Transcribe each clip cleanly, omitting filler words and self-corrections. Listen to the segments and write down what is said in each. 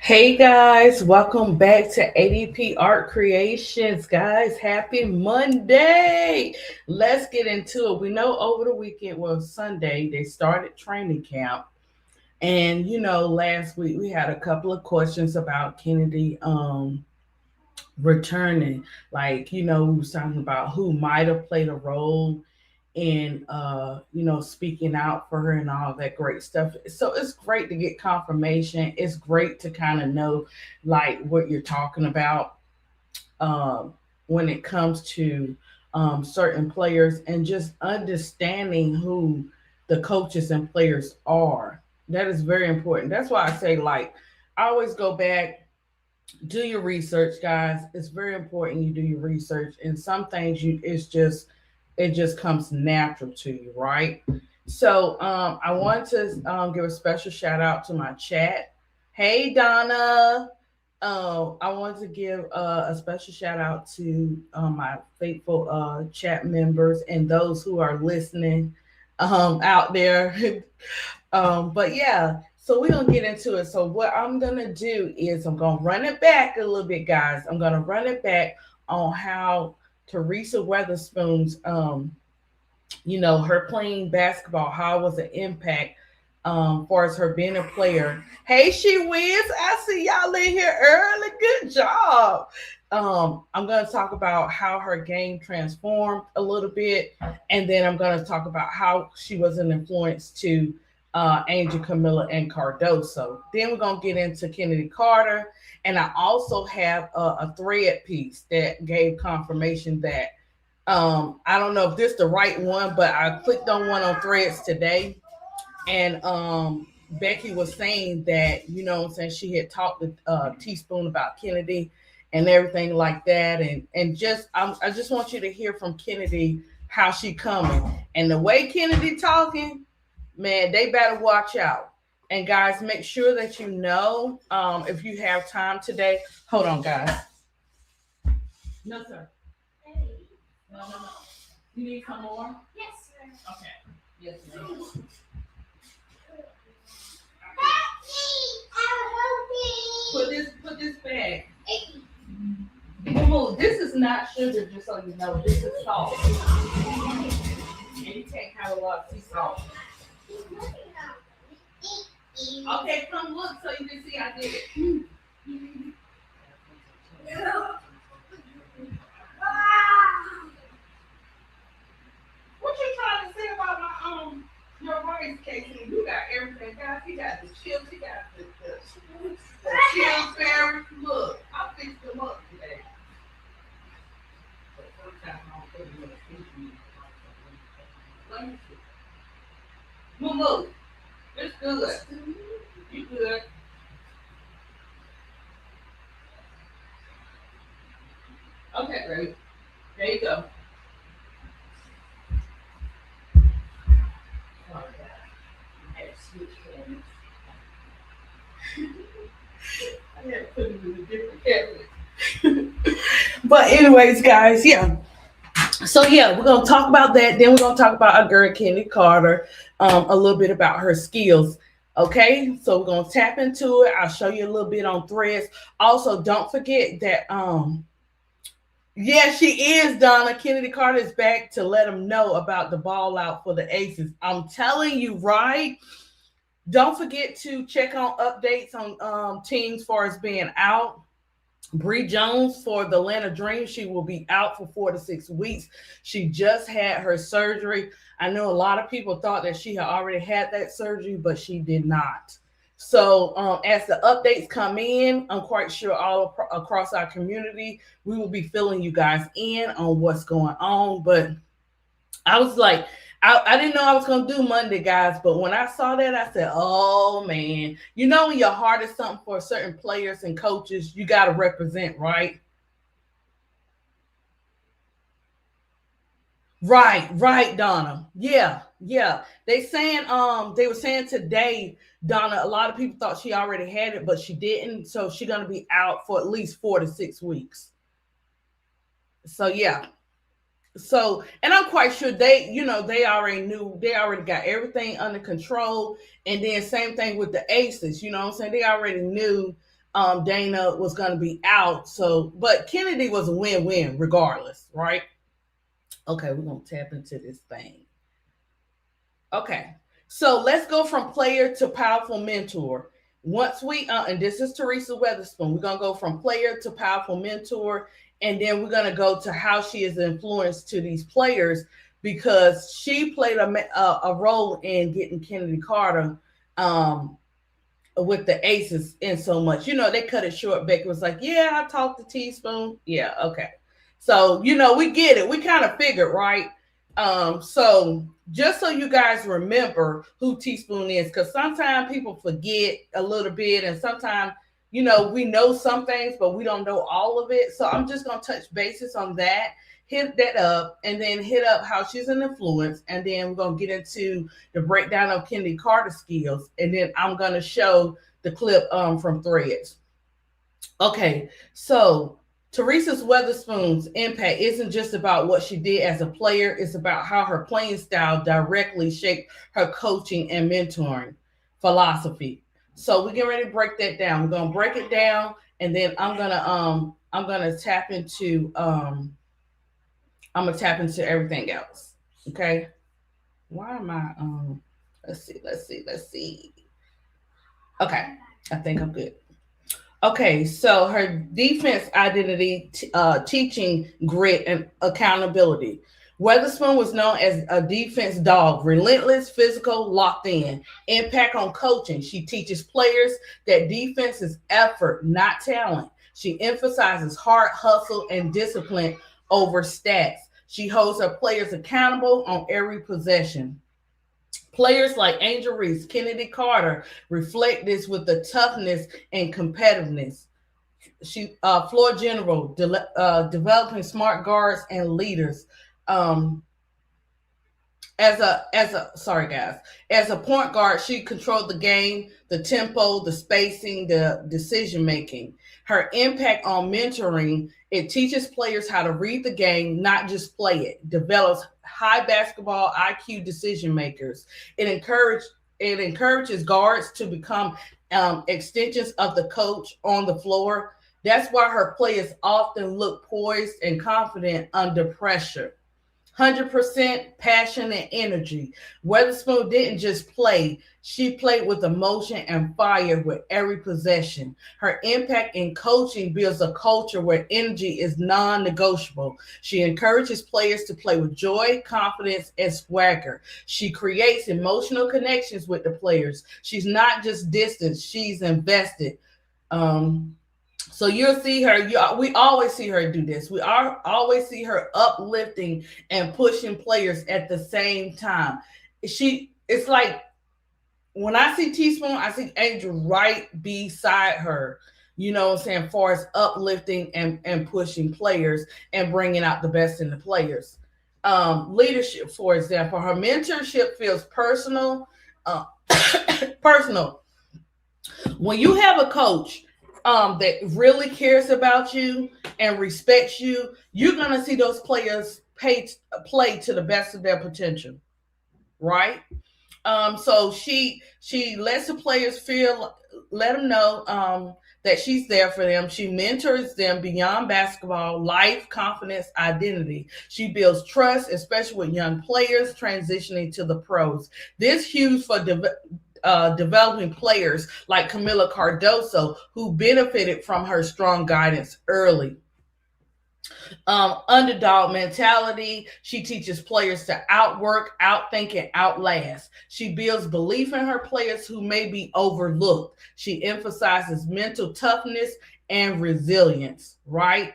Hey guys, welcome back to ADP Art Creations. Guys, happy Monday. Let's get into it. We know over the weekend, well, Sunday, they started training camp. And last week we had a couple of questions about Kennedy returning. We was talking about who might have played a role in speaking out for her and all that great stuff. So it's great to get confirmation. It's great to kind of know like what you're talking about when it comes to certain players and just understanding who the coaches and players are. That is very important. That's why I say, like, I always go back, do your research, guys. It's very important you do your research. And some things it just comes natural to you, right? So I want to give a special shout out to my chat. Hey Donna. I want to give a special shout out to my faithful chat members and those who are listening out there. But yeah, so we're gonna get into it. So what I'm gonna do is I'm gonna run it back a little bit, guys. I'm gonna run it back on how Teresa Weatherspoon's her playing basketball, how it was an impact far as her being a player. Hey, she wins. I see y'all in here early. Good job. I'm going to talk about how her game transformed a little bit, and then I'm going to talk about how she was an influence to Angel, Camilla, and Cardoso. Then we're going to get into Kennedy Carter, and I also have a thread piece that gave confirmation that I don't know if this is the right one, but I clicked on one on threads today, and Becky was saying that, she had talked to Teaspoon about Kennedy and everything like that, and I just want you to hear from Kennedy how she coming, and the way Kennedy talking, man, they better watch out. And guys, make sure that if you have time today. Hold on, guys. No, sir. No. You need some more? Yes, sir. Okay. Yes, ma'am. Put this back. Move. This is not sugar, just so you know. This is salt. And you can't have a lot of sea salt. Okay, come look so you can see I did it. What you trying to say about my your rice cake? You got everything, guys. You got the chips, you got the chips, berries. Look, I fixed them up today. But sometimes I don't put them in the seasoning. Let me see. Look, it's good. You good? Okay, baby. There you go. I had to put it in a different cabinet. But anyways, guys, yeah. So yeah, we're gonna talk about that. Then we're gonna talk about our girl Kennedy Carter, a little bit about her skills. Okay, so we're gonna tap into it. I'll show you a little bit on threads. Also, don't forget that yeah, she is, Donna. Kennedy Carter is back to let them know about the ball out for the Aces. I'm telling you, right? Don't forget to check on updates on teams as far as being out. Bree Jones for the Atlanta Dream, she will be out for 4 to 6 weeks. She just had her surgery. I know a lot of people thought that she had already had that surgery, but she did not. So as the updates come in, I'm quite sure across our community, we will be filling you guys in on what's going on. But I was like, I didn't know I was going to do Monday, guys. But when I saw that, I said, oh, man. When your heart is something for certain players and coaches, you got to represent, right? Right, Donna. Yeah. They were saying today, Donna, a lot of people thought she already had it, but she didn't. So she's going to be out for at least 4 to 6 weeks. So, yeah. So, and I'm quite sure they already knew, they already got everything under control. And then same thing with the Aces, you know what I'm saying? They already knew Dana was going to be out. So, but Kennedy was a win-win regardless, right? Okay, we're going to tap into this thing. Okay, so let's go from player to powerful mentor. Once we, and this is Teresa Weatherspoon, we're going to go from player to powerful mentor, and then we're going to go to how she is influenced to these players because she played a role in getting Chennedy Carter with the Aces in so much. You know, they cut it short. Becky was like, yeah, I talked to Teaspoon. Yeah, okay. So, you know, we get it. We kind of figured, right? So just so you guys remember who Teaspoon is, because sometimes people forget a little bit, and sometimes, you know, we know some things, but we don't know all of it. So I'm just going to touch bases on that, hit that up, and then hit up how she's an influence. And then we're going to get into the breakdown of Chennedy Carter skills. And then I'm going to show the clip from Threads. Okay, so Teresa Weatherspoon's impact isn't just about what she did as a player. It's about how her playing style directly shaped her coaching and mentoring philosophy. So we're getting ready to break that down. We're gonna break it down, and then I'm gonna tap into everything else. Okay. Why am I let's see. Okay, I think I'm good. Okay, so her defense identity, teaching grit and accountability. Weatherspoon was known as a defense dog, relentless, physical, locked in. Impact on coaching. She teaches players that defense is effort, not talent. She emphasizes hard hustle and discipline over stats. She holds her players accountable on every possession. Players like Angel Reese, Chennedy Carter reflect this with the toughness and competitiveness. She floor general, developing smart guards and leaders. As a point guard, she controlled the game, the tempo, the spacing, the decision making. Her impact on mentoring, it teaches players how to read the game, not just play it. Develops high basketball IQ decision makers. It encourages guards to become extensions of the coach on the floor. That's why her players often look poised and confident under pressure. 100% passion and energy. Weatherspoon didn't just play, she played with emotion and fire with every possession. Her impact in coaching builds a culture where energy is non-negotiable. She encourages players to play with joy, confidence, and swagger. She creates emotional connections with the players. She's not just distant, she's invested. So you'll see her. We always see her do this. We always see her uplifting and pushing players at the same time. It's like when I see Teaspoon, I see Angel right beside her. You know what I'm saying? As far as uplifting and pushing players and bringing out the best in the players. Leadership, for example, her mentorship feels personal. Personal. When you have a coach that really cares about you and respects you, you're going to see those players play to the best of their potential, right? So she lets the players let them know that she's there for them. She mentors them beyond basketball, life, confidence, identity. She builds trust, especially with young players transitioning to the pros. This is huge for developing players like Camila Cardoso, who benefited from her strong guidance early. Underdog mentality. She teaches players to outwork, outthink, and outlast. She builds belief in her players who may be overlooked. She emphasizes mental toughness and resilience, right?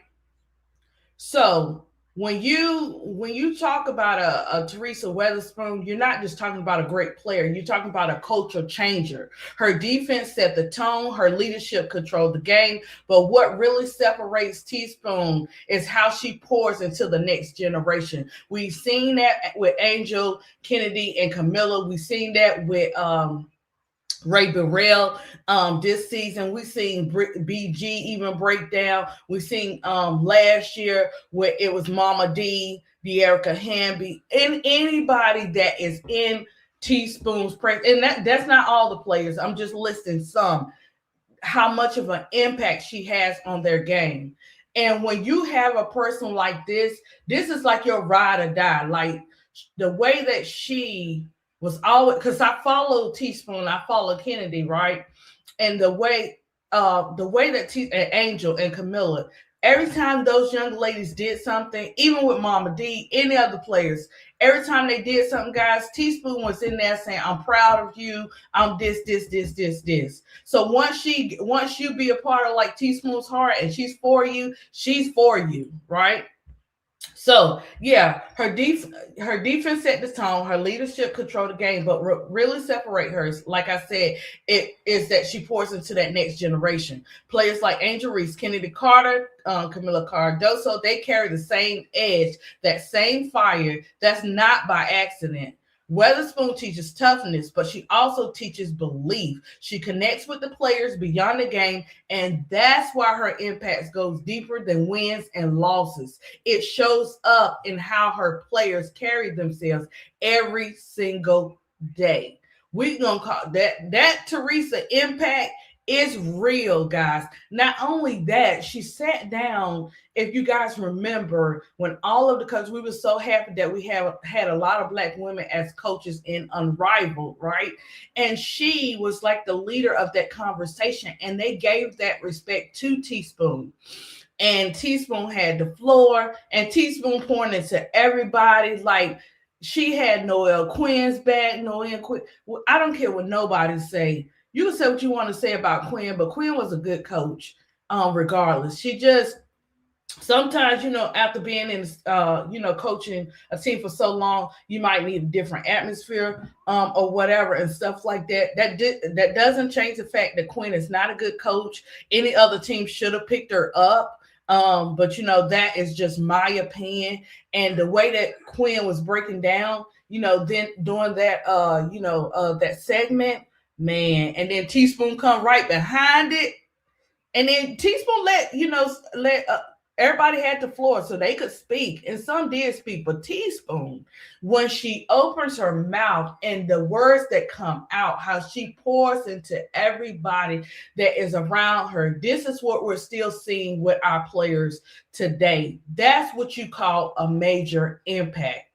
So when you talk about a Teresa Weatherspoon, you're not just talking about a great player. You're talking about a cultural changer. Her defense set the tone. Her leadership controlled the game. But what really separates Teaspoon is how she pours into the next generation. We've seen that with Angel, Chennedy, and Camila. We've seen that with Ray Burrell this season. We've seen BG even break down. We've seen last year where it was Mama D, De'Erica Hamby, and anybody that is in Teaspoon's press. And that's not all the players. I'm just listing some. how much of an impact she has on their game. And when you have a person like this is like your ride or die. Like the way that she was always, because I follow Teaspoon, I follow Kennedy, right? And the way that Angel and Camilla, every time those young ladies did something, even with Mama D, any other players, every time they did something, guys, Teaspoon was in there saying, I'm proud of you. I'm this. So once you be a part of like Teaspoon's heart and she's for you, right? So yeah, her defense set the tone. Her leadership controlled the game, but really separate her, like I said, it is that she pours into that next generation. Players like Angel Reese, Kennedy Carter, Camila Cardoso, they carry the same edge, that same fire. That's not by accident. Weatherspoon teaches toughness, but she also teaches belief. She connects with the players beyond the game, and that's why her impact goes deeper than wins and losses. It shows up in how her players carry themselves every single day. We're gonna call that Teresa impact is real, guys. Not only that, she sat down. If you guys remember, when all of the coaches, we were so happy that we have had a lot of Black women as coaches in Unrivaled, right? And she was like the leader of that conversation, and they gave that respect to Teaspoon. And Teaspoon had the floor, and Teaspoon pouring into everybody. Like she had Noelle Quinn's back. Noelle Quinn. Well, I don't care what nobody say. You can say what you want to say about Quinn, but Quinn was a good coach, regardless. She just sometimes, after being in, coaching a team for so long, you might need a different atmosphere, or whatever and stuff like that. That doesn't change the fact that Quinn is not a good coach. Any other team should have picked her up. But that is just my opinion. And the way that Quinn was breaking down, then doing that, that segment, man, and then Teaspoon come right behind it. And then Teaspoon let everybody had the floor so they could speak, and some did speak. But Teaspoon, when she opens her mouth and the words that come out, how she pours into everybody that is around her, this is what we're still seeing with our players today. That's what you call a major impact,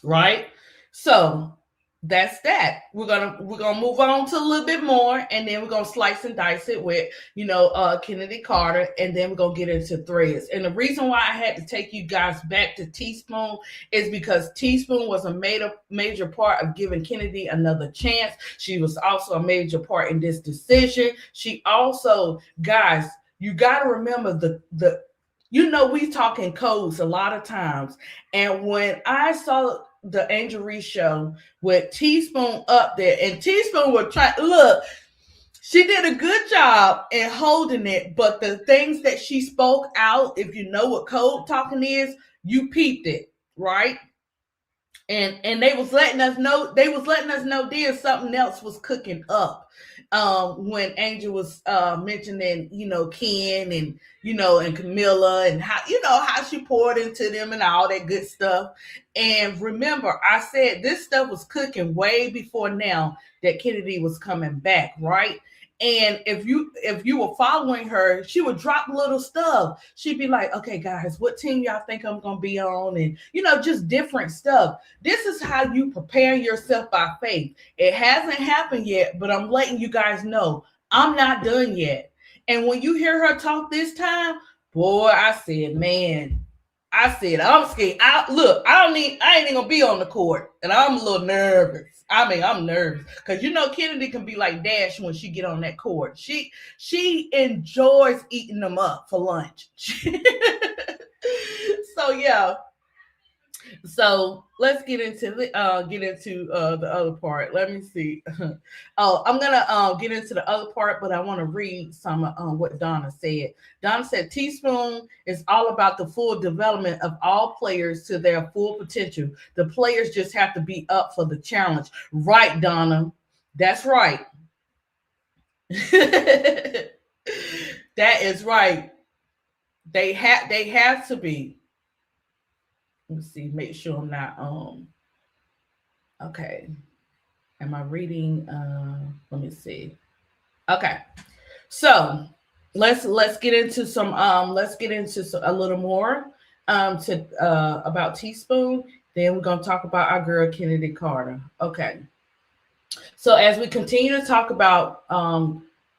right? So that's that. We're gonna move on to a little bit more, and then we're gonna slice and dice it with Kennedy Carter, and then we're gonna get into threads. And the reason why I had to take you guys back to Teaspoon is because Teaspoon was a major part of giving Kennedy another chance. She was also a major part in this decision. She also, guys, you got to remember the we talk in codes a lot of times, and when I saw the Angel Reese show with Teaspoon up there, and Teaspoon was trying, look, she did a good job in holding it, but the things that she spoke out, if you know what code talking is, you peeped it, right? And they was letting us know there's something else was cooking up. When Angel was mentioning, Ken and and Camilla, and how she poured into them and all that good stuff. And remember, I said this stuff was cooking way before now that Kennedy was coming back, right? And if you were following her, she would drop little stuff. She'd be like, okay, guys, what team y'all think I'm going to be on? And, just different stuff. This is how you prepare yourself by faith. It hasn't happened yet, but I'm letting you guys know I'm not done yet. And when you hear her talk this time, boy, I said, man, I'm scared. I ain't even gonna be on the court, and I'm a little nervous. I'm nervous because Kennedy can be like Dash when she get on that court. She enjoys eating them up for lunch. So yeah. So let's get into the other part. Let me see. I'm gonna get into the other part, but I want to read some what Donna said. Donna said Teaspoon is all about the full development of all players to their full potential. The players just have to be up for the challenge. Right, Donna. That's right. That is right. They have to be. Let me see, make sure I'm not okay. Am I reading? Let me see. Okay. So let's get into some a little more to about Teaspoon. Then we're gonna talk about our girl Kennedy Carter. Okay. So as we continue to talk about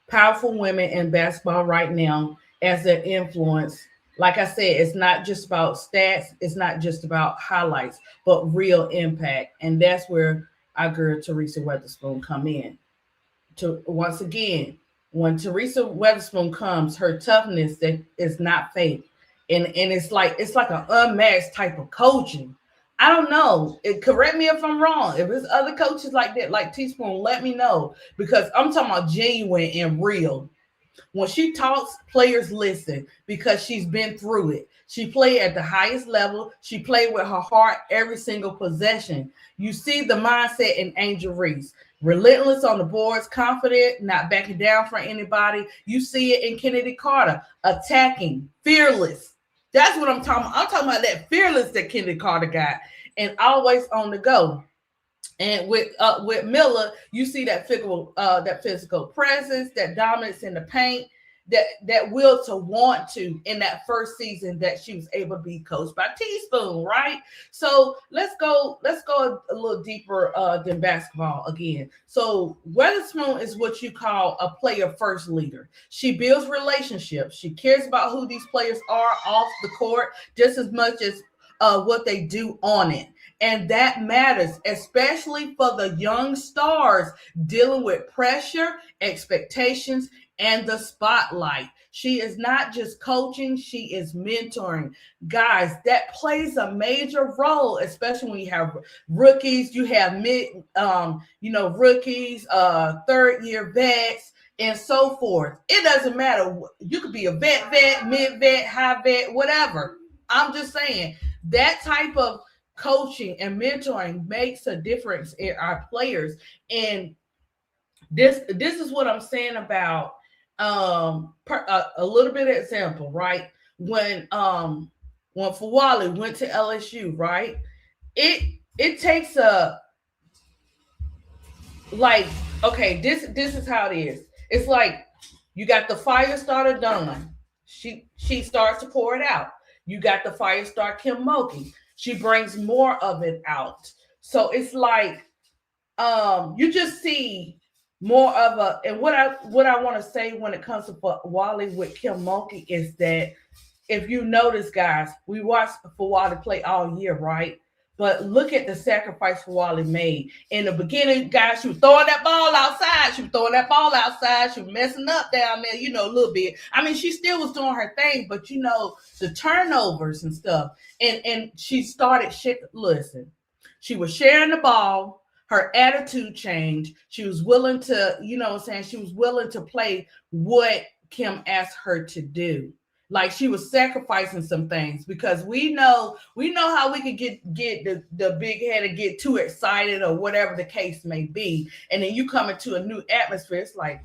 powerful women in basketball right now as their influence, like I said, it's not just about stats, it's not just about highlights, but real impact. And that's where our girl Teresa Weatherspoon come in. To once again, when Teresa Weatherspoon comes, her toughness that is not fake. And it's like an unmatched type of coaching. I don't know. Correct me if I'm wrong. If there's other coaches like that, like Teaspoon, let me know. Because I'm talking about genuine and real. When she talks, players listen because she's been through it. She played at the highest level. She played with her heart every single possession. You see the mindset in Angel Reese. Relentless on the boards, confident, not backing down for anybody. You see it in Kennedy Carter, attacking, fearless. That's what I'm talking about. I'm talking about that fearless that Kennedy Carter got, and always on the go. And with Miller, you see that physical presence, that dominance in the paint, that will to want to in that first season that she was able to be coached by Teaspoon, right? So let's go a little deeper than basketball again. So Weatherspoon is what you call a player first leader. She builds relationships. She cares about who these players are off the court just as much as what they do on it. And that matters, especially for the young stars dealing with pressure, expectations, and the spotlight. She is not just coaching, she is mentoring. Guys, that plays a major role, especially when you have rookies, you have rookies, third year vets, and so forth. It doesn't matter. You could be a vet, mid vet, high vet, whatever. I'm just saying that type of coaching and mentoring makes a difference in our players. And this is what I'm saying about a little bit of example, right? When Fawali went to LSU, right? It takes a like okay, this is how it is. It's like you got the fire starter done. She starts to pour it out. You got the fire star Kim Mulkey. She brings more of it out. So it's like you just see more of a and what I want to say when it comes to Wally with Kim Mulkey is that if you notice, guys, we watched Fawali play all year, right? But look at the sacrifice Fawali made. In the beginning, guys, she was throwing that ball outside. She was messing up down there, a little bit. I mean, she still was doing her thing, but the turnovers and stuff. And she started listen. She was sharing the ball. Her attitude changed. She was willing to, she was willing to play what Kim asked her to do. Like she was sacrificing some things because we know how we could get the big head and get too excited or whatever the case may be. And then you come into a new atmosphere. It's like,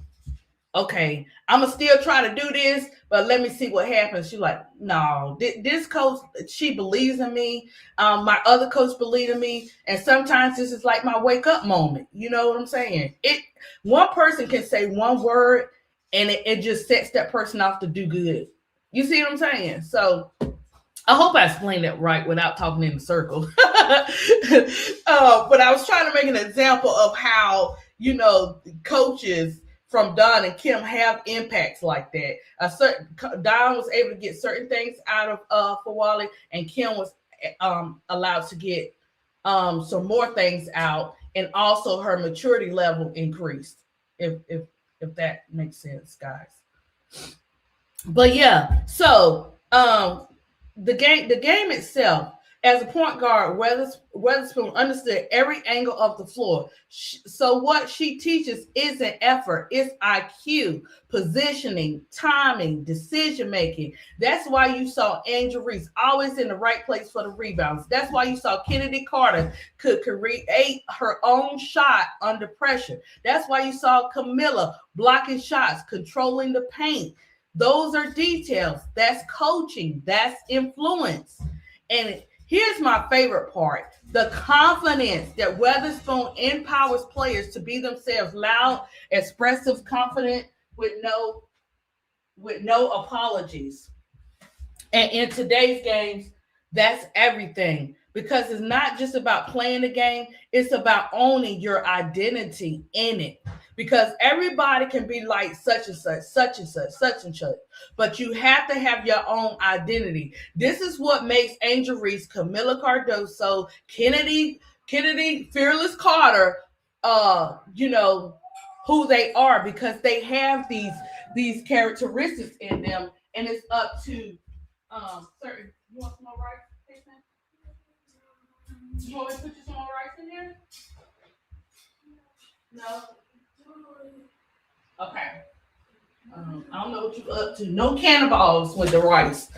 okay, I'm going to still try to do this, but let me see what happens. She's like, no, this coach, she believes in me. My other coach believes in me. And sometimes this is like my wake up moment. You know what I'm saying? One person can say one word and it just sets that person off to do good. You see what I'm saying? So I hope I explained that right without talking in a circle. But I was trying to make an example of how, coaches from Don and Kim have impacts like that. Don was able to get certain things out of Fawali, and Kim was allowed to get some more things out, and also her maturity level increased. If that makes sense, guys. But yeah, so the game itself, as a point guard, Weatherspoon understood every angle of the floor. So what she teaches isn't effort, it's IQ, positioning, timing, decision making. That's why you saw Angel Reese always in the right place for the rebounds. That's why you saw Kennedy Carter could create her own shot under pressure. That's why you saw Camilla blocking shots, controlling the paint. Those are details. That's coaching. That's influence. And here's my favorite part. The confidence that Weatherspoon empowers players to be themselves, loud, expressive, confident, with no with no apologies. And in today's games, that's everything because it's not just about playing the game, it's about owning your identity in it. Because everybody can be like such and such, such and such, such and such, but you have to have your own identity. This is what makes Angel Reese, Camila Cardoso, Kennedy Fearless Carter, you know, who they are because they have these characteristics in them, and it's up to certain. You want some more rice? You want me to put you some more rice in here? No. Okay. I don't know what you up to. No cannonballs with the rice.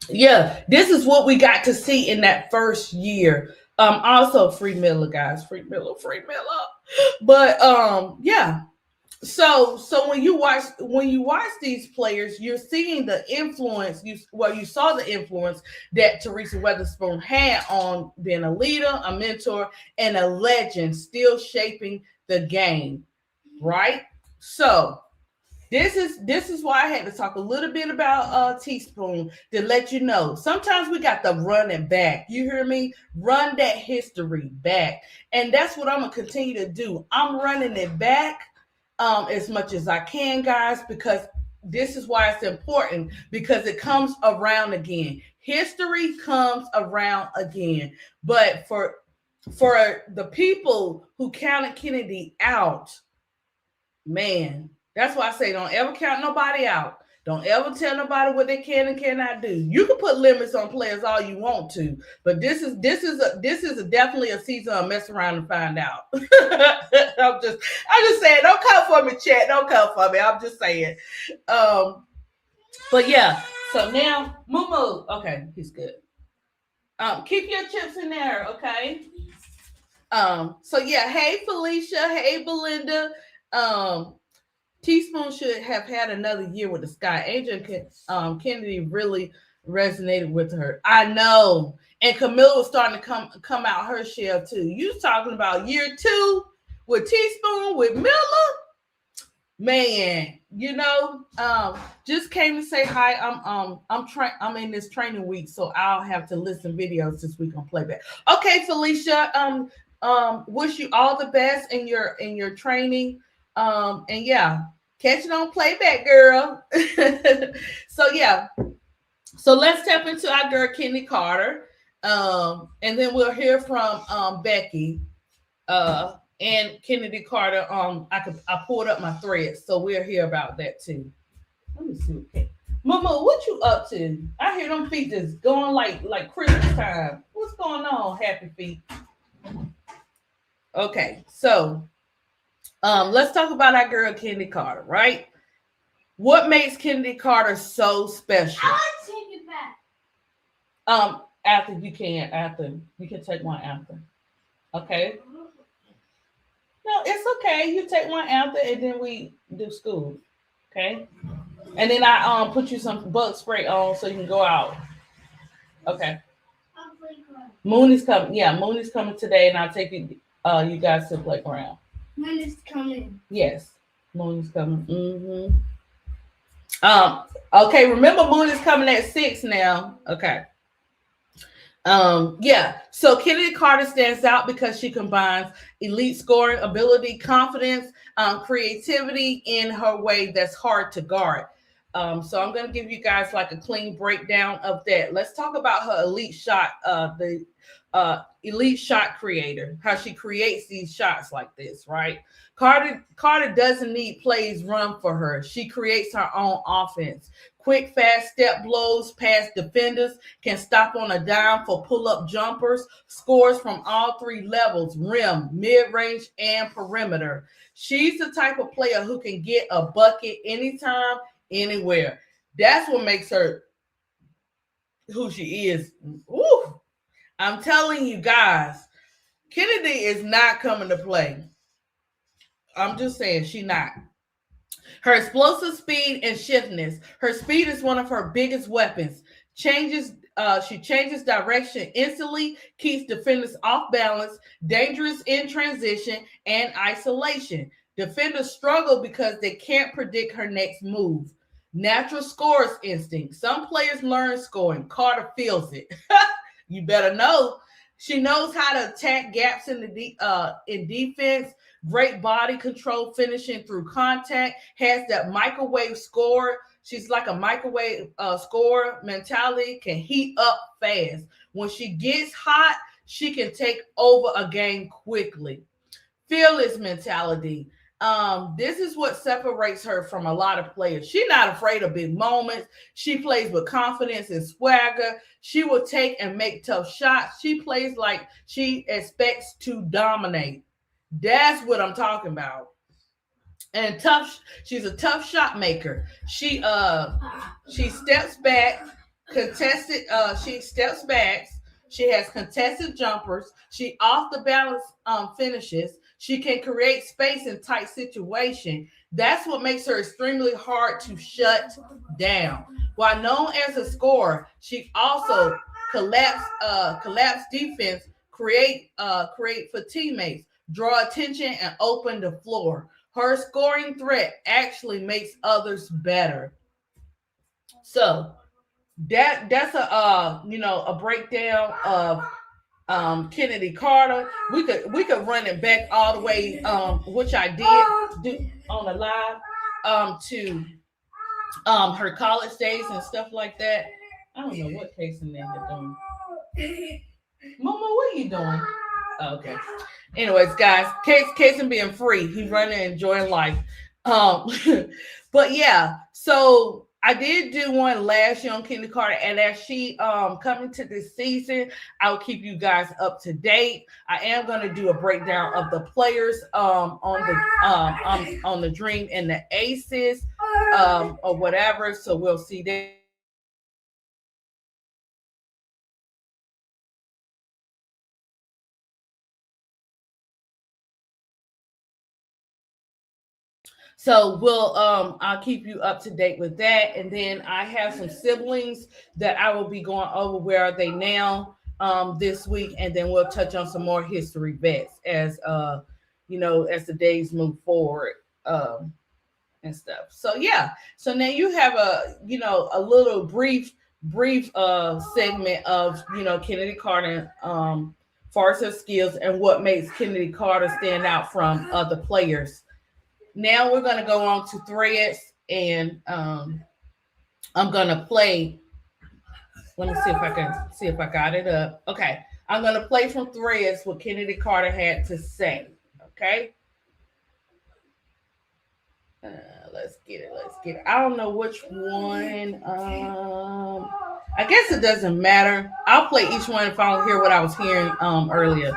Yeah, this is what we got to see in that first year. Also free Miller, guys. Free Miller, free Miller. But yeah. So when you watch these players, you're seeing the influence. You saw the influence that Teresa Weatherspoon had on being a leader, a mentor, and a legend, still shaping the game, right? So this is why I had to talk a little bit about Teaspoon to let you know. Sometimes we got to run it back. You hear me? Run that history back, and that's what I'm gonna continue to do. I'm running it back. As much as I can, guys, because this is why it's important because it comes around again. History comes around again. But for the people who counted Kennedy out, man, that's why I say don't ever count nobody out. Don't ever tell nobody what they can and cannot do. You can put limits on players all you want to, but this is definitely a season of mess around and find out. I'm just saying, don't come for me, chat. Don't come for me. I'm just saying. But yeah. So now, Moo. Okay, he's good. Keep your chips in there, okay? So yeah, hey Felicia, hey Belinda. Teaspoon should have had another year with the Sky. Angel Kennedy really resonated with her. I know. And Camilla was starting to come out her shell too. You talking about year 2 with Teaspoon, with Miller? Man, you know, just came to say hi. I'm in this training week, so I'll have to listen videos this week on playback. Okay, Felicia. Wish you all the best in your training. And yeah, catch it on playback, girl. So yeah, so let's tap into our girl Kennedy Carter, and then we'll hear from Becky and Kennedy Carter. I pulled up my thread, so we'll hear about that too. Let me see. Okay. Mama, what you up to? I hear them feet just going like Christmas time. What's going on, Happy Feet? Okay, so let's talk about our girl Kennedy Carter, right? What makes Kennedy Carter so special? I want to take it back. After you can take one after. Okay. No, it's okay. You take one after, and then we do school. Okay. And then I put you some bug spray on so you can go out. Okay. Moon is coming. Yeah, Moon is coming today, and I'll take you guys to the playground. Moon is coming. Yes, Moon is coming. Mm-hmm. Okay, remember Moon is coming at 6 now. Okay. Yeah. So Kennedy Carter stands out because she combines elite scoring ability, confidence, creativity in her way that's hard to guard. So I'm gonna give you guys like a clean breakdown of that. Let's talk about her elite shot, the elite shot creator, how she creates these shots like this, right? Carter doesn't need plays run for her. She creates her own offense. Quick, fast step blows past defenders, can stop on a dime for pull-up jumpers, scores from all 3 levels, rim, mid-range, and perimeter. She's the type of player who can get a bucket anytime, anywhere. That's what makes her who she is. Ooh. I'm telling you guys, Kennedy is not coming to play. I'm just saying, she not. Her explosive speed and shiftness. Her speed is one of her biggest weapons. She changes direction instantly, keeps defenders off balance, dangerous in transition and isolation. Defenders struggle because they can't predict her next move. Natural scorer's instinct. Some players learn scoring. Carter feels it. You better know. She knows how to attack gaps in in defense. Great body control, finishing through contact. Has that microwave score. She's like a microwave scorer mentality. Can heat up fast. When she gets hot, she can take over a game quickly. Fearless mentality. This is what separates her from a lot of players. She's not afraid of big moments. She plays with confidence and swagger. She will take and make tough shots. She plays like she expects to dominate. That's what I'm talking about. And she's a tough shot maker. She steps back, contested, she steps back. She has contested jumpers. She off the balance finishes. She can create space in tight situation. That's what makes her extremely hard to shut down. While known as a scorer, she also collapse defense, create for teammates, draw attention, and open the floor. Her scoring threat actually makes others better. So that's a breakdown of Chennedy Carter. We could run it back all the way, which I did do on the live, to her college days and stuff like that. I don't know what Casey and them are doing. Mama, what are you doing? Oh, okay. Anyways, guys, Casey being free, he's running, enjoying life. But yeah, so I did do one last year on Chennedy Carter, and as she coming to this season, I will keep you guys up to date. I am going to do a breakdown of the players on the Dream and the Aces or whatever. So we'll see that. So I'll keep you up to date with that. And then I have some siblings that I will be going over where are they now this week. And then we'll touch on some more history bets as as the days move forward and stuff. So yeah. So now you have a little brief segment of, Chennedy Carter far as her skills and what makes Chennedy Carter stand out from other players. Now we're going to go on to threads, and I'm going to play. Let me see if I got it up. Okay. I'm going to play from threads what Chennedy Carter had to say. Okay. Let's get it. I don't know which one. I guess it doesn't matter. I'll play each one if I don't hear what I was hearing earlier.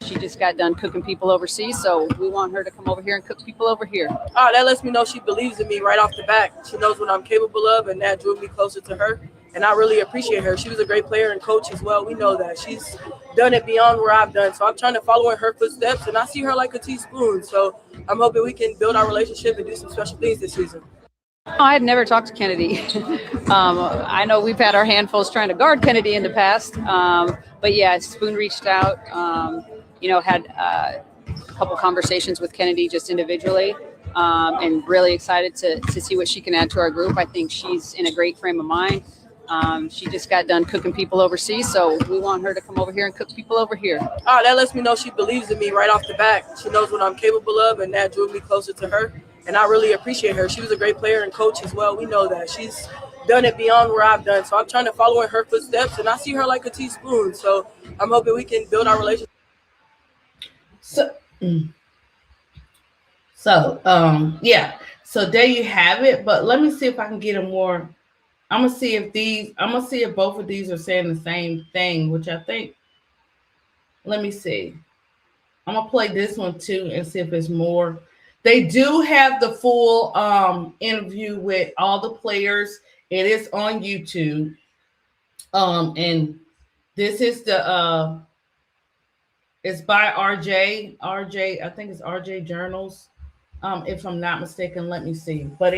She just got done cooking people overseas, so we want her to come over here and cook people over here. Oh, that lets me know she believes in me right off the bat. She knows what I'm capable of, and that drew me closer to her. And I really appreciate her. She was a great player and coach as well. We know that. She's done it beyond where I've done. So I'm trying to follow in her footsteps, and I see her like a teaspoon. So I'm hoping we can build our relationship and do some special things this season. I had never talked to Kennedy. I know we've had our handfuls trying to guard Kennedy in the past. But yeah, Spoon reached out, had a couple conversations with Kennedy just individually, and really excited to see what she can add to our group. I think she's in a great frame of mind. She just got done cooking people overseas, so we want her to come over here and cook people over here. Oh, that lets me know she believes in me right off the bat. She knows what I'm capable of, and that drew me closer to her. And I really appreciate her. She was a great player and coach as well. We know that. She's done it beyond where I've done. So I'm trying to follow in her footsteps, and I see her like a teaspoon. So I'm hoping we can build our relationship. So there you have it. But let me see if I can get a more. I'm gonna see if both of these are saying the same thing, which I think. Let me see. I'm gonna play this one too and see if it's more. They do have the full interview with all the players. It is on YouTube. And this is it's by RJ, I think it's RJ Journals. If I'm not mistaken, let me see. But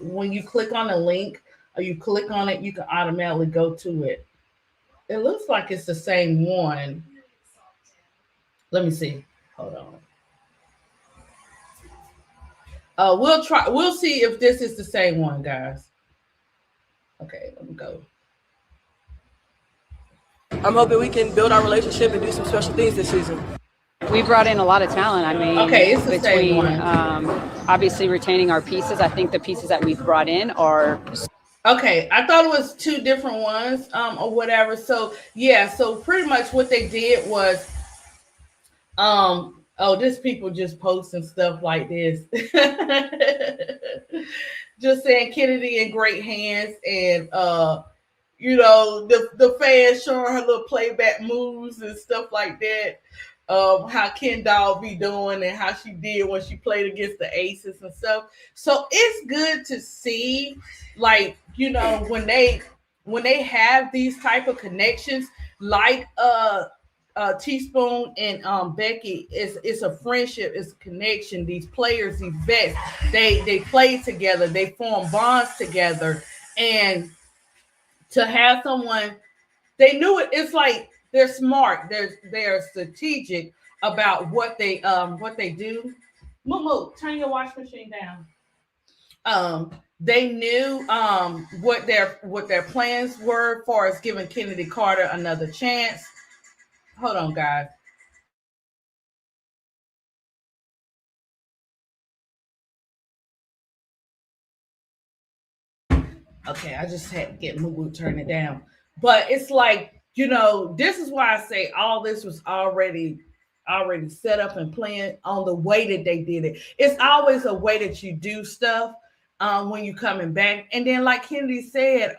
when you click on the link or you click on it, you can automatically go to it. It looks like it's the same one. Let me see. Hold on. We'll try. We'll see if this is the same one, guys. Okay, let me go. I'm hoping we can build our relationship and do some special things this season. We brought in a lot of talent. I mean, okay, it's the same one. Obviously retaining our pieces. I think the pieces that we've brought in are. Okay, I thought it was two different ones, or whatever. So yeah, so pretty much what they did was, this people just posting stuff like this, just saying Kennedy in great hands, and the fans showing her little playback moves and stuff like that. How Ken Doll be doing and how she did when she played against the Aces and stuff. So it's good to see, like, when they have these type of connections, like Teaspoon and Becky, it's a friendship, it's a connection. These players, these vets, they play together, they form bonds together, and to have someone, they knew it. It's like they're smart. They're strategic about what they do. Moo, turn your wash machine down. They knew what their plans were as far as giving Chennedy Carter another chance. Hold on, guys. Okay, I just had to get Moo turn it down. But it's like, this is why I say all this was already set up and planned on the way that they did it. It's always a way that you do stuff when you're coming back. And then like Kennedy said,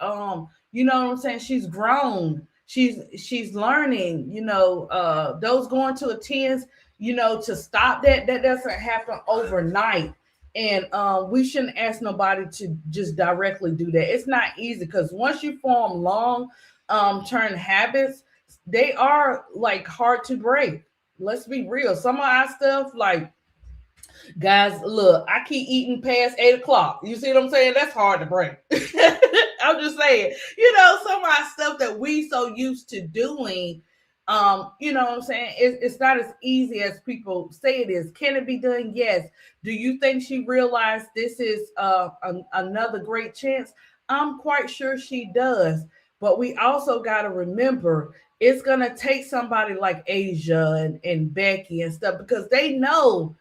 you know what I'm saying? She's grown. She's learning, those going to a 10s, to stop that doesn't happen overnight. And we shouldn't ask nobody to just directly do that. It's not easy, because once you form long-term habits, they are like hard to break. Let's be real. Some of our stuff, like, guys, look, I keep eating past 8:00. You see what I'm saying? That's hard to break. I'm just saying, some of our stuff that we so used to doing, you know what I'm saying? It's not as easy as people say it is. Can it be done? Yes. Do you think she realized this is another great chance? I'm quite sure she does. But we also got to remember, it's going to take somebody like Asia and Becky and stuff, because they know,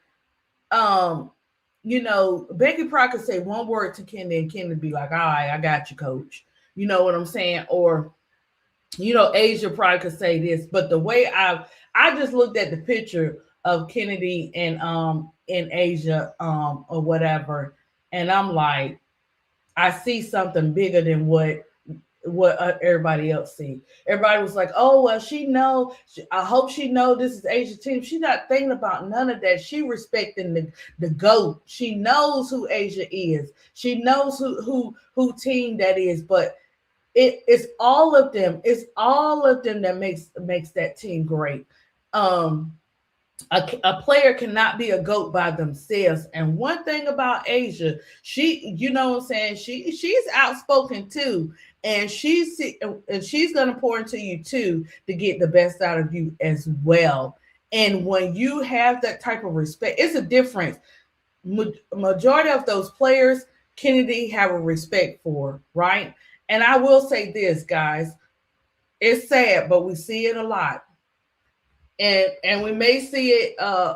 Becky probably could say one word to Kennedy and Kennedy be like, all right, I got you, coach. You know what I'm saying? Or, Asia probably could say this. But the way I just looked at the picture of Kennedy and Asia or whatever, and I'm like, I see something bigger than what everybody else see. Everybody was like, oh, well, I hope she know this is Asia's team. She's not thinking about none of that. She respecting the GOAT. She knows who Asia is. She knows who team that is. But it's all of them. It's all of them that makes that team great. A player cannot be a GOAT by themselves. And one thing about Asia, she, you know what I'm saying, she's outspoken too. And she's going to pour into you too to get the best out of you as well. And when you have that type of respect, it's a difference. Majority of those players, Kennedy have a respect for, right? And I will say this, guys, it's sad, but we see it a lot. And we may see it,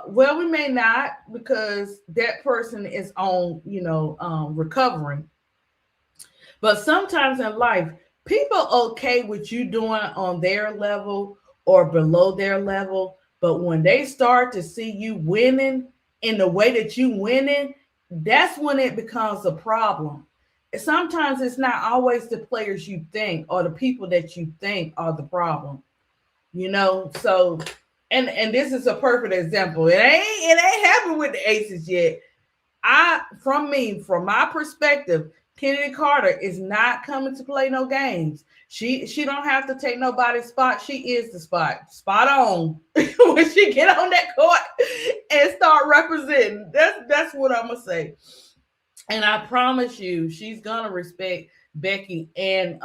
we may not, because that person is on, recovering. But sometimes in life, people okay with you doing on their level or below their level. But when they start to see you winning in the way that you winning, that's when it becomes a problem. Sometimes it's not always the players you think or the people that you think are the problem, So, and this is a perfect example. It ain't happened with the Aces yet. From my perspective, Chennedy Carter is not coming to play no games. She don't have to take nobody's spot. She is the spot on when she get on that court and start representing. That's what I'm gonna say. And I promise you, she's gonna respect Becky and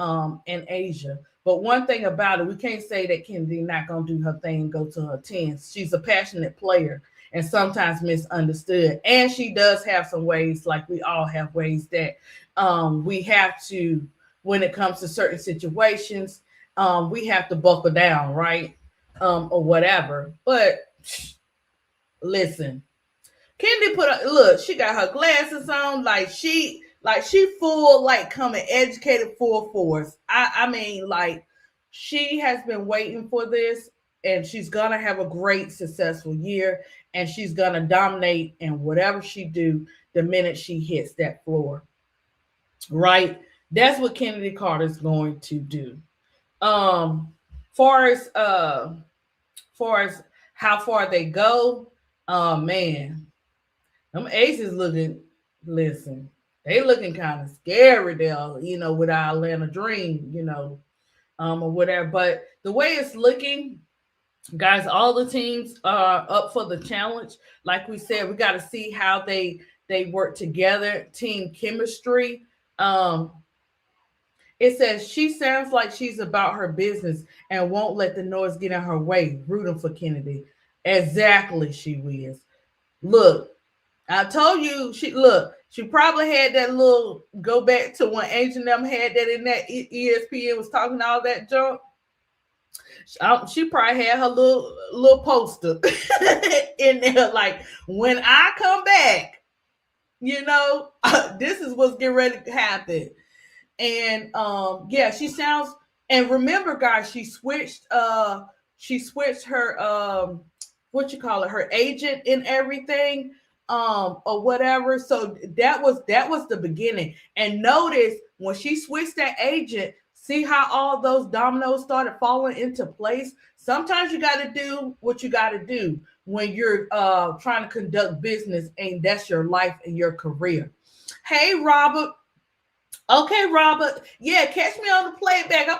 Asia. But one thing about it, we can't say that Kennedy not gonna do her thing and go to her 10s. She's a passionate player and sometimes misunderstood. And she does have some ways, like we all have ways that we have to, when it comes to certain situations, we have to buckle down, right? Or whatever. But listen, Kennedy look, she got her glasses on, like she full, like coming educated full force. I mean, like she has been waiting for this, and she's gonna have a great successful year, and she's gonna dominate in whatever she do the minute she hits that floor. Right? That's what Kennedy Carter is going to do. Far as how far they go, man, them aces looking, listen, they looking kind of scary there, with our Atlanta Dream, or whatever. But the way it's looking, guys, all the teams are up for the challenge. Like we said, we got to see how they work together, team chemistry. It says she sounds like she's about her business and won't let the noise get in her way. Rooting for Kennedy. Exactly, she is. Look, I told you, she probably had that little, go back to when Angel them had that in that ESPN was talking all that junk. She probably had her little poster in there, like, when I come back, this is what's getting ready to happen. And yeah, she sounds, and remember, guys, she switched her her agent and everything, or whatever. So that was the beginning. And notice when she switched that agent, see how all those dominoes started falling into place. Sometimes you got to do what you got to do when you're trying to conduct business, and that's your life and your career. Hey, Robert. Okay, Robert. Yeah, catch me on the playback. I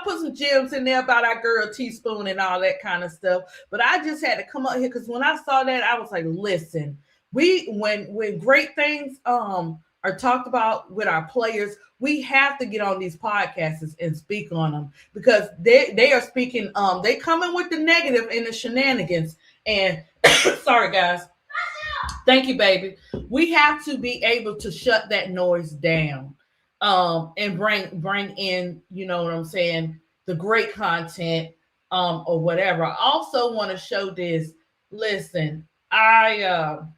put some gems in there about our girl Teaspoon and all that kind of stuff. But I just had to come up here because when I saw that, I was like, listen, when great things are talked about with our players, we have to get on these podcasts and speak on them, because they are speaking, they coming with the negative and the shenanigans. And sorry, guys. Thank you, baby. We have to be able to shut that noise down. And bring in, what I'm saying, the great content, or whatever. I also want to show this. Listen, I'm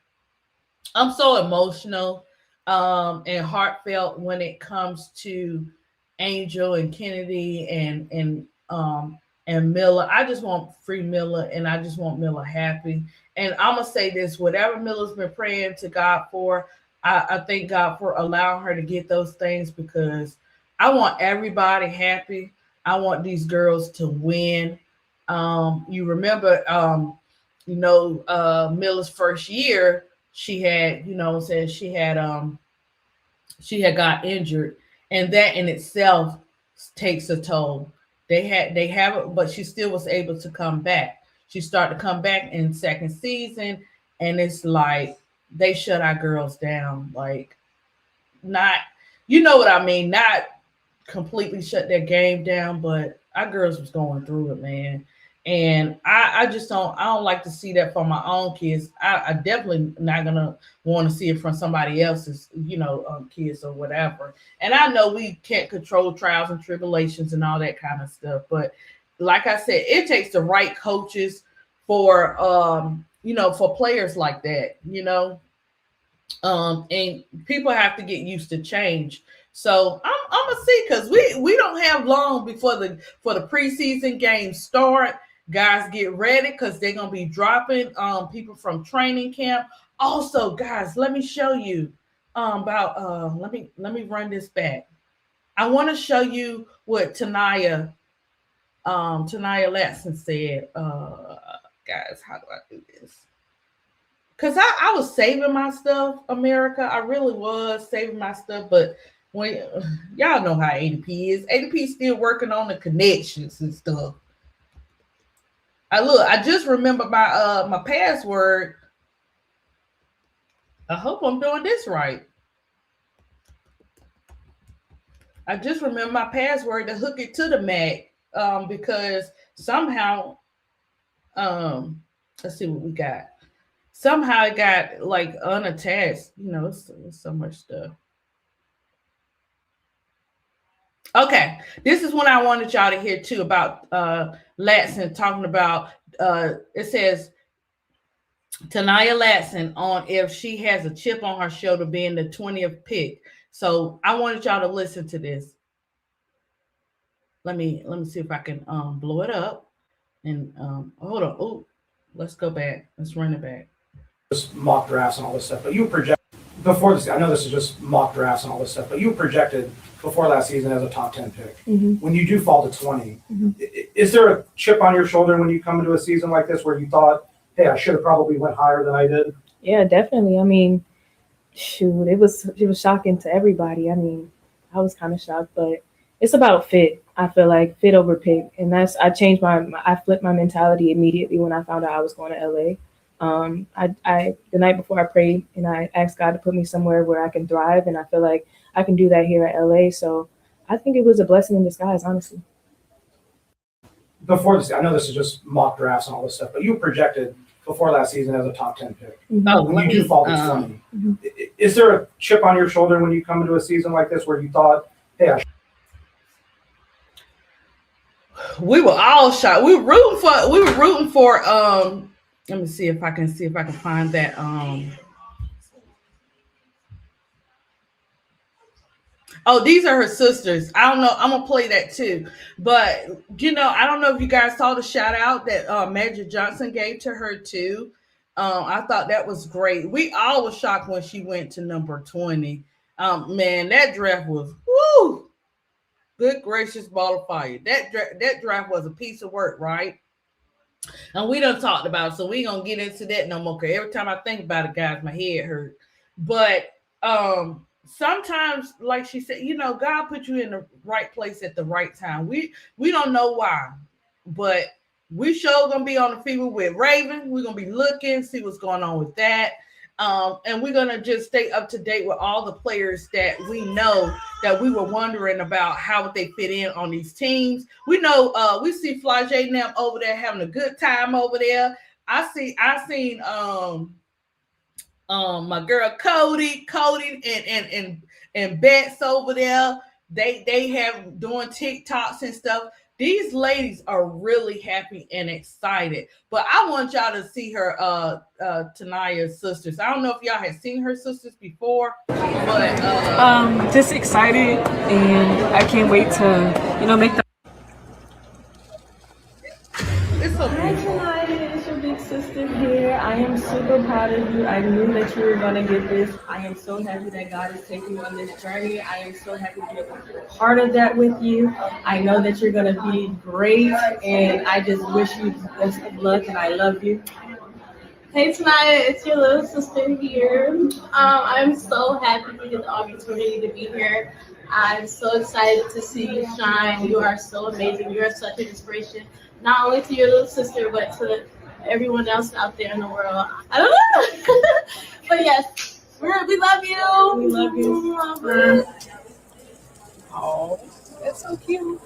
so emotional, and heartfelt when it comes to Angel and Kennedy and Miller. I just want free Miller, and I just want Miller happy. And I'm gonna say this: whatever Miller's been praying to God for, I thank God for allowing her to get those things, because I want everybody happy. I want these girls to win. You remember, Miller's first year, she had, she had got injured, and that in itself takes a toll. They have it, but she still was able to come back. She started to come back in second season, and it's like, they shut our girls down, like, not, what I mean, not completely shut their game down, but our girls was going through it, man. And I don't like to see that for my own kids. I definitely not gonna want to see it from somebody else's, kids or whatever. And I know we can't control trials and tribulations and all that kind of stuff, but like I said, it takes the right coaches for for players like that, and people have to get used to change. So I'm gonna see, because we don't have long before the preseason games start. Guys, get ready, because they're gonna be dropping people from training camp. Also, guys, let me show you about let me run this back. I want to show you what Tanaya Latson said. Guys, how do I do this? Because I was saving my stuff, America. I really was saving my stuff. But when y'all know how ADP is, ADP still working on the connections and stuff. I just remember my password. I hope I'm doing this right. I just remember my password to hook it to the Mac because somehow, let's see what we got. Somehow it got like unattached. It's so much stuff. Okay, this is what I wanted y'all to hear too about Latson talking about. It says Tania Latson on if she has a chip on her shoulder being the 20th pick. So I wanted y'all to listen to this. Let me see if I can blow it up and hold on. Oh, let's go back. Let's run it back. Just mock drafts and all this stuff, but you project before this. I know this is just mock drafts and all this stuff, but you projected before last season as a top 10 pick. Mm-hmm. When you do fall to 20, mm-hmm. Is there a chip on your shoulder when you come into a season like this where you thought, hey, I should have probably went higher than I did? Yeah, definitely. I mean, shoot, it was shocking to everybody. I mean, I was kind of shocked, but it's about fit. I feel like fit over pick, and I changed I flipped my mentality immediately when I found out I was going to LA. I the night before I prayed and I asked God to put me somewhere where I can thrive, and I feel like I can do that here at LA. So I think it was a blessing in disguise, honestly. Before this, I know this is just mock drafts and all this stuff, but you projected before last season as a top 10 pick. Mm-hmm. Oh, when you do fall to 20, mm-hmm. Is there a chip on your shoulder when you come into a season like this where you thought, hey, we were all shocked. We were rooting for let me see if I can find that oh, these are her sisters. I don't know. I'm gonna play that too. But I don't know if you guys saw the shout out that Magic Johnson gave to her too. I thought that was great. We all were shocked when she went to number 20. Man, that draft was woo. Good gracious ball of fire. That draft was a piece of work, right? And we done talked about it, so we ain't gonna get into that no more. Cause every time I think about it, guys, my head hurt. But sometimes, like she said, God put you in the right place at the right time. We don't know why, but we sure gonna be on the fever with Raven. We're gonna be looking, see what's going on with that. And we're gonna just stay up to date with all the players that we know that we were wondering about how would they fit in on these teams. We know we see Flage and them over there having a good time over there. I seen my girl Cody and Bets over there. They have doing TikToks and stuff. These ladies are really happy and excited. But I want y'all to see her Tania's sisters. I don't know if y'all had seen her sisters before, but just excited, and I can't wait to make the. It's okay. Hi, Tania, it's your big sister here. I am super proud of you. I knew that you were going to get this. I am so happy that God is taking you on this journey. I am so happy to be a part of that with you. I know that you're going to be great, and I just wish you the best of luck, and I love you. Hey Tania, it's your little sister here. I'm so happy to get the opportunity to be here. I'm so excited to see you shine. You are so amazing. You are such an inspiration, not only to your little sister, but to everyone else out there in the world. I don't know. But yes, we love you. We love you. Oh, that's so cute.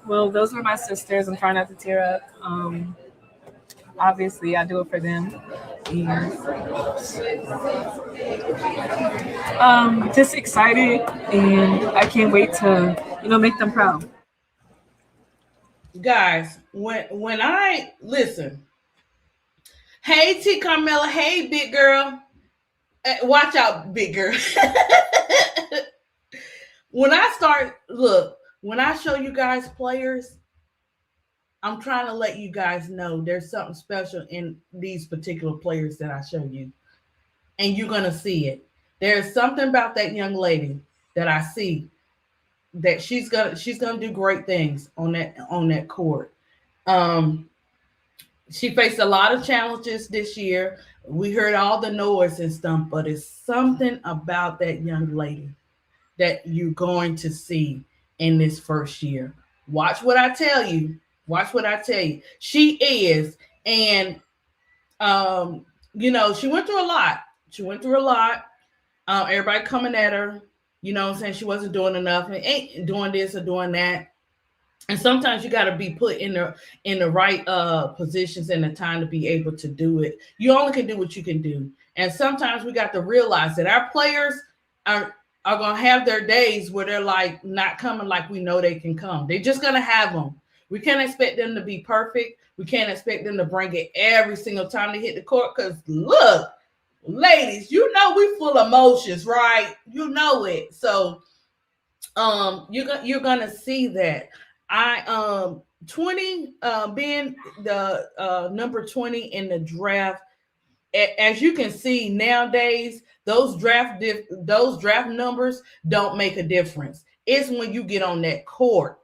Well, those are my sisters. I'm trying not to tear up. Obviously, I do it for them. And, just excited, and I can't wait to, make them proud. Guys, when I listen, hey T Carmela, hey big girl, watch out, big girl. When I show you guys players, I'm trying to let you guys know there's something special in these particular players that I show you, and you're gonna see it. There's something about that young lady that I see that she's gonna do great things on that court. She faced a lot of challenges this year. We heard all the noise and stuff, but it's something about that young lady that you're going to see in this first year. Watch what I tell you. Watch what I tell you. She is, and she went through a lot. Everybody coming at her. You know what I'm saying? She wasn't doing enough and ain't doing this or doing that. And sometimes you got to be put in the right positions and the time to be able to do it. You only can do what you can do. And sometimes we got to realize that our players are going to have their days where they're like not coming like we know they can come. They're just going to have them. We can't expect them to be perfect. We can't expect them to bring it every single time they hit the court because look, ladies, you know we full of emotions, right? You know it. So you're gonna see that. 20 being the number 20 in the draft, as you can see nowadays, those draft numbers don't make a difference. It's when you get on that court,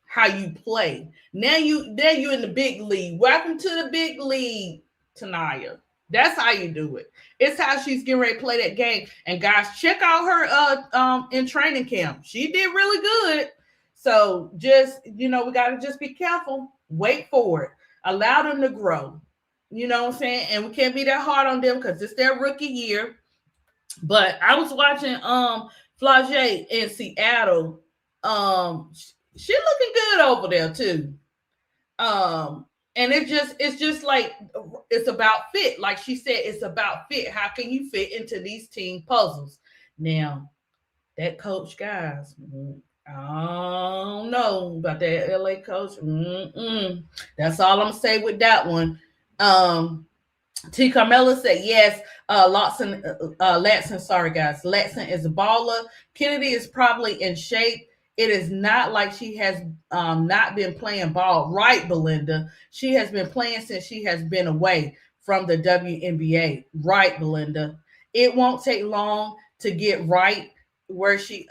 how you play. Now you in the big league. Welcome to the big league, Tanaya. That's how you do it. It's how she's getting ready to play that game. And guys, check out her in training camp. She did really good. So just, we got to just be careful. Wait for it. Allow them to grow. You know what I'm saying? And we can't be that hard on them because it's their rookie year. But I was watching Flage in Seattle. She looking good over there too. And it's just like it's about fit. Like she said, it's about fit. How can you fit into these team puzzles? Now, that coach, guys, I don't know about that LA coach. That's all I'm gonna say with that one. T. Carmela said yes. Latson, sorry guys. Latson is a baller. Kennedy is probably in shape. It is not like she has not been playing ball. Right, Belinda. She has been playing since she has been away from the WNBA. Right, Belinda. It won't take long to get right where she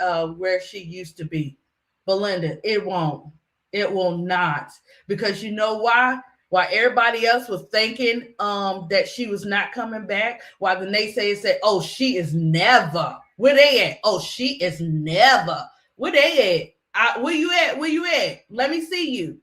used to be. Belinda, it won't. It will not. Because you know why? While everybody else was thinking that she was not coming back, while the naysayers said, oh, she is never. Where they at? Oh, she is never. Where they at? Where you at? Where you at? Let me see you.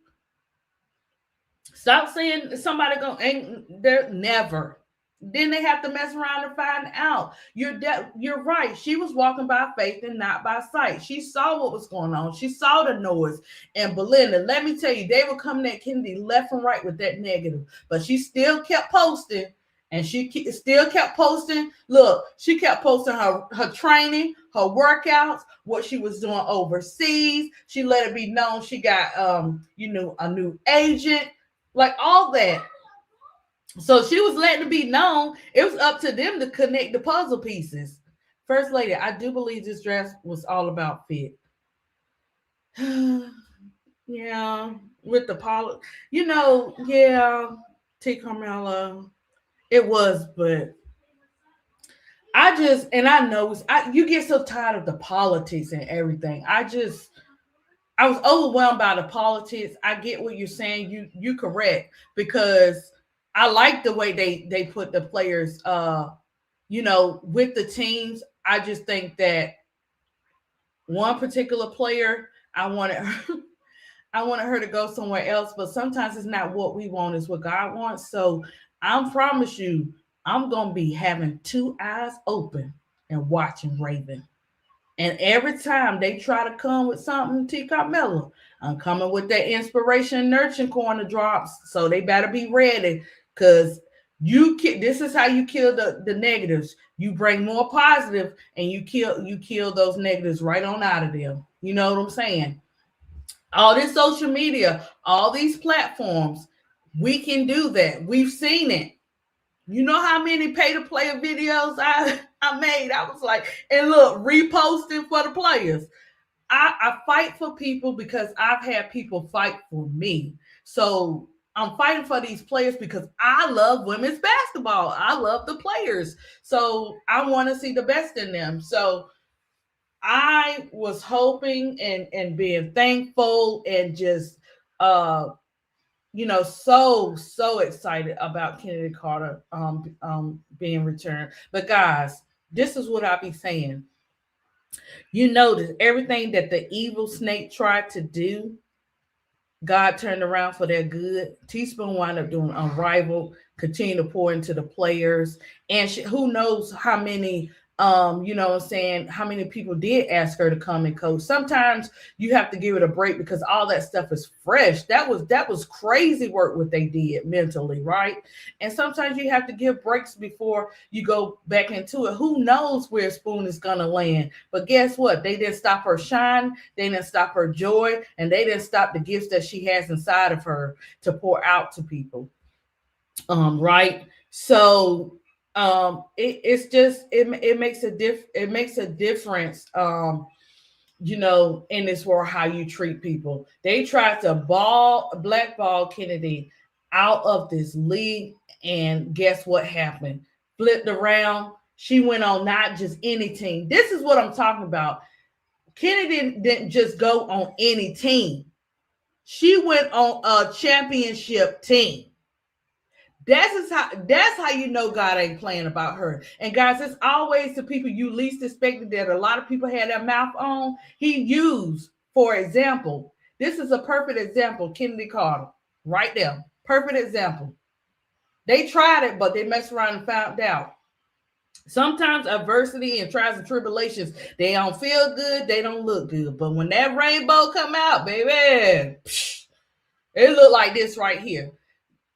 Stop saying somebody ain't there. Never. Then they have to mess around and find out. You're right. She was walking by faith and not by sight. She saw what was going on. She saw the noise. And Belinda, let me tell you, they were coming at Kennedy left and right with that negative. But she still kept posting. And she still kept posting. Look, she kept posting her training, her workouts, what she was doing overseas. She let it be known she got, a new agent, like all that. So she was letting it be known. It was up to them to connect the puzzle pieces. First Lady, I do believe this dress was all about fit. Yeah, with the polish, yeah, T. Carmela. It was, but I know you get so tired of the politics and everything. I was overwhelmed by the politics. I get what you're saying. You correct, because I like the way they put the players, with the teams. I just think that one particular player, I wanted her to go somewhere else, but sometimes it's not what we want, it's what God wants. So I promise you, I'm going to be having two eyes open and watching Raven. And every time they try to come with something, T. Carmela, I'm coming with that inspiration and nurturing corner drops. So they better be ready, because this is how you kill the negatives. You bring more positive and you kill those negatives right on out of them. You know what I'm saying? All this social media, all these platforms, we can do that. We've seen it. You know how many pay-to-play videos I made? I was like, and look, reposting for the players. I fight for people because I've had people fight for me. So I'm fighting for these players because I love women's basketball. I love the players. So I want to see the best in them. So I was hoping and being thankful and just so excited about Chennedy Carter being returned. But guys, this is what I be saying. You notice everything that the evil snake tried to do, God turned around for their good. Teaspoon wound up doing unrivaled, continue to pour into the players. And who knows how many You know what I'm saying, how many people did ask her to come and coach. Sometimes you have to give it a break because all that stuff is fresh. That was crazy work what they did mentally, right? And sometimes you have to give breaks before you go back into it. Who knows where Spoon is gonna land? But guess what? They didn't stop her shine, they didn't stop her joy, and they didn't stop the gifts that she has inside of her to pour out to people. Right? So it's just it makes a difference you know, in this world, how you treat people. They tried to blackball Kennedy out of this league, and guess what happened? Flipped around. She went on not just any team. This is what I'm talking about. Kennedy didn't just go on any team. She went on a championship team. That's how you know God ain't playing about her. And guys, it's always the people you least expected that a lot of people had their mouth on. He used, for example, this is a perfect example, Chennedy Carter, right there. Perfect example. They tried it, but they messed around and found out. Sometimes adversity and trials and tribulations, they don't feel good, they don't look good. But when that rainbow come out, baby, it looked like this right here.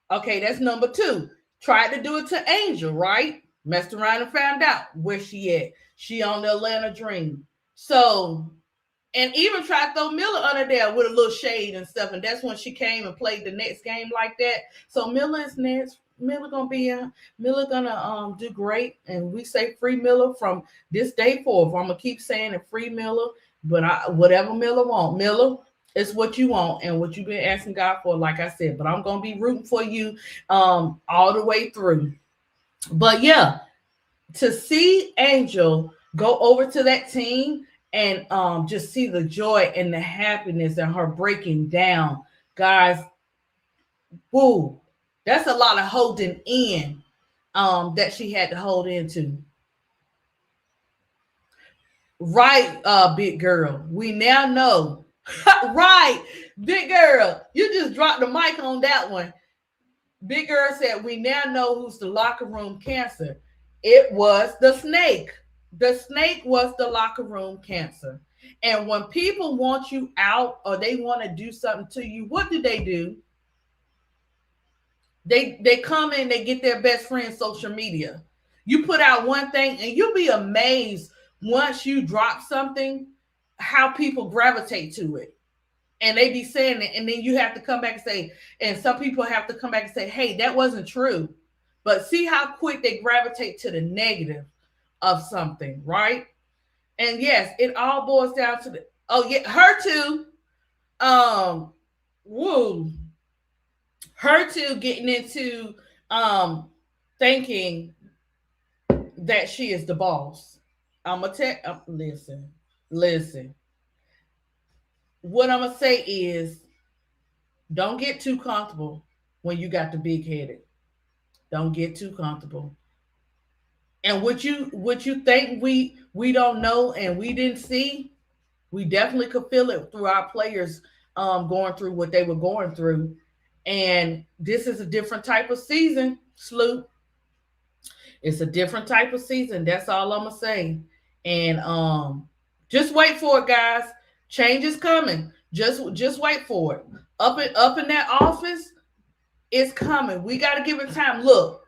Okay, that's number 2. Tried to do it to Angel, right? Messed around and found out where she at. She on the Atlanta Dream. So, and even tried to throw Miller under there with a little shade and stuff. And that's when she came and played the next game like that. So Miller is next. Miller gonna do great. And we say free Miller from this day forth. I'm gonna keep saying it, free Miller. But whatever Miller want, Miller. It's what you want and what you've been asking God for, like I said. But I'm going to be rooting for you all the way through. But, yeah, to see Angel go over to that team and just see the joy and the happiness and her breaking down, guys, woo, that's a lot of holding in that she had to hold into. Right, big girl. We now know. Right, big girl, you just dropped the mic on that one. Big girl said, we now know who's the locker room cancer. It was the snake. The snake was the locker room cancer. And when people want you out or they want to do something to you, what do? They come in, they get their best friend social media. You put out one thing and you'll be amazed once you drop something how people gravitate to it. And they be saying it, and then you have to come back and say, and some people have to come back and say, hey, that wasn't true. But see how quick they gravitate to the negative of something, right? And yes, it all boils down to her too. Her too getting into thinking that she is the boss. I'm gonna tell listen. What I'm gonna say is, don't get too comfortable when you got the big headed. Don't get too comfortable. And what you think we don't know and we didn't see, we definitely could feel it through our players going through what they were going through. And this is a different type of season, Sloop. It's a different type of season. That's all I'm gonna say. And just wait for it, guys. Change is coming. Just wait for it. Up in that office, it's coming. We got to give it time. Look,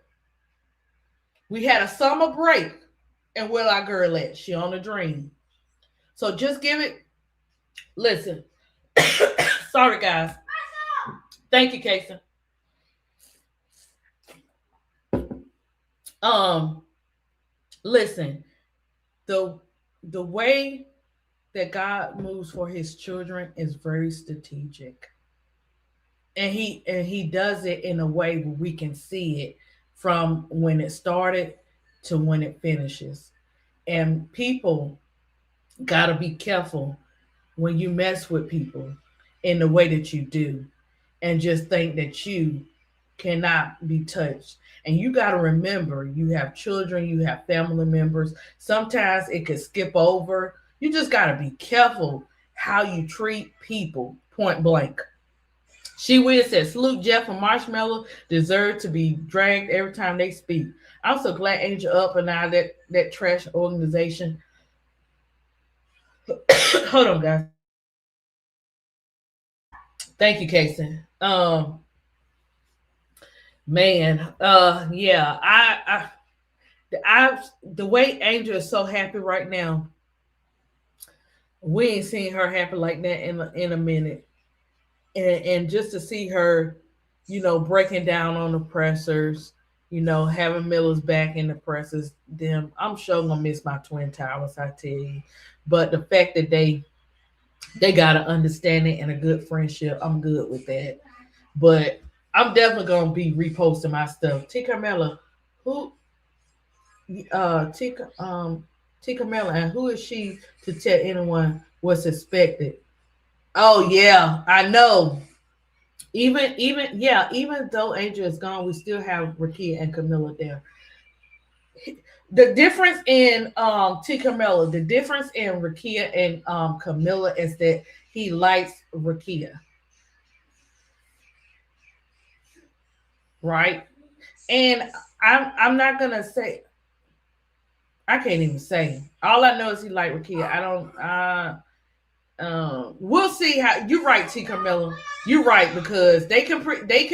we had a summer break, and where our girl at? She on a dream. So just give it. Listen. Sorry, guys. Thank you, Casey. Listen. The way that God moves for his children is very strategic. And he does it in a way where we can see it from when it started to when it finishes. And people got to be careful when you mess with people in the way that you do and just think that you cannot be touched. And you got to remember, you have children, you have family members. Sometimes it could skip over. You just got to be careful how you treat people, point blank. She will said, salute Jeff and Marshmallow deserve to be dragged every time they speak. I'm so glad Angel up and out of that trash organization. Hold on, guys. Thank you, Casey. Man, yeah, the way Angel is so happy right now, we ain't seen her happy like that in a minute. And just to see her, breaking down on the pressers, having Miller's back in the pressers, them, I'm sure gonna miss my Twin Towers, I tell you. But the fact that they got an understanding and a good friendship, I'm good with that. But I'm definitely gonna be reposting my stuff. T Carmella, who T Carmella, and who is she to tell anyone what's expected? Oh yeah, I know. Even though Angel is gone, we still have Rakia and Camilla there. The difference in T Camilla, the difference in Rakia and Camilla is that he likes Rakia. Right? And I'm not gonna say, I can't even say. All I know is he likes Rakia. I don't we'll see how you're right, T Carmella. You're right, because they can pretend, T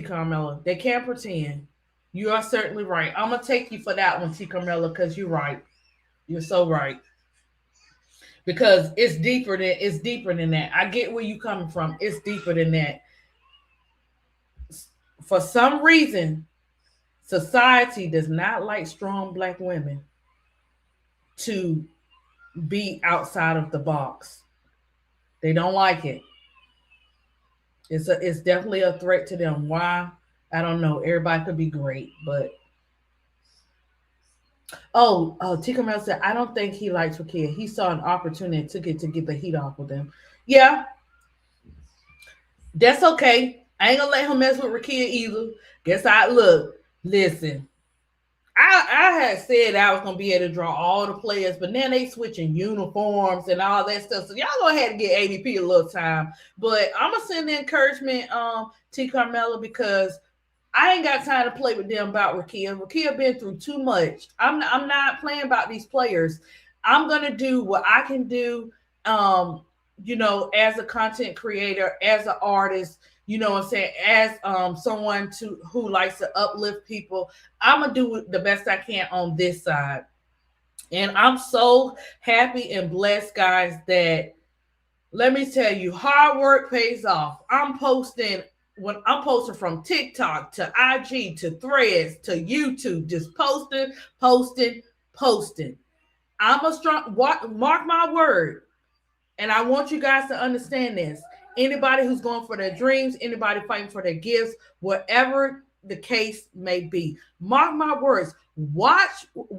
Carmella. They can pretend. You are certainly right. I'm gonna take you for that one, T Carmella, because you're right. You're so right. Because it's deeper than that. I get where you coming from. It's deeper than that. For some reason, society does not like strong black women to be outside of the box. They don't like it. It's definitely a threat to them. Why? I don't know. Everybody could be great, but Tika Mel said, I don't think he likes Rakia. He saw an opportunity and took it to get the heat off of them. Yeah, that's okay. I ain't gonna let him mess with Rakia either. Listen. I had said I was gonna be able to draw all the players, but now they switching uniforms and all that stuff. So y'all gonna have to get ADP a little time. But I'm gonna send the encouragement T Carmella, because I ain't got time to play with them about Rakia. Rakia been through too much. I'm not playing about these players. I'm gonna do what I can do, as a content creator, as an artist, what I'm saying, as someone who likes to uplift people. I'm gonna do the best I can on this side. And I'm so happy and blessed, guys, that, let me tell you, hard work pays off. I'm posting from TikTok to IG to Threads to YouTube, just posting. I'm a strong, mark my word. And I want you guys to understand this. Anybody who's going for their dreams, anybody fighting for their gifts, whatever the case may be, mark my words. Watch how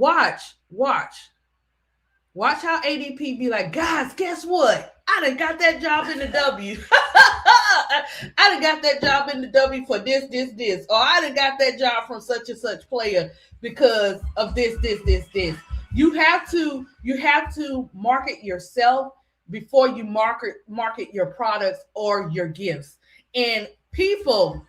ADP be like, guys, guess what? I done got that job in the W. I done got that job in the W for this. Or I done got that job from such and such player because of this. You have to market yourself before you market your products or your gifts. And people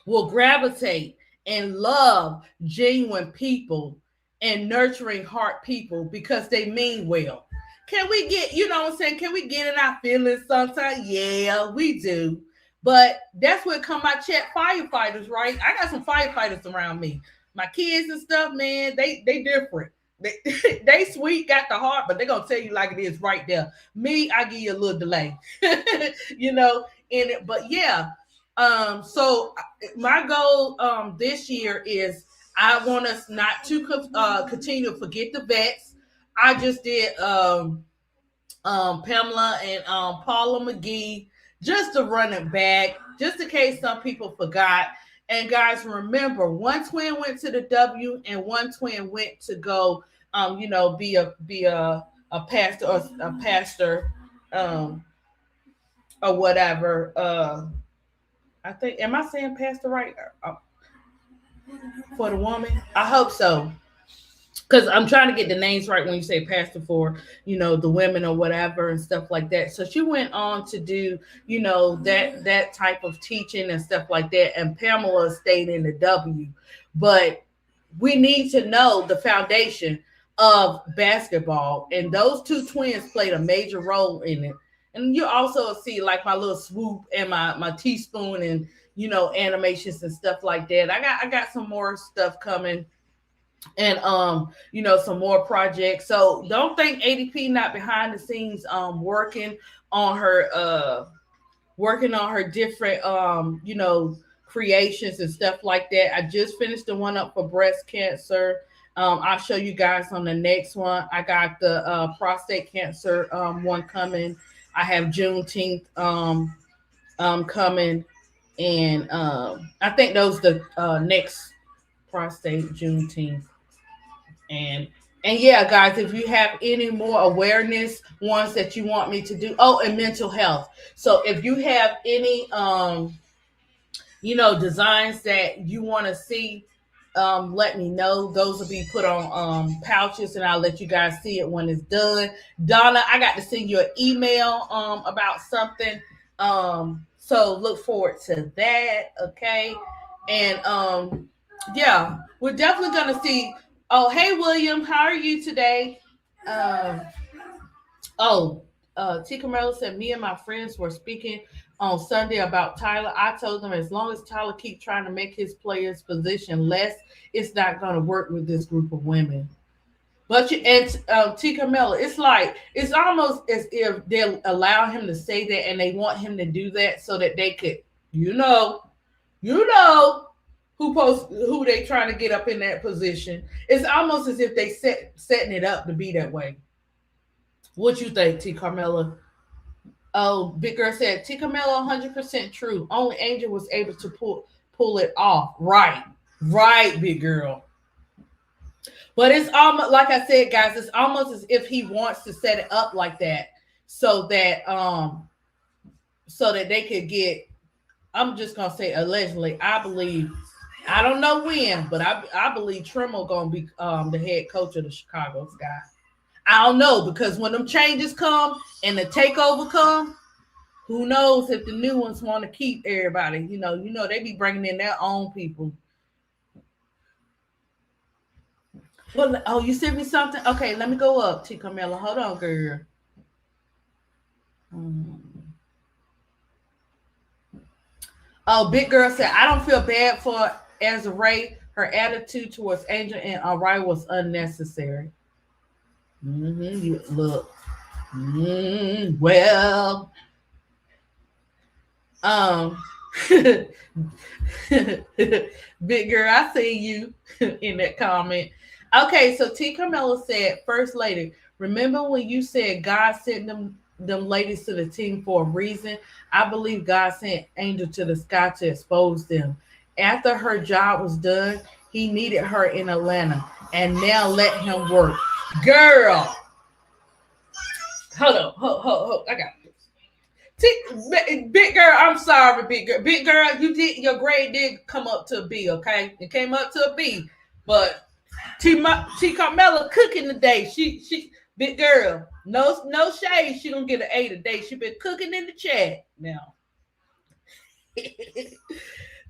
will gravitate and love genuine people and nurturing heart people because they mean well. Can we get, can we get in our feelings sometimes? Yeah, we do. But that's where come my chat firefighters, right? I got some firefighters around me. My kids and stuff, man, they different. They sweet, got the heart, but they're gonna tell you like it is right there. Me, I give you a little delay, but yeah. So my goal this year is I want us not to continue to forget the vets. I just did Pamela and Paula McGee just to run it back, just in case some people forgot. And guys, remember, one twin went to the W and one twin went to go be a pastor or whatever. I think, am I saying pastor right for the woman? I hope so. because I'm trying to get the names right when you say pastor for, the women or whatever and stuff like that. So she went on to do, that type of teaching and stuff like that. And Pamela stayed in the W. But we need to know the foundation of basketball. And those two twins played a major role in it. And you also see like my little swoop and my teaspoon and, animations and stuff like that. I got some more stuff coming. And some more projects. So don't think ADP not behind the scenes working on her different creations and stuff like that. I just finished the one up for breast cancer. I'll show you guys on the next one. I got the prostate cancer one coming. I have Juneteenth coming, and I think those the next prostate Juneteenth. And yeah, guys, if you have any more awareness ones that you want me to do, and mental health. So if you have any designs that you want to see, let me know. Those will be put on pouches, and I'll let you guys see it when it's done. Donna, I got to send you an email about something. So look forward to that, okay? And yeah, we're definitely gonna see. Oh, hey, William, how are you today? T. Carmelo said, me and my friends were speaking on Sunday about Tyler. I told them as long as Tyler keeps trying to make his players' position less, it's not going to work with this group of women. But T. Carmelo, it's almost as if they'll allow him to say that and they want him to do that so that they could, who they trying to get up in that position. It's almost as if they setting it up to be that way. What you think, T. Carmelo? Oh, Big Girl said, T. Carmelo, 100% true. Only Angel was able to pull it off. Right, Big Girl. But it's almost, like I said, guys, it's almost as if he wants to set it up like that so that they could get, I'm just going to say allegedly, I believe, I don't know when, but I believe Trimble going to be the head coach of the Chicago Sky. I don't know, because when them changes come and the takeover come, who knows if the new ones want to keep everybody. They be bringing in their own people. Well, you sent me something? Okay, let me go up, T. Carmelo. Hold on, girl. Oh, Big Girl said, I don't feel bad for Azrae. Her attitude towards Angel and Arai was unnecessary. You look. Well. Big Girl, I see you in that comment. Okay, so T. Carmelo said, First Lady, remember when you said God sent them ladies to the team for a reason? I believe God sent Angel to the sky to expose them. After her job was done, he needed her in Atlanta, and now let him work. Girl, hold on. I got this. Big Girl, I'm sorry, Big Girl. Big Girl, your grade did come up to a B, okay? It came up to a B, but T. Carmelo cooking today. She Big Girl, no shade. She gonna get an A today. She been cooking in the chat now.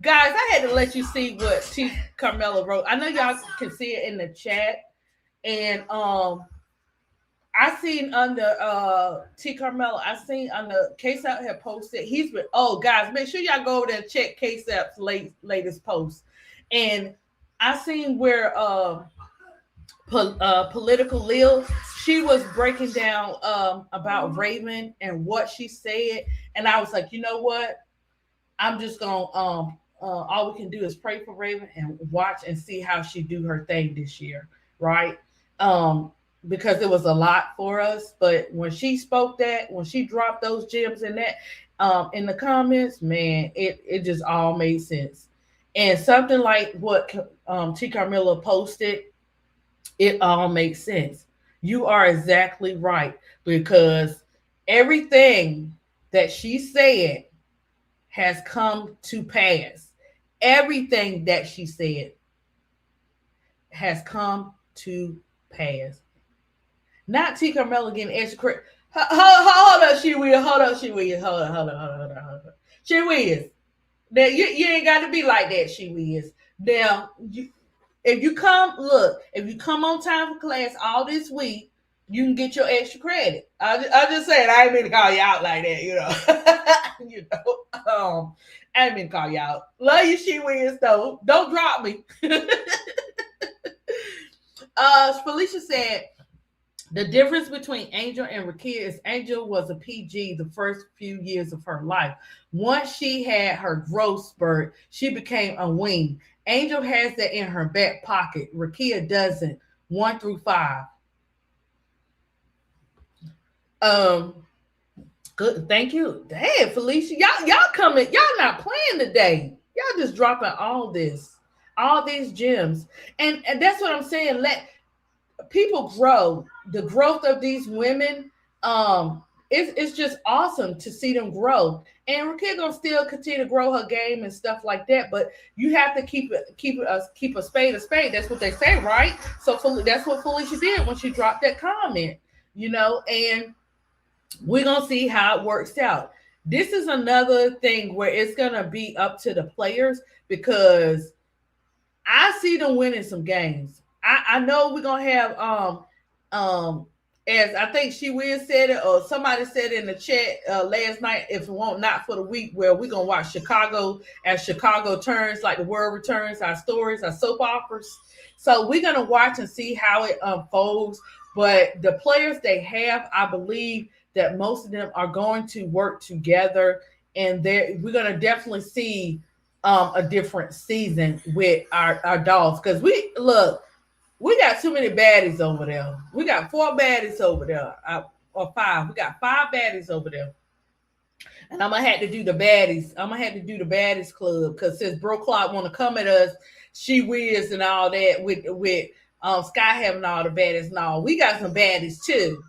Guys, I had to let you see what T. Carmelo wrote. I know y'all can see it in the chat. And I seen under T. Carmelo, I seen under K-Sap had posted. He's been, guys, make sure y'all go over there and check K-Sap's latest post. And I seen where Political Lil, she was breaking down about Raven and what she said. And I was like, you know what? I'm just gonna all we can do is pray for Raven and watch and see how she do her thing this year, right? Because it was a lot for us, but when she spoke that, when she dropped those gems in that in the comments, man, it just all made sense. And something like what T. Carmelo posted, it all makes sense. You are exactly right, because everything that she said has come to pass. Everything that she said has come to Pass. Not T. Carmelo getting extra credit. Hold up, she will. Hold up, she will. Hold on. She will. Now, you ain't got to be like that, she will. Now, if you come on time for class all this week, you can get your extra credit. I just saying, I ain't mean to call you out like that, I ain't mean to call you out. Love you, she wins though. Don't drop me. Felicia said the difference between Angel and Rakia is Angel was a PG the first few years of her life. Once she had her growth spurt, she became a wing. Angel has that in her back pocket. Rakia doesn't. 1 through 5. Good. Thank you. Damn, Felicia. Y'all coming. Y'all not playing today. Y'all just dropping all these gems. And that's what I'm saying. Let people grow. The growth of these women, it's just awesome to see them grow. And Rakia gonna still continue to grow her game and stuff like that. But you have to keep a spade a spade. That's what they say, right? So that's what Felicia did when she dropped that comment, and we're going to see how it works out. This is another thing where it's going to be up to the players because I see them winning some games. I know we're going to have, as I think she will said it, or somebody said in the chat last night, if it won't not for the week, where we're going to watch Chicago as Chicago turns, like the world returns, our stories, our soap operas. So we're going to watch and see how it unfolds. But the players they have, I believe that most of them are going to work together, and we're going to definitely see a different season with our dogs. Because we got too many baddies over there. We got 4 baddies over there, or 5. We got 5 baddies over there. And I'm going to have to do the baddies. I'm going to have to do the baddies club because since Bro Clock want to come at us, she whiz and all that with Sky having all the baddies and all. We got some baddies too.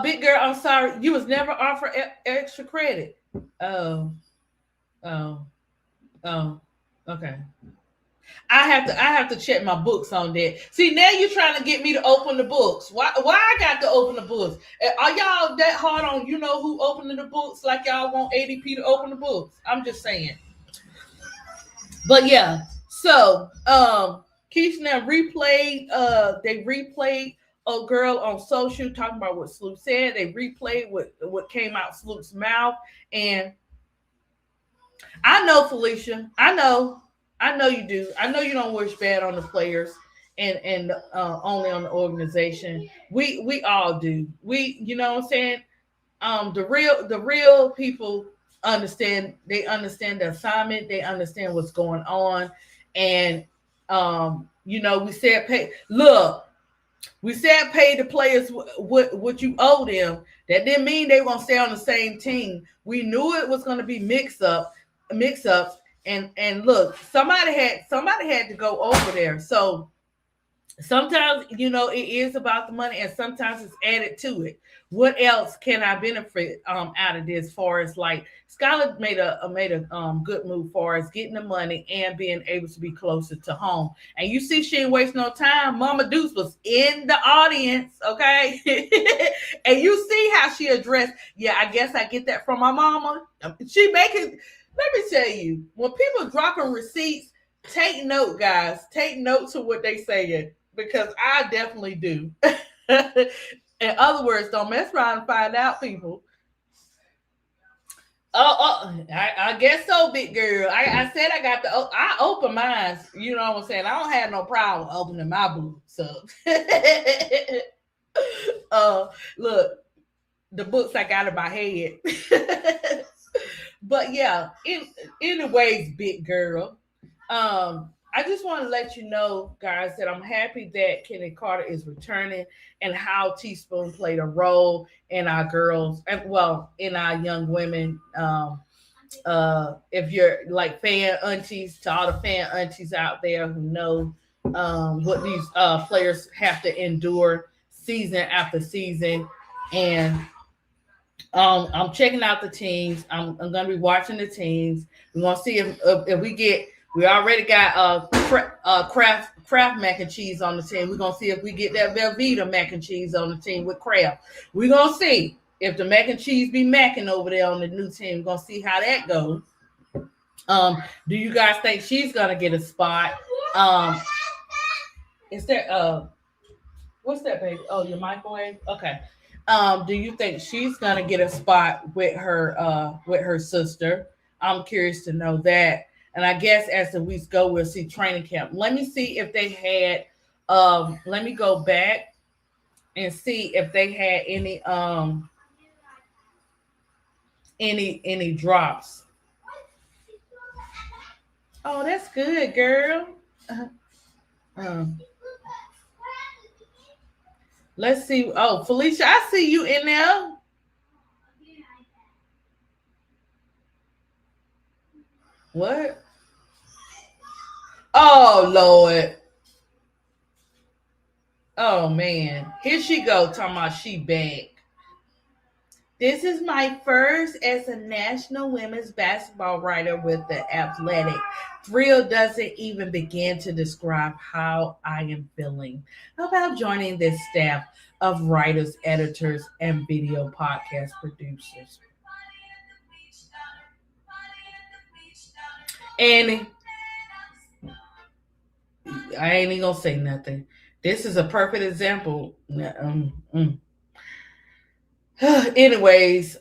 Big girl, I'm sorry. You was never offered extra credit. Oh, okay. I have to check my books on that. See, now you're trying to get me to open the books. Why I got to open the books? Are y'all that hard on who opening the books like y'all want ADP to open the books? I'm just saying. But yeah, so Keisha now replayed. They replayed a girl on social talking about what Sloop said. They replayed what came out Sloop's mouth, and I know Felicia. I know you do. I know you don't wish bad on the players and only on the organization. We all do. You know what I'm saying? The real people understand. They understand the assignment. They understand what's going on. And we said pay. Look, we said pay the players what you owe them. That didn't mean they won't stay on the same team. We knew it was going to be mix-ups. And look, somebody had to go over there. So sometimes, it is about the money, and sometimes it's added to it. What else can I benefit out of this? Far as like Skylar made a good move far as getting the money and being able to be closer to home. And you see, she ain't waste no time. Mama Deuce was in the audience, okay? And you see how she addressed. Yeah, I guess I get that from my mama. She making. Let me tell you, when people dropping receipts, take note, guys. Take note to what they saying, because I definitely do. In other words, don't mess around and find out, people. I guess so, big girl. I said I open mine. You know what I'm saying? I don't have no problem opening my books up. Look, the books I got in my head. But yeah, anyways, big girl. I just want to let you know, guys, that I'm happy that Kennedy Carter is returning and how Teaspoon played a role in our girls, in our young women. If you're like fan aunties, to all the fan aunties out there who know what these players have to endure season after season. And I'm checking out the teams. I'm going to be watching the teams. We want to see if we get We already got Kraft mac and cheese on the team. We're gonna see if we get that Velveeta mac and cheese on the team with Kraft. We're gonna see if the mac and cheese be macking over there on the new team. We're gonna see how that goes. Do you guys think she's gonna get a spot? Is there what's that, baby? Oh, your microwave? Okay. Do you think she's gonna get a spot with her sister? I'm curious to know that. And I guess as the weeks go, we'll see training camp. Let me see if they had let me go back and see if they had any drops. Oh, that's good, girl. Let's see. Oh, Felicia, I see you in there. What? Oh, Lord. Oh, man. Here she go, talking about she back. This is my first as a national women's basketball writer with The Athletic. Thrill doesn't even begin to describe how I am feeling about joining this staff of writers, editors, and video podcast producers. And I ain't even gonna say nothing. This is a perfect example. Anyways,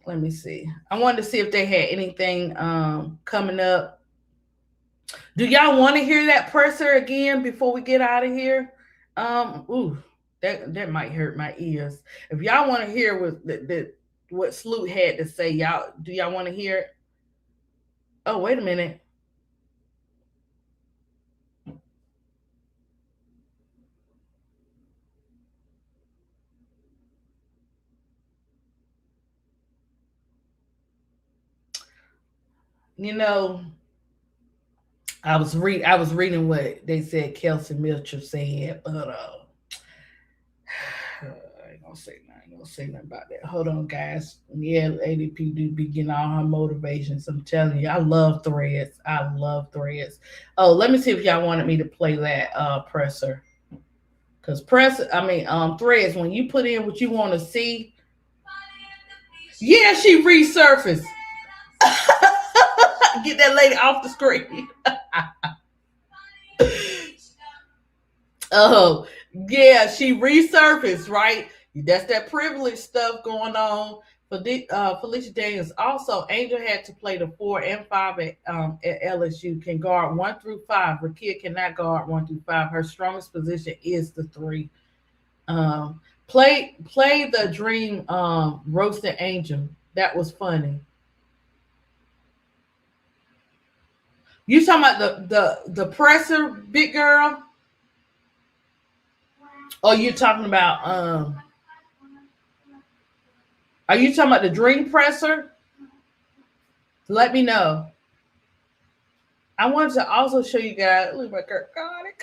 let me see. I wanted to see if they had anything coming up. Do y'all want to hear that presser again before we get out of here? That might hurt my ears. If y'all want to hear what Sloot had to say, do y'all want to hear it? Oh, wait a minute. You know, I was reading what they said Kelsey Mitchell said, but I ain't gonna say nothing about that. Hold on, guys. Yeah, ADP do be getting all her motivations. I'm telling you, I love threads. Oh, let me see if y'all wanted me to play that presser. Because threads, when you put in what you want to see, yeah, she resurfaced. Get that lady off the screen. Oh, yeah, she resurfaced, right? That's that privilege stuff going on. For Felicia Daniels. Also, Angel had to play the 4 and 5 at LSU. Can guard 1 through 5. Rakia cannot guard 1 through 5. Her strongest position is the 3. Play the dream roasted Angel. That was funny. You talking about the presser, big girl? Or you talking about are you talking about the dream presser? Let me know. I wanted to also show you guys. Look, my girl. Got it.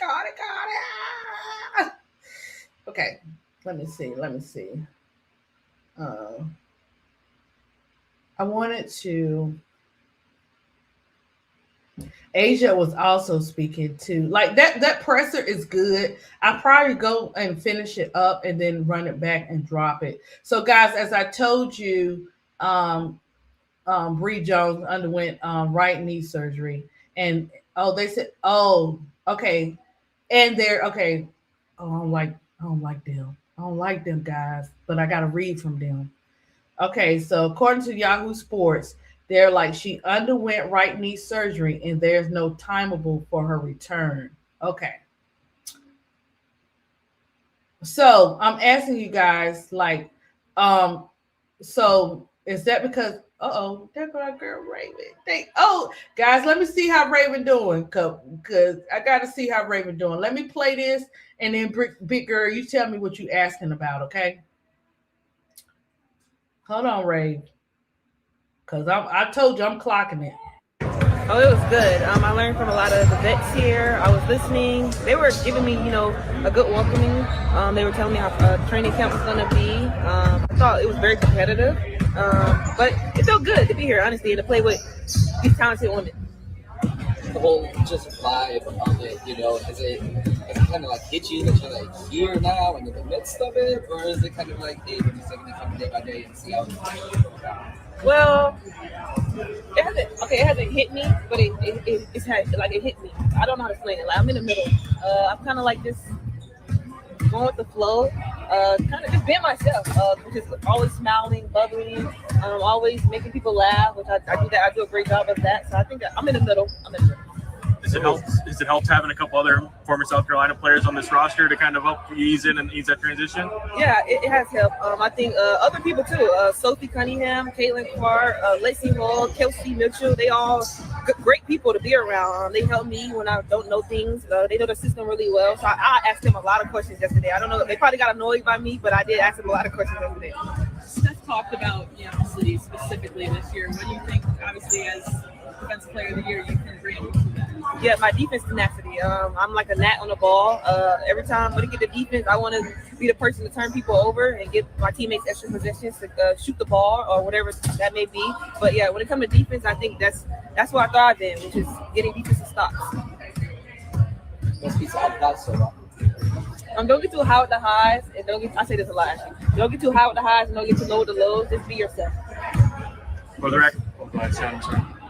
Okay, let me see. I wanted to. Asia was also speaking too. Like that presser is good. I'll probably go and finish it up and then run it back and drop it. So guys, as I told you, Bree Jones underwent right knee surgery. And they said, okay. And they're okay. I don't like them. I don't like them guys, but I gotta read from them. Okay, so according to Yahoo Sports, they're like, she underwent right knee surgery and there's no timeable for her return. Okay. So I'm asking you guys, like, so is that because, there go our girl Raven. Guys, let me see how Raven doing, because I got to see how Raven doing. Let me play this, and then big girl, you tell me what you asking about, okay? Hold on, Raven. Because I told you I'm clocking it. Oh, it was good. I learned from a lot of the vets here. I was listening. They were giving me, a good welcoming. They were telling me how training camp was going to be. I thought it was very competitive. But it felt good to be here, honestly, and to play with these talented women. the whole just vibe of it, you know, has it kind of like hit you that you're like here now and in the midst of it, or is it kind of like, hey, we're just taking it come day by day and see how it goes? Well, it hasn't hit me, but it's had, like, it hit me. I don't know how to explain it. Like, I'm in the middle. I'm kind of like this, going with the flow, kind of just being myself, just always smiling, bubbling, always making people laugh, which I do that. I do a great job of that. So I think that I'm in the middle. Has it helped having a couple other former South Carolina players on this roster to kind of help ease in and ease that transition? Yeah, it has helped. I think other people too. Sophie Cunningham, Caitlin Clark, Lacey Hall, Kelsey Mitchell. They all great people to be around. They help me when I don't know things. They know the system really well. So I asked them a lot of questions yesterday. I don't know. They probably got annoyed by me, but I did ask them a lot of questions yesterday. Steph talked about City specifically this year. What do you think, obviously, as Defensive Player of the Year, you can bring to that? Yeah, my defense tenacity. I'm like a gnat on the ball. Every time when I get the defense, I want to be the person to turn people over and give my teammates extra possessions to shoot the ball or whatever that may be. But yeah, when it comes to defense, I think that's what I thrive in, which is getting defensive stops. Let's be solid. That's so wrong. Don't get too high with the highs, and I say this a lot actually. Don't get too high with the highs, and don't get too low with the lows. Just be yourself. For the record, I'm sorry.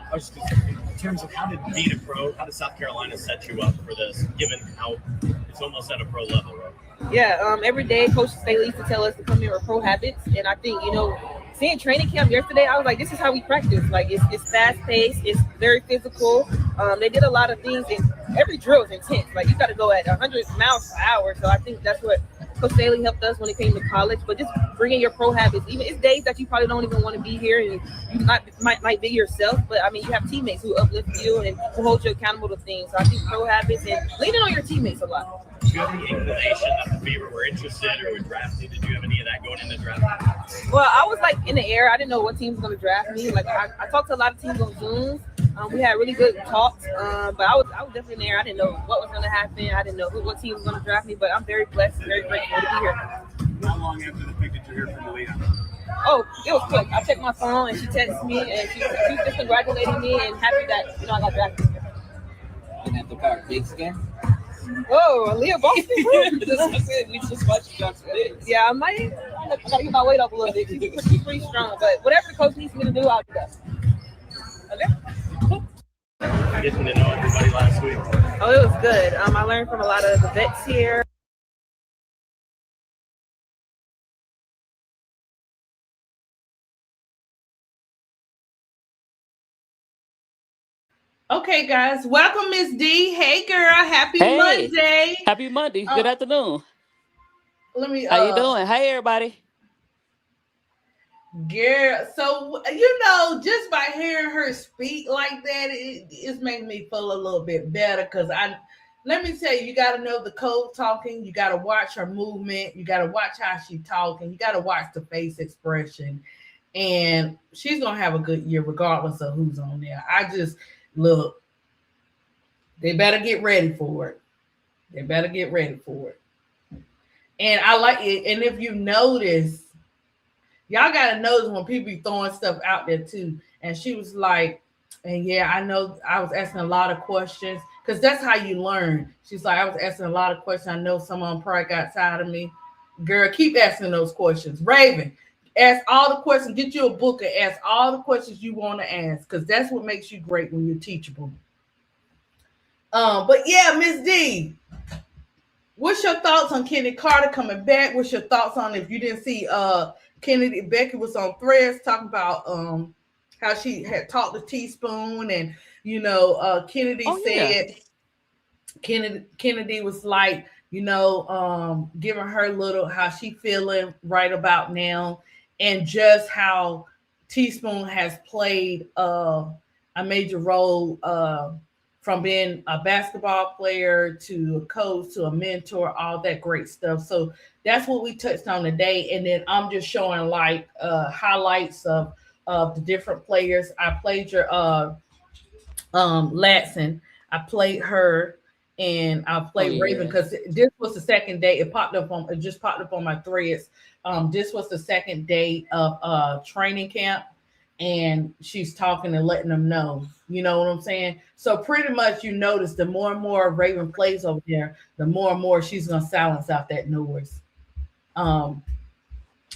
I was just in terms of how did being a pro, how does South Carolina set you up for this, given how it's almost at a pro level, right? Yeah, every day Coach Staley used to tell us to come here with pro habits, and I think, seeing training camp yesterday, I was like, this is how we practice. Like, it's fast paced, it's very physical. They did a lot of things, and every drill is intense. Like, you got to go at 100 miles per hour. So I think that's what Coach Staley helped us when it came to college. But just bringing your pro habits, even it's days that you probably don't even want to be here, and you might be yourself. But I mean, you have teammates who uplift you and who hold you accountable to things. So I think pro habits and leaning on your teammates a lot. Do you have any inclination that the Fever were interested or were drafted? Did you have any of that going into draft? Well, I was like in the air. I didn't know what team was going to draft me. Like I talked to a lot of teams on Zoom. We had really good talks, but I was definitely in the air. I didn't know what was going to happen. I didn't know what team was going to draft me, but I'm very blessed, very grateful to be here. How long after the pick did you hear from Leah? Oh, it was quick. I checked my phone and she texted me and she was just congratulating me and happy that I got drafted. Didn't have to pair bigs again. Whoa, Leah Boston. We just watched Johnson Biggs. Yeah, I gotta get my weight up a little bit. She's pretty strong, but whatever the coach needs me to do, I'll do that. Okay. Getting to know everybody last week. Oh, it was good. I learned from a lot of the vets here. Okay, guys, welcome, Miss D. Hey, girl, happy Monday. Happy Monday. Good afternoon. Let me. How you doing? Hey, everybody. Girl, so just by hearing her speak like that, it's making me feel a little bit better. Because let me tell you, you got to know the code talking. You got to watch her movement. You got to watch how she talking. You got to watch the face expression, and she's gonna have a good year regardless of who's on there. Look, they better get ready for it. And I like it. And if you notice, y'all got to notice when people be throwing stuff out there too. And she was like, and yeah, I know I was asking a lot of questions because that's how you learn. She's like, I was asking a lot of questions. I know some of them probably got tired of me. Girl, keep asking those questions. Raven, ask all the questions. Get you a book and ask all the questions you want to ask because that's what makes you great when you're teachable. But yeah, Miss D, what's your thoughts on Kennedy Carter coming back? What's your thoughts on if you didn't see Kennedy? Becky was on Threads talking about how she had talked to Teaspoon and Kennedy said Kennedy was like giving her little how she feeling right about now. And just how Teaspoon has played a major role from being a basketball player to a coach to a mentor, all that great stuff. So that's what we touched on today. And then I'm just showing like highlights of the different players. I played your Latson. I played her. And I played Raven because this was the second day. It just popped up on my threads. This was the second day of training camp, and she's talking and letting them know. You know what I'm saying? So pretty much you notice the more and more Raven plays over there, the more and more she's gonna silence out that noise. Um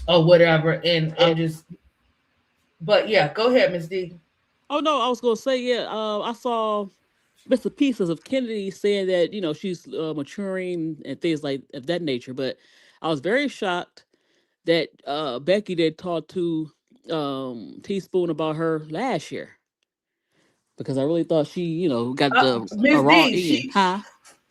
or whatever. And I'm just but yeah, go ahead, Miss D. Oh no, I was gonna say yeah. I saw bits and pieces of Kennedy saying that she's maturing and things like of that nature. But I was very shocked that Becky did talk to Teaspoon about her last year because I really thought she got the a Miss raw D, end, huh?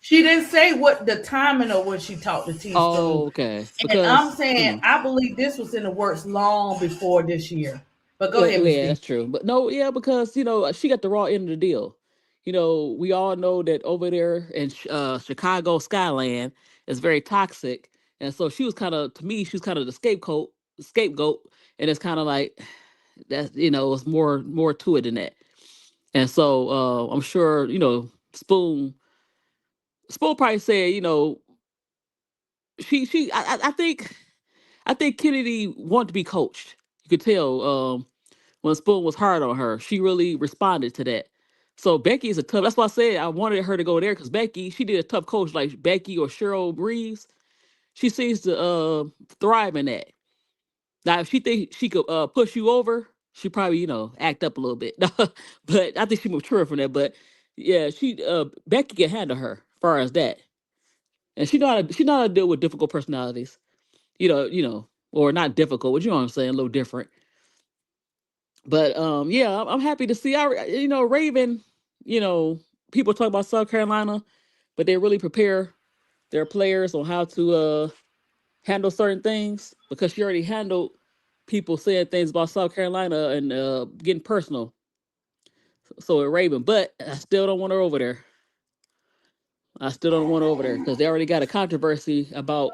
she didn't say what the timing of when she talked to Teaspoon. Oh, okay. And I'm Because saying I believe this was in the works long before this year. But go ahead, Miss yeah, D. that's true. But no, yeah, because she got the raw end of the deal. We all know that over there in Chicago Skyland is very toxic, and so she was kind of, to me, she was kind of the scapegoat, and it's kind of like that. It's more to it than that. And so I'm sure Spoon probably said, I think Kennedy wanted to be coached. You could tell. When Spoon was hard on her, she really responded to that. So Becky is a tough. That's why I said I wanted her to go there because Becky, she did a tough coach like Becky or Cheryl Breeze. She seems to thrive in that. Now, if she think she could push you over, she probably act up a little bit. But I think she mature from that. But yeah, she Becky can handle her as far as that, and she know how to deal with difficult personalities. Or not difficult, but you know what I'm saying, a little different. But yeah, I'm happy to see. Raven. You know, people talk about South Carolina, but they really prepare their players on how to handle certain things because she already handled people saying things about South Carolina and getting personal. So at Raven, but I still don't want her over there. I still don't want her over there because they already got a controversy about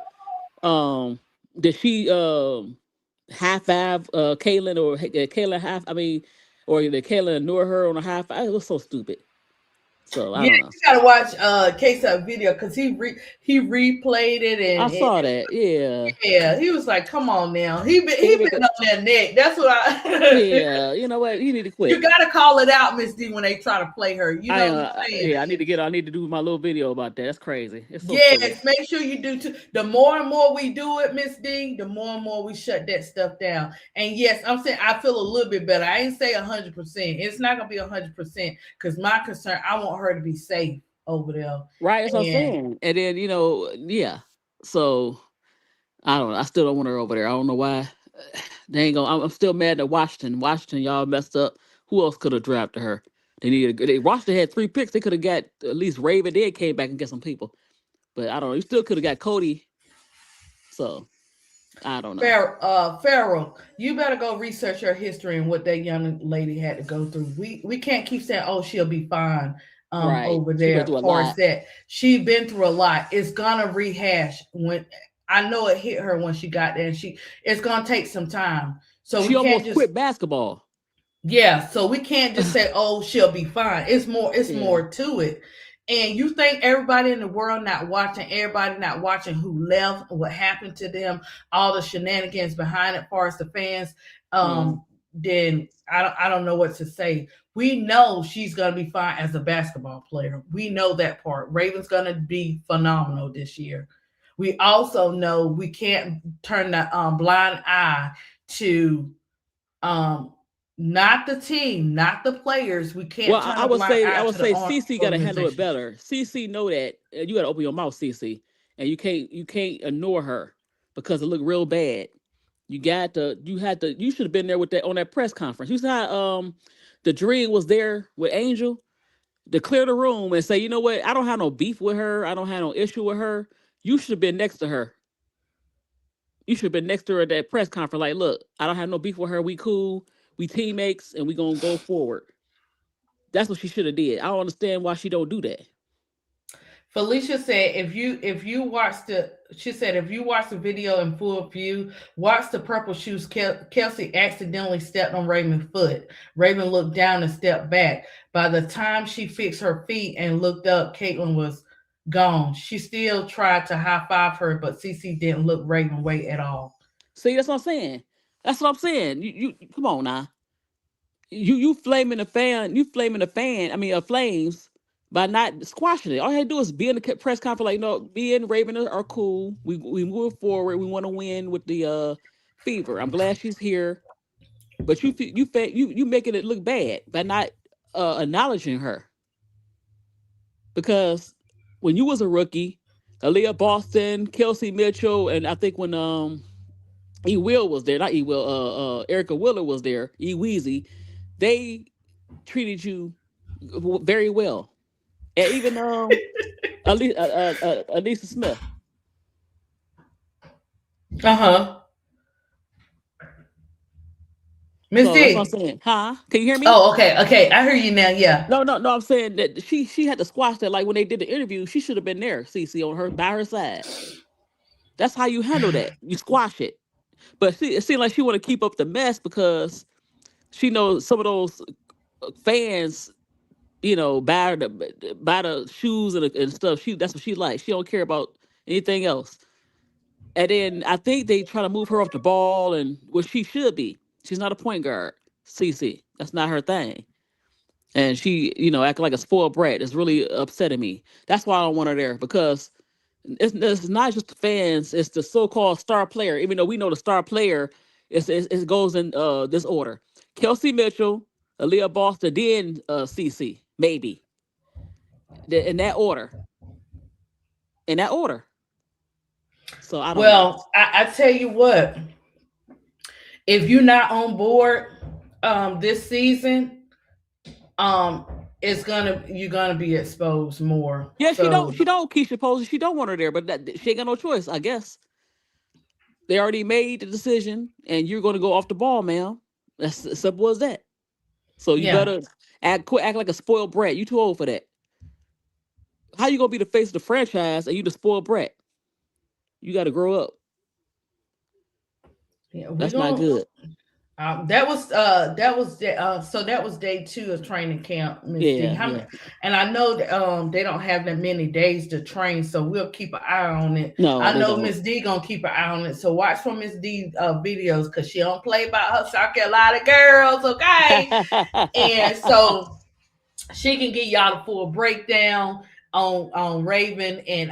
did she half five Kaylin or Kaylin half I mean or did Kaylin ignore her on a half five? It was so stupid. So I Yeah, don't know. you gotta watch K-Sub video because he replayed it I and saw that. Yeah. yeah, he was like, "Come on now." He been on that neck. That's what I. Yeah, you know what? You need to You quit. gotta call it out, Miss D, when they try to play her. You know what I'm saying? Yeah, I need to do my little video about that. That's crazy. It's so silly. Yes, make sure you do too. The more and more we do it, Miss D, the more and more we shut that stuff down. And yes, I'm saying I feel a little bit better. I ain't say 100%. It's not gonna be 100% because my concern, I want her to be safe over there. Right, that's what I'm And saying. And then, yeah. So I don't know. I still don't want her over there. I don't know why. They ain't gonna I'm still mad at Washington. Washington, y'all messed up. Who else could have drafted her? Washington had 3 picks. They could have got at least Raven. They came back and get some people. But I don't know. You still could have got Cody. So I don't know. Farrell, you better go research her history and what that young lady had to go through. We can't keep saying, "Oh, she'll be fine." Right. Over She there, went through a as far as lot. that, she been through a lot. It's gonna rehash when I know it hit her when she got there, and it's gonna take some time. So She we can't almost just quit basketball. yeah. So we can't just say, "Oh, she'll be fine." It's more. It's Yeah. more to it. And you think everybody in the world not watching, everybody not watching who left, what happened to them, all the shenanigans behind it, as far as the fans, then I don't know what to say. We know she's gonna be fine as a basketball player. We know that part. Raven's gonna be phenomenal this year. We also know we can't turn the blind eye to not the team, not the players. We can't Well, turn I a would blind say eye to the CC got to handle it organization. better. CC know that you got to open your mouth, CC, and you can't ignore her because it looked real bad. You should have been there with that on that press conference. You saw the Dream was there with Angel to clear the room and say, you know what, I don't have no beef with her. I don't have no issue with her. You should have been next to her. You should have been next to her at that press conference. Like, look, I don't have no beef with her. We cool. We teammates, and we gonna go forward. That's what she should have did. I don't understand why she don't do that. Felicia said, if you watch the video in full view, watch the purple shoes. Kelsey accidentally stepped on Raven's foot. Raven looked down and stepped back. By the time she fixed her feet and looked up, Caitlin was gone. She still tried to high five her, but CC didn't look Raven way at all. See, that's what I'm saying. That's what I'm saying. You come on now. you flaming the fan. You flaming the fan. I mean, Flames by not squashing it. All you had to do is be in the press conference like, no, me and Raven are cool. We move forward. We want to win with the Fever. I'm glad she's here, but you making it look bad by not acknowledging her, because when you was a rookie, Aaliyah Boston, Kelsey Mitchell, and I think when E Will was there, not E Will, Erica Wheeler was there, E Weezy, they treated you very well. And even Alisa Smith. Uh-huh. Miss So that's what I'm D. saying. Huh? Can you hear me? Oh, okay. Okay. I hear you now. Yeah. No. I'm saying that she had to squash that. Like when they did the interview, she should have been there, Cece, on her by her side. That's how you handle that. You squash it. But it seemed like she want to keep up the mess because she knows some of those fans, buy the shoes and stuff. That's what she likes. She don't care about anything else. And then I think they try to move her off the ball, and what she should be. She's not a point guard, CC. That's not her thing. And she, acting like a spoiled brat. It's really upsetting me. That's why I don't want her there, because it's not just the fans. It's the so-called star player. Even though we know the star player, it goes in this order: Kelsey Mitchell, Aaliyah Boston, then CC, maybe. In that order. In that order. So I don't know. Well, I tell you what, if you're not on board this season, you're gonna be exposed more. Yeah, So, she don't Keisha Posey. She don't want her there, but she ain't got no choice, I guess. They already made the decision, and you're gonna go off the ball, ma'am. That's as simple as that. So you better act like a spoiled brat. You too old for that. How you gonna be the face of the franchise and you the spoiled brat? You got to grow up. Yeah, that's not good. That was day 2 of training camp, Miss D. And I know they don't have that many days to train, so we'll keep an eye on it. No, I know Miss D gonna keep an eye on it. So watch for Miss D videos, because she don't play by her South Carolina girls, okay? And so she can get y'all the full breakdown on Raven and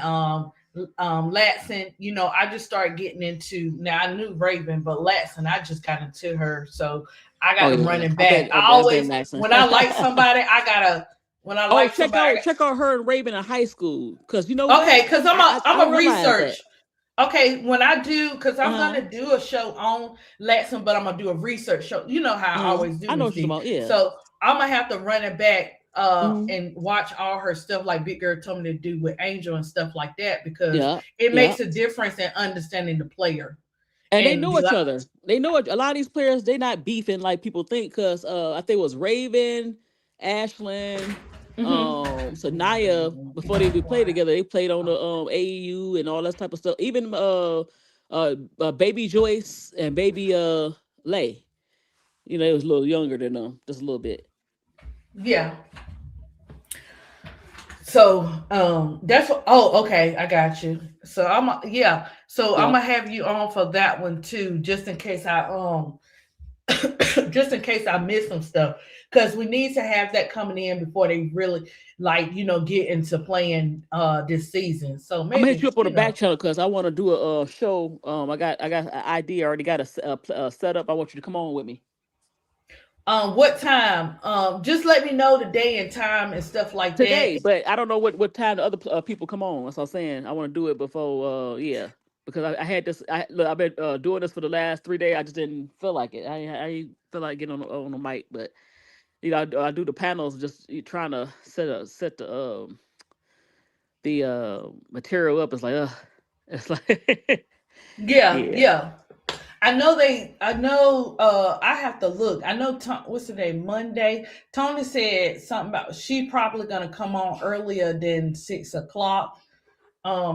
Latson. I just started getting into, now I knew Raven, but Latson, I just got into her, so I got to run it back. I always, when I like somebody, check out her and Raven in high school, because okay, because I'm a research. Okay, when I do, because I'm gonna do a show on Latson, but I'm gonna do a research show. You know how I always do. I know what you're about, yeah. So I'm gonna have to run it back and watch all her stuff, like Big Girl told me to do with Angel and stuff like that, because it makes a difference in understanding the player. And they know each other. They know it. A lot of these players, they not beefing like people think, because I think it was Raven, Ashlyn, Sanaya, before they play together, they played on the AEU and all that type of stuff. Even Baby Joyce and Baby Lay. It was a little younger than them, just a little bit. Yeah. So that's what, okay, I got you. So I'm gonna have you on for that one too, just in case I miss some stuff, because we need to have that coming in before they really get into playing this season. So maybe I'm gonna hit you up on the back channel, because I want to do a show. I got an idea. I already got a setup. I want you to come on with me. What time? Just let me know the day and time and stuff like today, that. But I don't know what time the other people come on. That's what I'm saying. I want to do it before, because I had this. I've been doing this for the last 3 days. I just didn't feel like it. I feel like getting on the mic, but I do the panels, just trying to set the material up. It's like yeah. I know I have to look. I know what's today, Monday. Tony said something about she probably gonna come on earlier than 6:00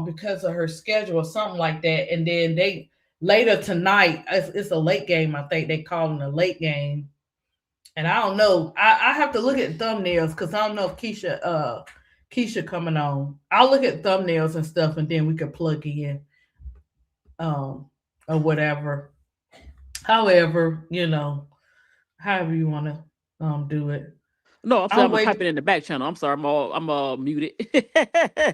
because of her schedule or something like that. And then they later tonight, it's a late game. I think they call it a late game. And I don't know. I have to look at thumbnails, because I don't know if Keisha coming on. I'll look at thumbnails and stuff, and then we can plug in or whatever. However, however you want to do it. No, I'm sorry. I'm I'm gonna type waiting. it in the back channel. I'm sorry. I'm muted.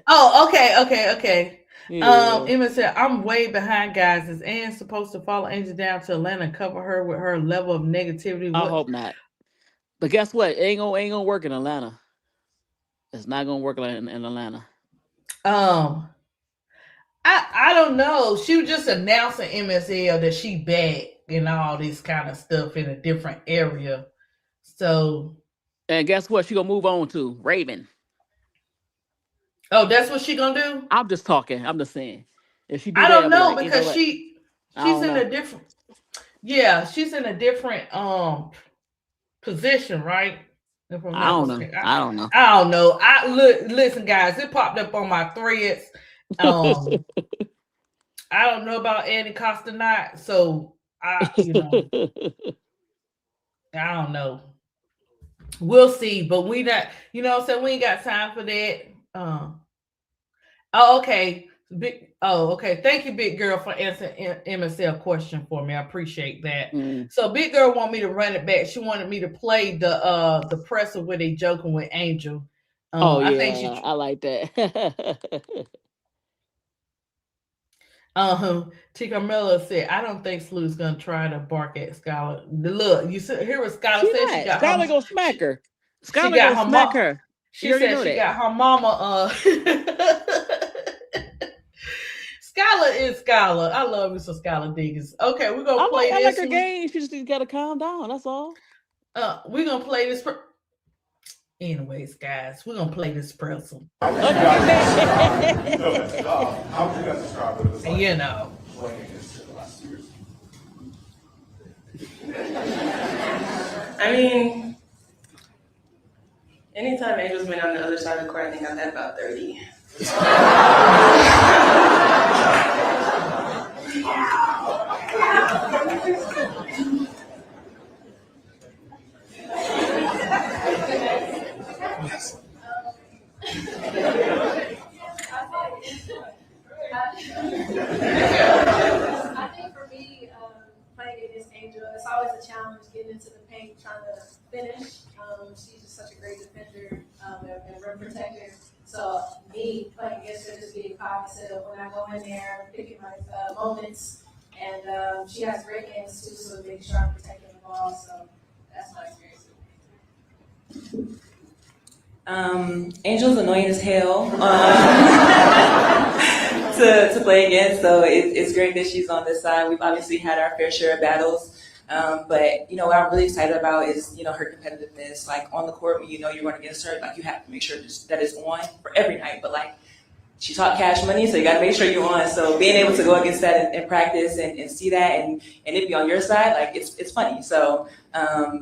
Oh, okay. Yeah. Emma said, I'm way behind, guys. Is Ann supposed to follow Angel down to Atlanta and cover her with her level of negativity? I What? hope not. But guess what? It ain't gonna work in Atlanta. It's not gonna work in Atlanta. Um, I don't know. She was just announcing MSL that she back and all this kind of stuff in a different area. So, And guess what? She gonna move on to Raven. oh, that's what she gonna do? I'm just talking. I'm just saying. If she do I that, don't I'll be know like, you know because what? I she's don't in know. a different. Yeah, she's in a different position, right? If I'm I not don't know. mistaken. I don't know. I don't know. Listen, guys, it popped up on my threads. I don't know about Annie Costa not, so I don't know. We'll see, but we not, what I'm saying, we ain't got time for that. Okay. Okay. Thank you, big girl, for answering MSL question for me. I appreciate that. So big girl want me to run it back. She wanted me to play the presser where they joking with Angel. I think I like that. Tika Miller said, I don't think Slew's gonna try to bark at Skylar. Look, you see, here what Skylar said. She got Skylar her. gonna smack her. She Skylar got gonna her smack mom. her. She You already said know she that. got her mama. Skylar is Skylar. I love me some Skylar Diggins. Okay, we're gonna play I this. like her game. She just gotta calm down. That's all. We're gonna play this. Anyways, guys, we're gonna play this pretzel. You know. I mean, anytime Angel's been on the other side of the court, I think I've had about 30. I think for me, playing against Angel, it's always a challenge getting into the paint, trying to finish. She's just such a great defender and rim protector. So me playing against her, just being cognizant of when I go in there, picking my moments. And she has great games too, so making sure I'm protecting the ball. So that's my experience. Angel's annoying as hell to play against, so it's great that she's on this side. We've obviously had our fair share of battles, but what I'm really excited about is her competitiveness. Like on the court, when you're going against her, like you have to make sure that it's on for every night. But like she taught Cash Money, so you got to make sure you're on. So being able to go against that in practice and see that and it be on your side, like it's funny. So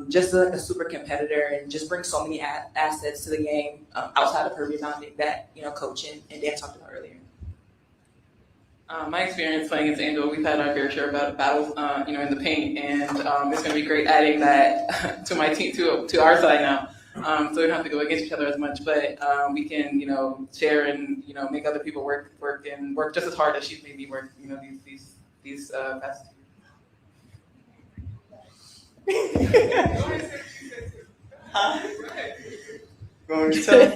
just like a super competitor and just brings so many assets to the game outside of her rebounding that Coach and Dan talked about earlier. My experience playing against Angel, we've had our fair share of battles, in the paint, and it's going to be great adding that to my team, to our side now. So we don't have to go against each other as much, but we can, share and make other people work just as hard as she's made me work, these past Going to tell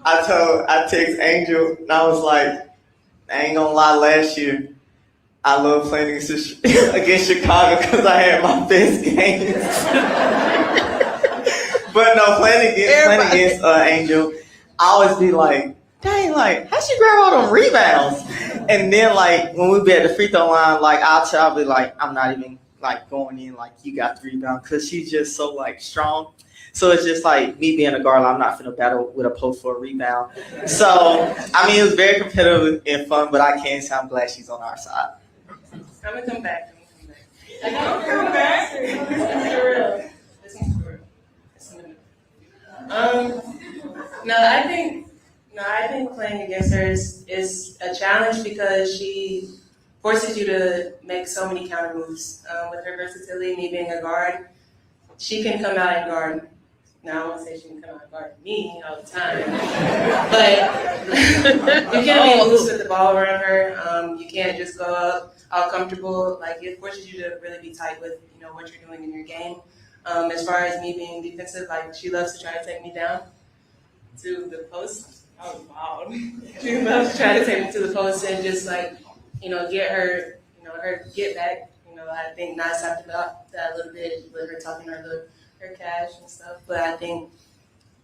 So I text Angel and I was like, I ain't gonna lie, last year I love playing against Chicago because I had my best games. But no, playing against Angel, I always be like, dang, like, how'd she grab all them rebounds? And then like when we be at the free throw line, like I'll be like, I'm not even like going in like you got the rebound because she's just so like strong. So it's just like me being a guard, I'm not finna battle with a post for a rebound. So I mean it was very competitive and fun, but I can't say I'm glad she's on our side. I'm gonna come back. I'm gonna come back. This one's for real. I think playing against her is a challenge because she forces you to make so many counter moves. With her versatility, me being a guard, she can come out and guard Now, I won't say she can come out and guard me all the time, but you can't be loose with the ball around her. You can't just go up all comfortable. Like, it forces you to really be tight with, what you're doing in your game. As far as me being defensive, like, she loves to try to take me down to the post. Oh, wow. She loves to try to take me to the post and just, like, get her, her get back. I think Nas talked about that a little bit with her talking her cash and stuff. But I think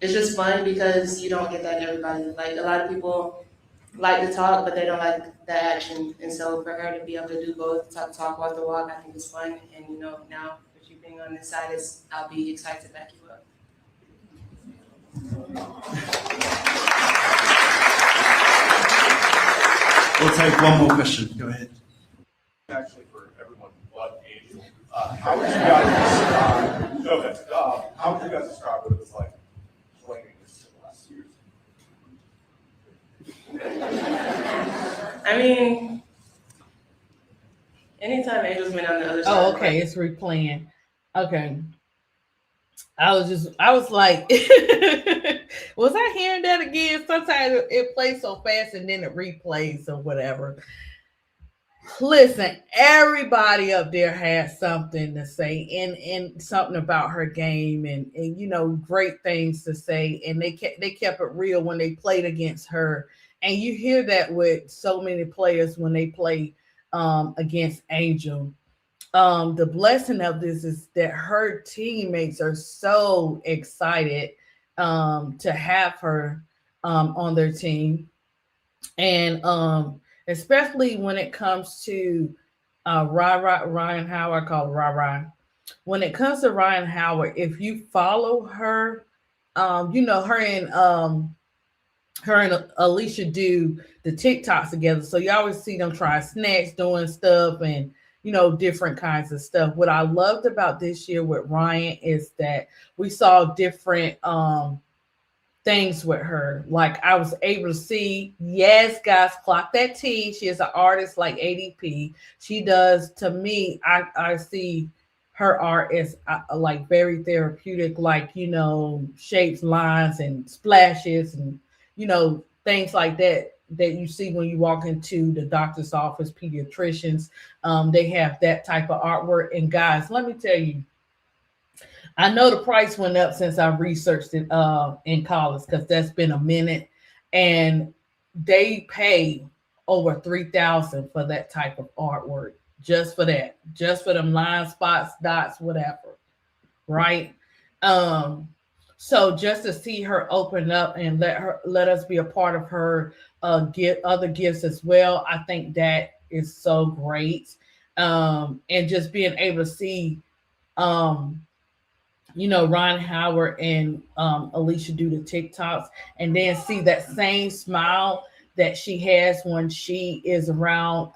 it's just fun because you don't get that in everybody. Like, a lot of people like to talk, but they don't like the action. And so for her to be able to do both, talk, walk the walk, I think it's fun. And now with you being on this side, I'll be excited to back you up. We'll take one more question. Go ahead. Actually, for everyone but Angel, how would you guys describe? How would you guys describe what it was like playing this in the last years? I mean, anytime Angel's been on the other side. Oh, okay, it's replaying. Okay. I was like, was I hearing that again? Sometimes it plays so fast and then it replays or whatever. Listen, everybody up there had something to say and something about her game and great things to say. And they kept it real when they played against her. And you hear that with so many players when they play against Angel. The blessing of this is that her teammates are so excited to have her on their team. And especially when it comes to Ryan Howard, I call her Ryan. When it comes to Ryan Howard, if you follow her, her and Alicia do the TikToks together. So you always see them trying snacks, doing stuff, and different kinds of stuff. What I loved about this year with Ryan is that we saw different things with her. Like, I was able to see, yes, guys, clock that T. She is an artist like ADP. She does, to me, I see her art as like very therapeutic, like, shapes, lines, and splashes, and, things like that you see when you walk into the doctor's office, pediatricians. They have that type of artwork. And guys, let me tell you, I know the price went up since I researched it in college, because that's been a minute, and they pay over $3,000 for that type of artwork, just for that, just for them line, spots, dots, whatever, right? So just to see her open up and let us be a part of her get other gifts as well, I think that is so great. And just being able to see Ron Howard and Alicia do the TikToks, and then see that same smile that she has when she is around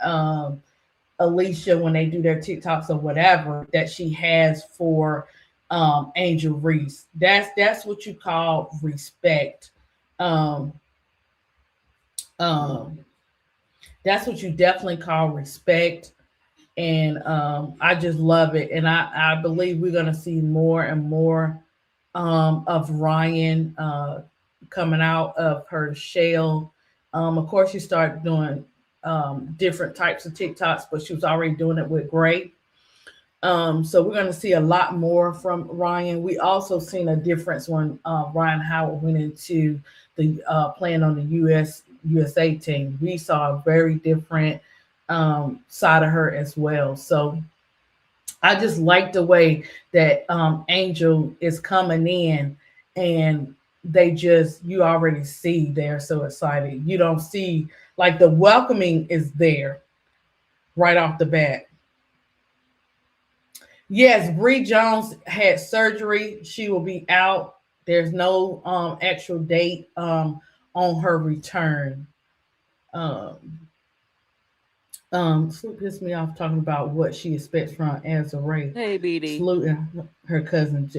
Alicia when they do their TikToks or whatever, that she has for Angel Reese. That's what you call respect. That's what you definitely call respect. And I just love it. And I believe we're going to see more and more of Ryan coming out of her shell. Of course, she started doing different types of TikToks, but she was already doing it with Gray. So we're going to see a lot more from Ryan. We also seen a difference when Ryan Howard went into the playing on the USA team. We saw a very different side of her as well. So I just like the way that Angel is coming in, and you already see they're so excited. You don't see, like, the welcoming is there right off the bat. Yes, Bree Jones had surgery. She will be out. There's no actual date on her return. Swoop pissed me off talking about what she expects from Azarae. Hey, BD. Saluting her cousin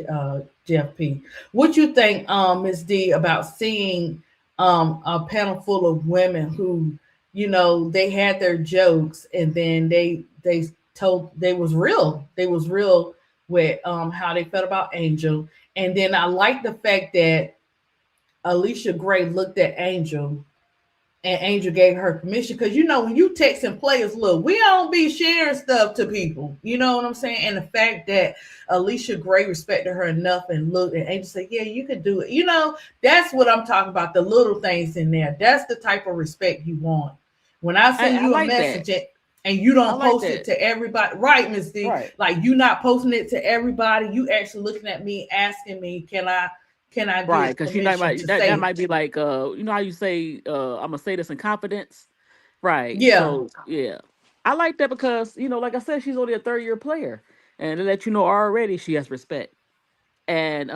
Jeff P. What you think, Ms. D, about seeing a panel full of women who, they had their jokes, and then they was real. They was real with how they felt about Angel, And then I like the fact that Alicia Gray looked at Angel and Angel gave her permission. Because when you texting players, look, we don't be sharing stuff to people. You know what I'm saying? And the fact that Alicia Gray respected her enough and looked and Angel said, yeah, you could do it. That's what I'm talking about. The little things in there. That's the type of respect you want. When I send you a message and you don't post it to everybody, right, Ms. D? Right. Like you not posting it to everybody. You actually looking at me, asking me, can I Right, because that might be like you know how you say I'm gonna say this in confidence, right? Yeah. So yeah, I like that because like I said, she's only a third-year player, and to let you know already she has respect. And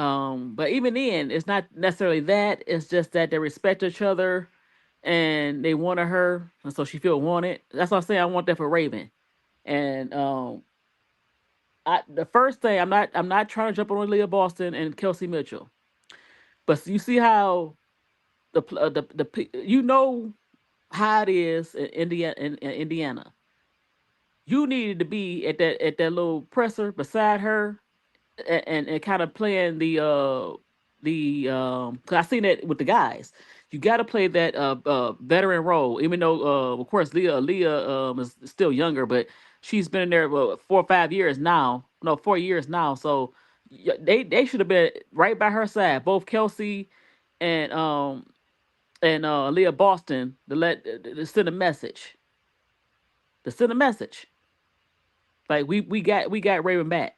but even then, it's not necessarily that. It's just that they respect each other, and they wanted her, and so she feel wanted. That's what I'm saying. I want that for Raven, and the first thing I'm not trying to jump on Leah Boston and Kelsey Mitchell. But you see how how it is in Indiana. You needed to be at that little presser beside her and kind of playing the cause I seen that with the guys. You got to play that veteran role, even though of course Leah is still younger, but she's been in there 4 or 5 years now. No, 4 years now. So they should have been right by her side, both Kelsey and Leah Boston, to send a message. To send a message. Like we got Raven back.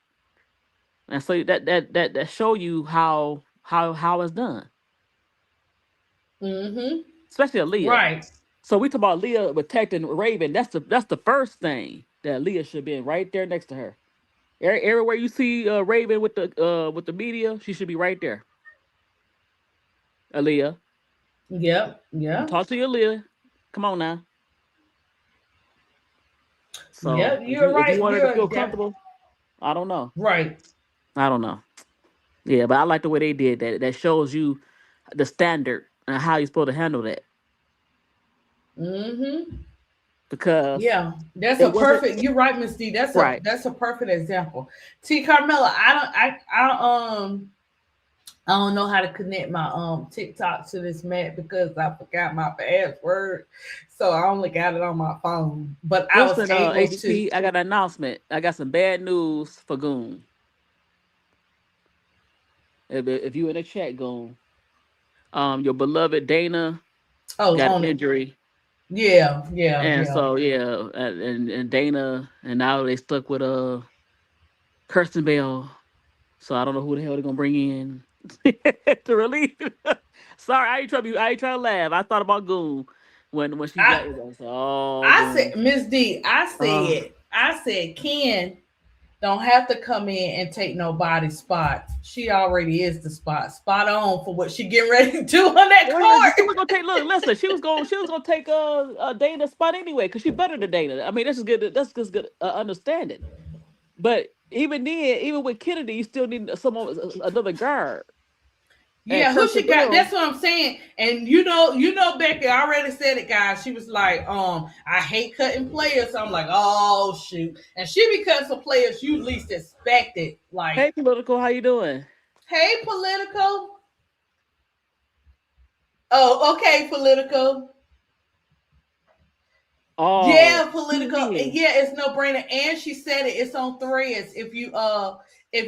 And so that show you how it's done. Mm-hmm. Especially Leah. Right. So we talk about Leah protecting Raven. That's the first thing that Leah should be right there next to her. Everywhere you see Raven with the media, she should be right there. Aaliyah. Yep. Yeah. Talk to your Aaliyah. Come on now. So yeah, you're if right. you want her to feel comfortable, I don't know. Right. I don't know. Yeah, but I like the way they did that. That shows you the standard and how you're supposed to handle that. Mm-hmm. Because that's a perfect. You're right, Miss D. That's a perfect example. T. Carmela, I don't know how to connect my TikTok to this Mac because I forgot my password, so I only got it on my phone. But I was able HP, I got an announcement. I got some bad news for Goon. If you in the chat, Goon, your beloved Dana got an injury. Yeah. So and Dana, and now they stuck with Kirsten Bell. So I don't know who the hell they're gonna bring in to relieve. Sorry, I ain't trying to laugh. I thought about Goon when she got it. I said, Miss D, I said Ken don't have to come in and take nobody's spot. She already is the spot on for what she getting ready to do on that court. She was gonna take. Look, listen. She was gonna take Dana's spot anyway because she's better than Dana. I mean, that's good. That's just good understanding. But even then, even with Kennedy, you still need another guard. Yeah, who she got? That's what I'm saying. And you know, Becky already said it, guys. She was like, I hate cutting players. So I'm like, oh shoot. And she be cutting some players you least expected. Like, hey, Political, how you doing? Hey, Political. Oh, okay, Political. Oh, yeah, Political. Yeah, it's no brainer. And she said it. It's on Threads. If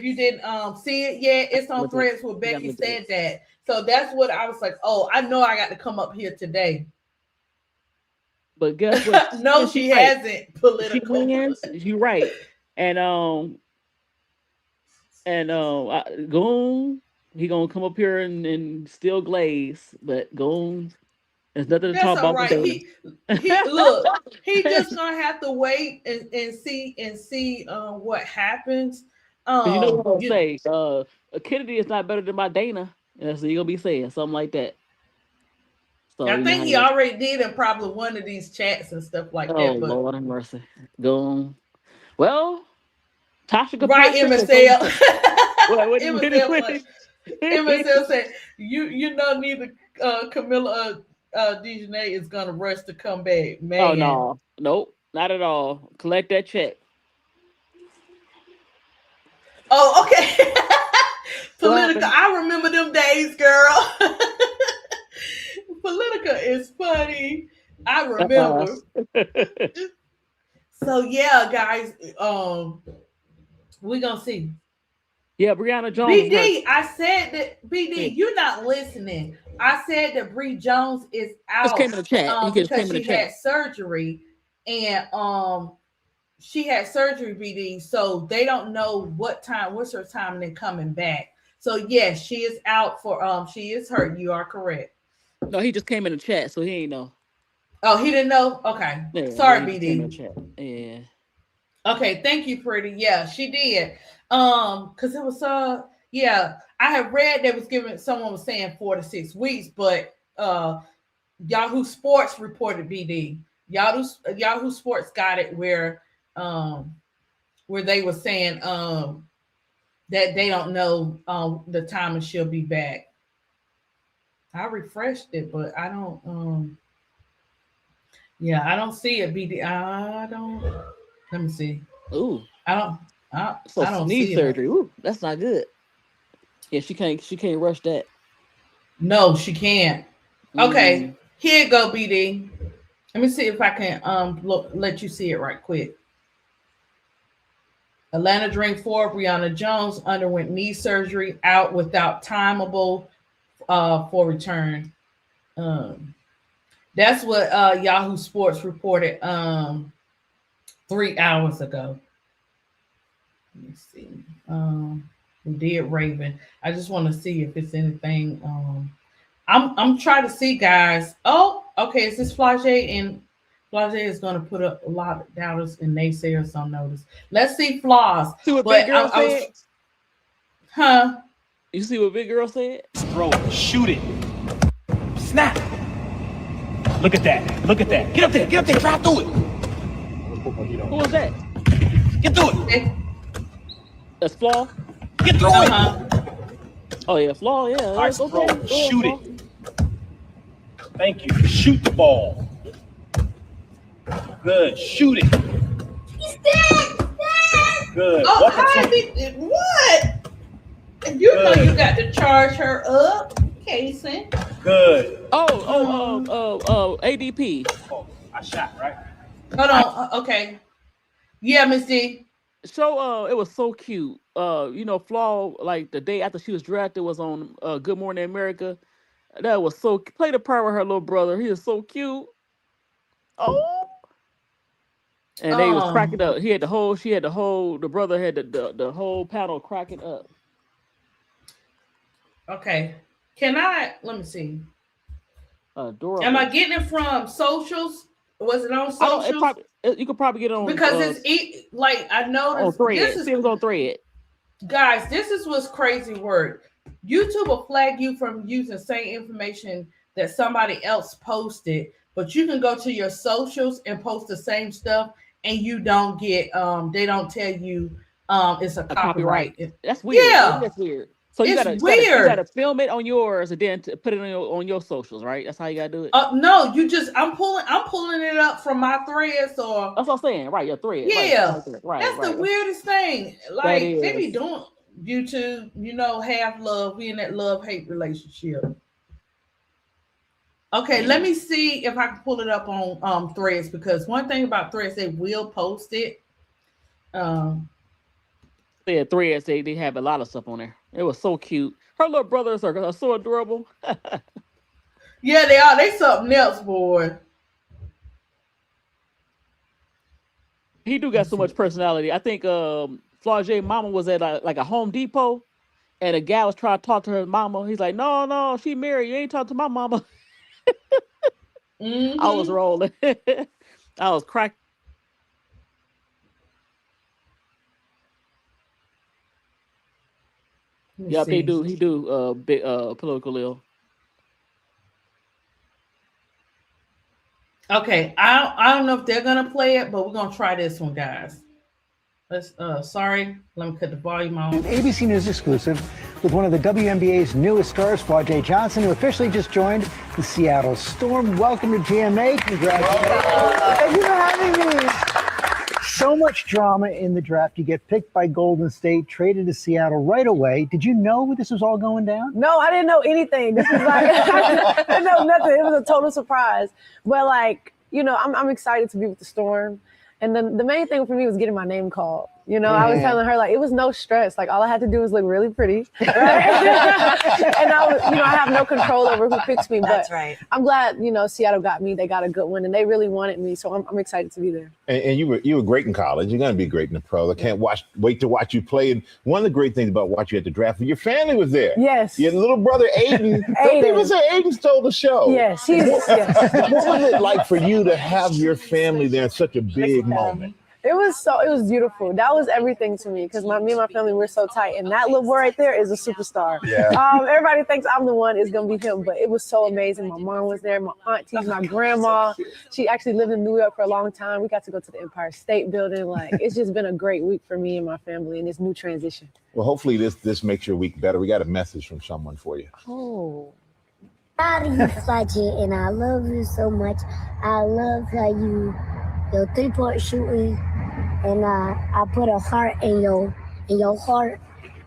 you didn't see it yet, it's on Threads where Becky said that. So that's what I was like, oh, I know I got to come up here today. But guess what? No, she hasn't. Political. You're right. And Goon, he gonna come up here and still glaze, but Goon, there's nothing to talk about. Right. He just gonna have to wait and see what happens. You know what I'm saying? Kennedy is not better than my Dana. So you're gonna be saying something like that. So I think he already did in probably one of these chats and stuff like that. Oh, Lord have mercy. Go on. Well, Tasha could right, MSL. MSL said you know neither Camilla Dejanay is gonna rush to come back. Man. Oh no, nope, not at all. Collect that check. Oh, okay. Politica. I remember them days, girl. Politica is funny. I remember. So yeah, guys. We're gonna see. Yeah, Brianna Jones. BD, I said that BD, you're not listening. I said that Bree Jones is out just came in the chat. because she had surgery, and she had surgery, BD. So they don't know what's her time and coming back. So yes, she is out for she is hurt. You are correct. No, he just came in the chat, so he ain't know. Oh, he didn't know? Okay. Yeah, sorry, he came in the BD. chat. Yeah. Okay, thank you, Pretty. Yeah, she did. Because it was yeah, I have read they was giving someone was saying 4 to 6 weeks, but Yahoo Sports reported BD. Yahoo Sports got it where they were saying that they don't know the time and she'll be back. I refreshed it, but I don't I don't see it, BD. I don't. Let me see. Ooh. I don't knee see surgery. it. Ooh, that's not good. Yeah, she can't rush that. No, she can't. Okay, here you go, BD. Let me see if I can let you see it right quick. Atlanta Dream 4, Brianna Jones underwent knee surgery, out without timeable for return. That's what Yahoo Sports reported 3 hours ago. Let me see. We did Raven. I just want to see if it's anything. I'm trying to see, guys. Oh, okay. Is this Flage? And Flage is going to put up a lot of doubters and naysayers on notice. Let's see flaws. See what Big Girl said? Huh? You see what Big Girl said? Throw it. Shoot it. Snap. Look at that. Look at that. Get up there. Get up there. Drive through it. Who was that? Get through it. That's Flaw? Get through it. Oh, yeah. Flaw, yeah. Nice okay. throw. Shoot it. Thank you. Shoot the ball. Good. Shoot it. He's dead. Good. Oh, hi. What? You know you got to charge her up, Casey. Good. ADP. Oh, I shot, right? Hold on. Okay. Yeah, Miss D. So it was so cute. Flaw, like the day after she was drafted, was on Good Morning America. That was so played a part with her little brother. He is so cute. Oh. And they was cracking up. The brother had the whole panel cracking up. Okay. Let me see. Adorable. Am I getting it from socials? Was it on socials? You could probably get it on because it's like I noticed. On Thread. It was on Thread. Guys, this is what's crazy work. YouTube will flag you from using same information that somebody else posted, but you can go to your socials and post the same stuff, and you don't get. They don't tell you it's a copyright. That's weird. Yeah, that's weird. So you gotta film it on yours and then put it on your socials, right? That's how you gotta do it. No, I'm pulling it up from my threads or. That's what I'm saying, right? Your thread. Yeah, right. That's the weirdest thing. Like they be doing YouTube, half love. We in that love-hate relationship. Okay, let me see if I can pull it up on Threads, because one thing about Threads, they will post it. Yeah, Threads, they have a lot of stuff on there. It was so cute. Her little brothers are so adorable. Yeah, they are. They something else, boy. He do got so much personality. I think Flage mama was at like a Home Depot, and a guy was trying to talk to her mama. He's like, no, she married. You ain't talking to my mama. Mm-hmm. I was rolling. I was cracking. Yep, he do big political ill. Okay, I don't know if they're gonna play it, but we're gonna try this one, guys. Let's sorry, let me cut the volume on. An ABC News exclusive with one of the WNBA's newest stars, Flage Johnson, who officially just joined the Seattle Storm. Welcome to GMA. Congratulations. Thank you for having me. so much drama in the draft. You get picked by Golden State, traded to Seattle right away. Did you know this was all going down? No, I didn't know anything. This was like, I didn't know nothing. It was a total surprise. But like, you know, I'm excited to be with the Storm. And then the main thing for me was getting my name called. You know, I was telling her, like, it was no stress. Like, all I had to do was look really pretty. Right? And I have no control over who picks me. That's but right. I'm glad, you know, Seattle got me. They got a good one, and they really wanted me. So I'm excited to be there. And you were great in college. You're going to be great in the pros. I can't wait to watch you play. And one of the great things about watching you at the draft, your family was there. Yes. Your little brother, Aiden. Some people say Aiden stole the show. Yes. What was it like for you to have your family there in such a big moment? It was beautiful. That was everything to me because me and my family, we're so tight. And that little boy right there is a superstar. Yeah. Everybody thinks I'm the one. It's going to be him. But it was so amazing. My mom was there, my aunties, my grandma. She actually lived in New York for a long time. We got to go to the Empire State Building. Like, it's just been a great week for me and my family in this new transition. Well, hopefully this makes your week better. We got a message from someone for you. Oh. Proud of you, Fudgy, and I love you so much. I love how your 3-point shooting, and I put a heart in your heart,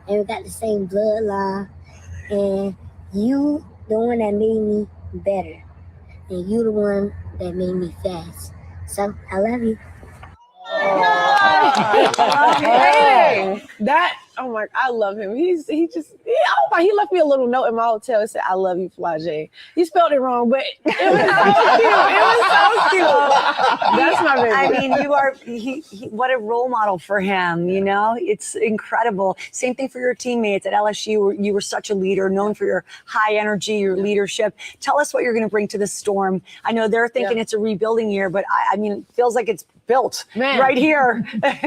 and we got the same bloodline. And you the one that made me better, and you the one that made me fast. So I love you. I love him. He left me a little note in my hotel and said, "I love you, Flage." He spelled it wrong, but it was so cute. It was so cute. That's my baby. I mean, you are what a role model for him, you know? It's incredible. Same thing for your teammates at LSU. You were such a leader, known for your high energy, your leadership. Tell us what you're going to bring to the Storm. I know they're thinking it's a rebuilding year, but I mean, it feels like it's built right here.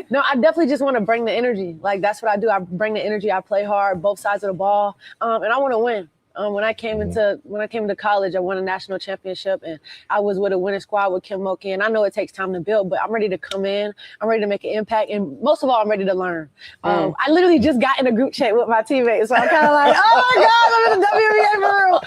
No, I definitely just want to bring the energy. Like, that's what I do. I bring the energy. I play hard, both sides of the ball, and I want to win. When I came into college, I won a national championship, and I was with a winning squad with Kim Mulkey. And I know it takes time to build, but I'm ready to come in. I'm ready to make an impact, and most of all, I'm ready to learn. I literally just got in a group chat with my teammates, so I'm kind of like, oh my God, I'm in the WNBA for real.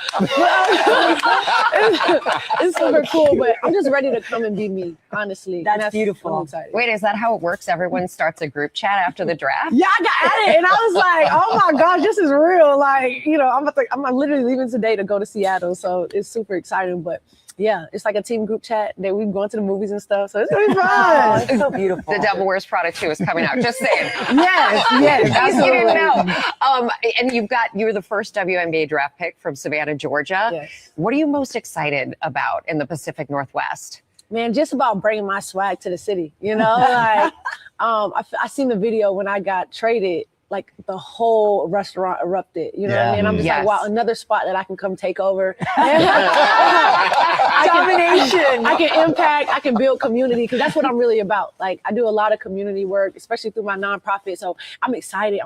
It's super cool, but I'm just ready to come and be me, honestly. That's beautiful. I'm excited. Wait, is that how it works? Everyone starts a group chat after the draft? Yeah, I got at it, and I was like, oh my gosh, this is real. Like, you know, I'm literally leaving today to go to Seattle, so it's super exciting. But yeah, it's like a team group chat that we're going to the movies and stuff, so it's gonna be fun. It's so beautiful. The Devil Wears Prada 2 is coming out. Just saying. yes, In case you didn't absolutely. know. And you're the first WNBA draft pick from Savannah, Georgia. Yes. What are you most excited about in the Pacific Northwest? Man, just about bringing my swag to the city, you know? Like, I seen the video when I got traded. Like, the whole restaurant erupted, you know what I mean? I'm just like, wow, another spot that I can come take over. Domination. I can impact, I can build community, because that's what I'm really about. Like, I do a lot of community work, especially through my nonprofit. So I'm excited.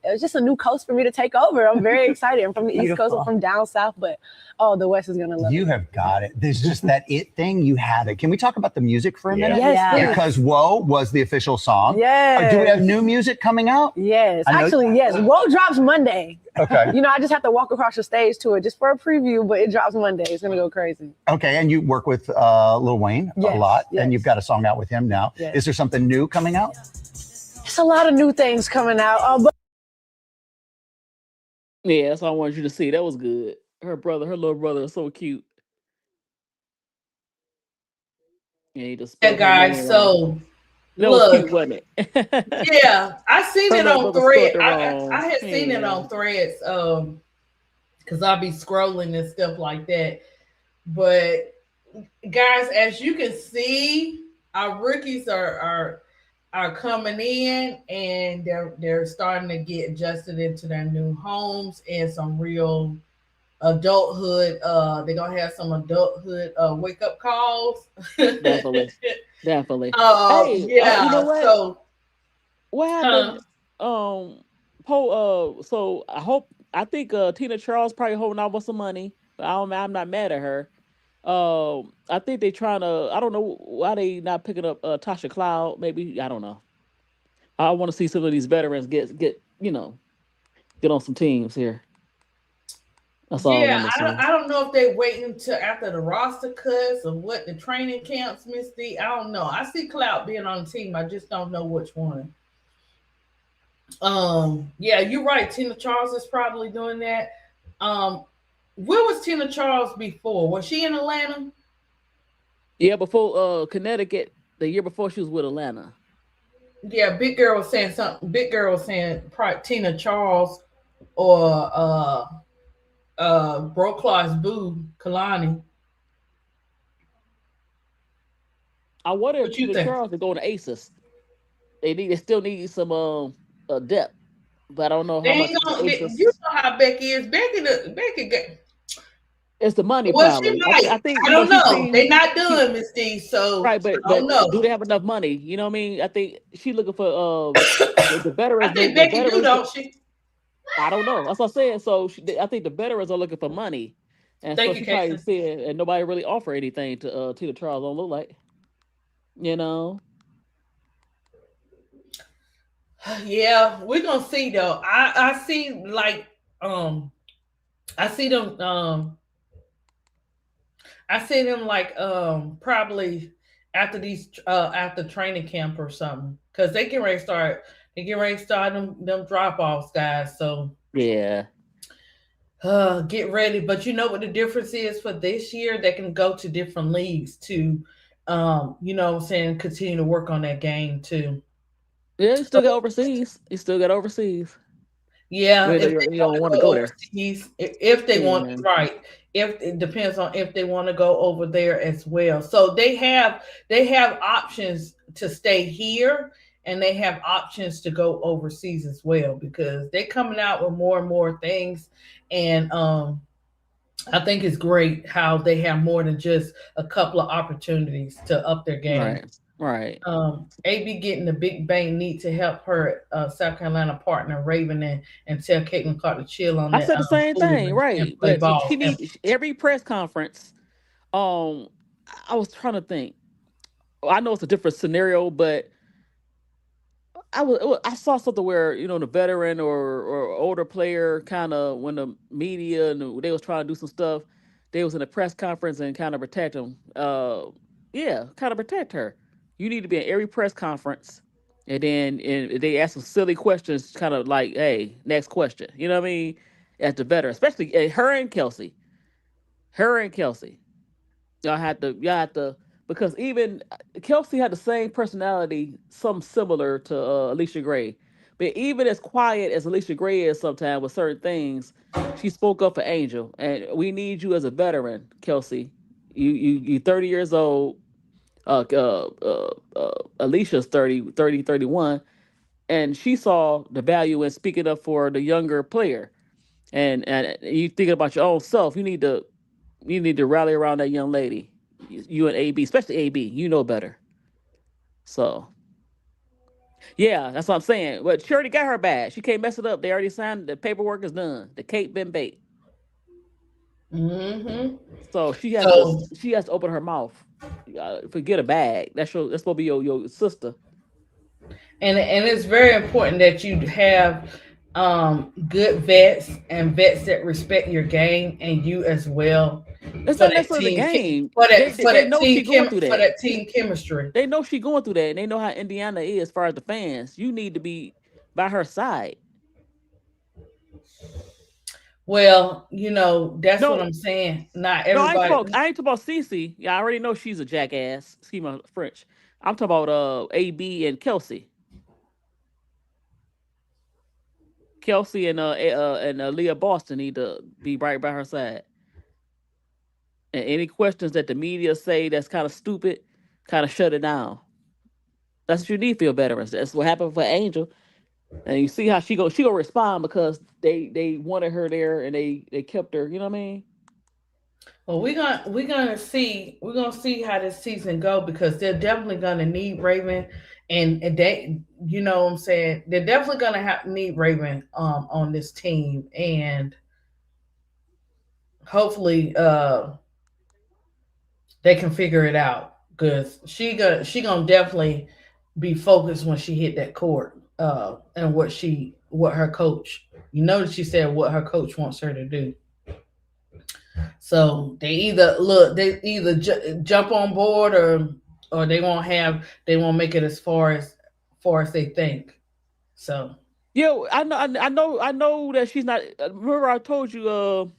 It's just a new coast for me to take over. I'm very excited. I'm from the East Coast, I'm from down south, but the West is gonna love it. You have got it. There's just that it thing. You have it. Can we talk about the music for a minute? Yes, please. Because Whoa was the official song. Yes. Do we have new music coming out? Yes. Actually, yes. Whoa drops Monday. Okay. You know, I just have to walk across the stage to it just for a preview, but it drops Monday. It's gonna go crazy. Okay, and you work with Lil Wayne a lot, and you've got a song out with him now. Yes. Is there something new coming out? It's a lot of new things coming out. But Yeah, that's all I wanted you to see. That was good. Her little brother is so cute. Yeah, he just guys. So that was look, cute, wasn't it? yeah, I seen Her it little on brother Threads. spelled it wrong. I had seen it on Threads, because I'll be scrolling and stuff like that. But guys, as you can see, our rookies are coming in, and they're starting to get adjusted into their new homes and some real adulthood. They're gonna have some adulthood wake up calls. Definitely. Hey, yeah. You know what? So what happened? So I think Tina Charles probably holding out with some money. I'm not mad at her. I think they trying to. I don't know why they not picking up Tasha Cloud. Maybe I don't know. I want to see some of these veterans get on some teams here. That's all I Yeah, want to say. I don't know if they waiting until after the roster cuts or what the training camps, Miss D. I don't know. I see Cloud being on the team. I just don't know which one. Yeah, you're right. Tina Charles is probably doing that. Where was Tina Charles before? Was she in Atlanta? Yeah, before Connecticut, the year before she was with Atlanta. Yeah, Big Girl was saying something. Big Girl was saying probably Tina Charles or Broklas Boo Kalani. I wonder if What you Tina think? Charles is going to Aces. They still need some depth, but I don't know They how much ain't gonna. You Aces. know how Becky is. Becky get. It's the money Well, she probably. might. I think I don't she's know. seen They not she done, Miss D. So right, but I don't do know. they have enough money? You know what I mean? I think she looking for the I veterans. think The Becky do, veterans. don't she? I don't know. That's what I'm saying. So I think the veterans are looking for money, and so Thank you, she probably Casey. said, and nobody really offer anything to Tina Charles. Don't look like, you know. Yeah, we're gonna see though. I see like I see them I see them like probably after these after training camp or something because they get ready to start them drop offs, guys. So Yeah. get ready. But you know what the difference is for this year? They can go to different leagues to you know what I'm saying, continue to work on that game too. Yeah, you still got overseas. You still got overseas. Yeah, You, if you, they you want don't to want to go go there. overseas, if they want, Yeah. right. If it depends on if they want to go over there as well. So they have options to stay here and they have options to go overseas as well because they're coming out with more and more things. And I think it's great how they have more than just a couple of opportunities to up their game. Right. Right. AB getting the big bang need to help her South Carolina partner Raven and tell Caitlin Clark to chill on I that said the same thing, foolishness and right? play But ball. she needs every press conference. Um, I was trying to think. I know it's a different scenario, but I saw something where the veteran or older player kind of when the media and they was trying to do some stuff, they was in a press conference and kind of protect them. Yeah, kind of protect her. You need to be in every press conference, and then they ask some silly questions, kind of like, "Hey, next question." You know what I mean? As the veteran, especially her and Kelsey, her and Kelsey. Y'all had to, because even Kelsey had the same personality, some similar to Alicia Gray. But even as quiet as Alicia Gray is sometimes with certain things, she spoke up for Angel. And we need you as a veteran, Kelsey. You 30 years old. Alicia's 31, and she saw the value in speaking up for the younger player. And you thinking about your own self, you need to rally around that young lady. You and AB, especially AB, you know better. So yeah, that's what I'm saying. But she already got her badge. She can't mess it up. They already signed. The paperwork is done. The cake been baked. Mm-hmm. So So she has to open her mouth. Forget a bag. That's supposed to be your sister. and it's very important that you have good vets and vets that respect your game and you as well It's for not that necessarily the team game. for They that know she going through for that. that team chemistry. They know she going through that, and they know how Indiana is as far as the fans. You need to be by her side. Well, that's what No, I'm saying. Not no, everybody. I ain't talking about Cece. Yeah, I already know she's a jackass. Excuse my French. I'm talking about AB and Kelsey. Kelsey and Leah Boston need to be right by her side. And any questions that the media say that's kind of stupid, kind of shut it down. That's what you need for your veterans. That's what happened for Angel. And you see how she gonna respond because they wanted her there and they kept her. You know what I mean? Well, we're gonna see how this season go because they're definitely gonna need Raven, and they, what I'm saying, they're definitely gonna have need Raven on this team, and hopefully they can figure it out because she gonna definitely be focused when she hit that court and what her coach, that she said what her coach wants her to do. So they either jump on board or they won't make it as far as they think. So Yeah, I know that she's not. Remember, I told you,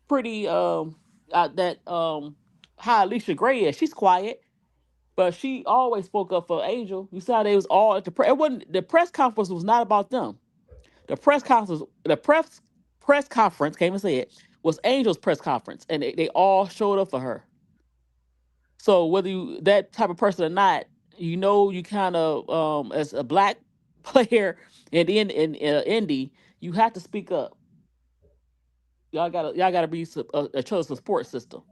pretty that how Alicia Gray is. She's quiet, but she always spoke up for Angel. You saw they was all at the press. It wasn't the press conference was not about them. The press conference, can't even say it, was Angel's press conference, and they all showed up for her. So whether you that type of person or not, you kind of as a black player in Indy, you have to speak up. Y'all gotta be a chosen support system.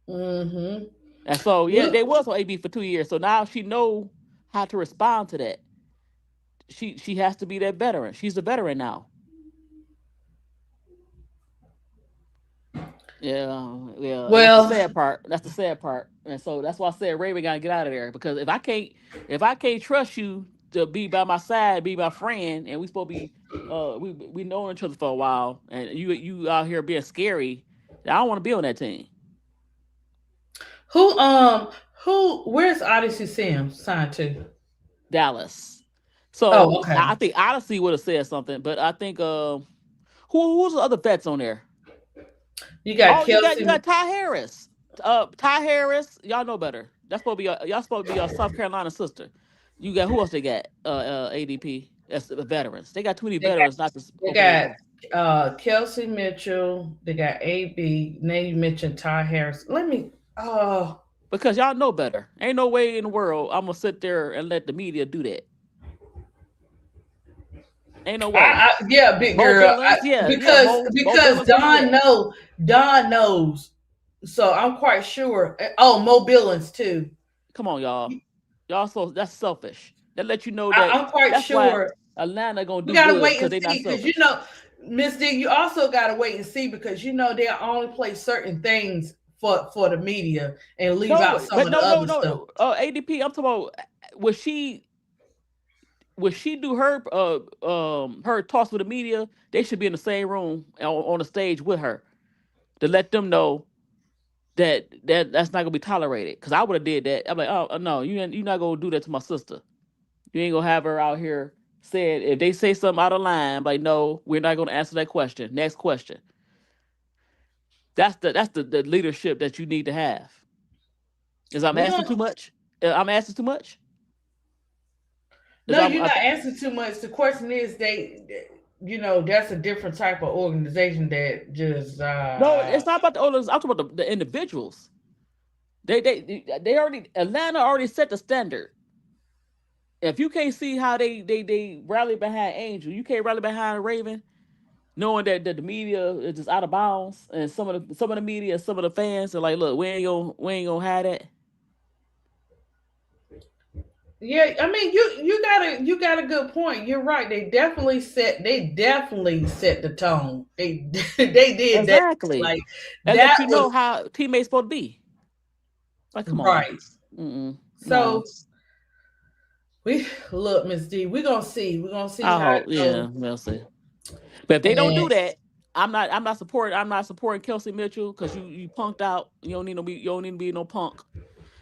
mm-hmm. And so yeah, they was on AB for 2 years. So now she know how to respond to that. She has to be that veteran. She's a veteran now. Yeah, yeah. And Well, that's the sad part. And so that's why I said Raven gotta get out of there. Because if I can't trust you to be by my side, be my friend, and we supposed to be we know each other for a while, and you out here being scary, I don't want to be on that team. Where's Odyssey Sam signed to? Dallas. So Oh, okay. I think Odyssey would have said something, but I think who's the other vets on there? You got Kelsey. You got Ty Harris. Ty Harris, y'all know better. That's supposed to be y'all supposed to be your South Carolina sister. You got who else they got? ADP. That's the veterans. They got too many veterans. They got Kelsey Mitchell. They got AB. Now you mentioned Ty Harris. Because y'all know better. Ain't no way in the world I'm gonna sit there and let the media do that. Ain't no way. Yeah, big girl. Because Don knows. So I'm quite sure. Oh, Mo Billings too. Come on, y'all. That's selfish. That let you know that I'm quite sure Atlanta gonna do we gotta good wait because and they see. not Because selfish. Miss D, you also gotta wait and see because they'll only play certain things for the media and leave out some of the other stuff. ADP, I'm talking about would she do her talks with the media? They should be in the same room on the stage with her to let them know that's not gonna be tolerated. Because I would have did that. I'm like, oh no, you're not gonna do that to my sister. You ain't gonna have her out here saying if they say something out of line, like no, we're not gonna answer that question. Next question. That's the leadership that you need to have. Is I'm asking too much? I'm asking too much? No, you're not asking too much. The question is that's a different type of organization that just no, it's not about the owners. I'm talking about the individuals. They Atlanta already set the standard. If you can't see how they rally behind Angel, you can't rally behind Raven, knowing that the media is just out of bounds, and some of the media and some of the fans are like, look, we ain't gonna have that. Yeah, I mean you got a good point. You're right. They definitely set the tone. They did exactly. That. Like and that let you know how teammates supposed to be. Like, come on. Right. So we look, Miss D, we're gonna see. We're gonna see I how hope, we'll see. But if they don't do that, I'm not supporting Kelsey Mitchell because you punked out. You don't need to be no punk.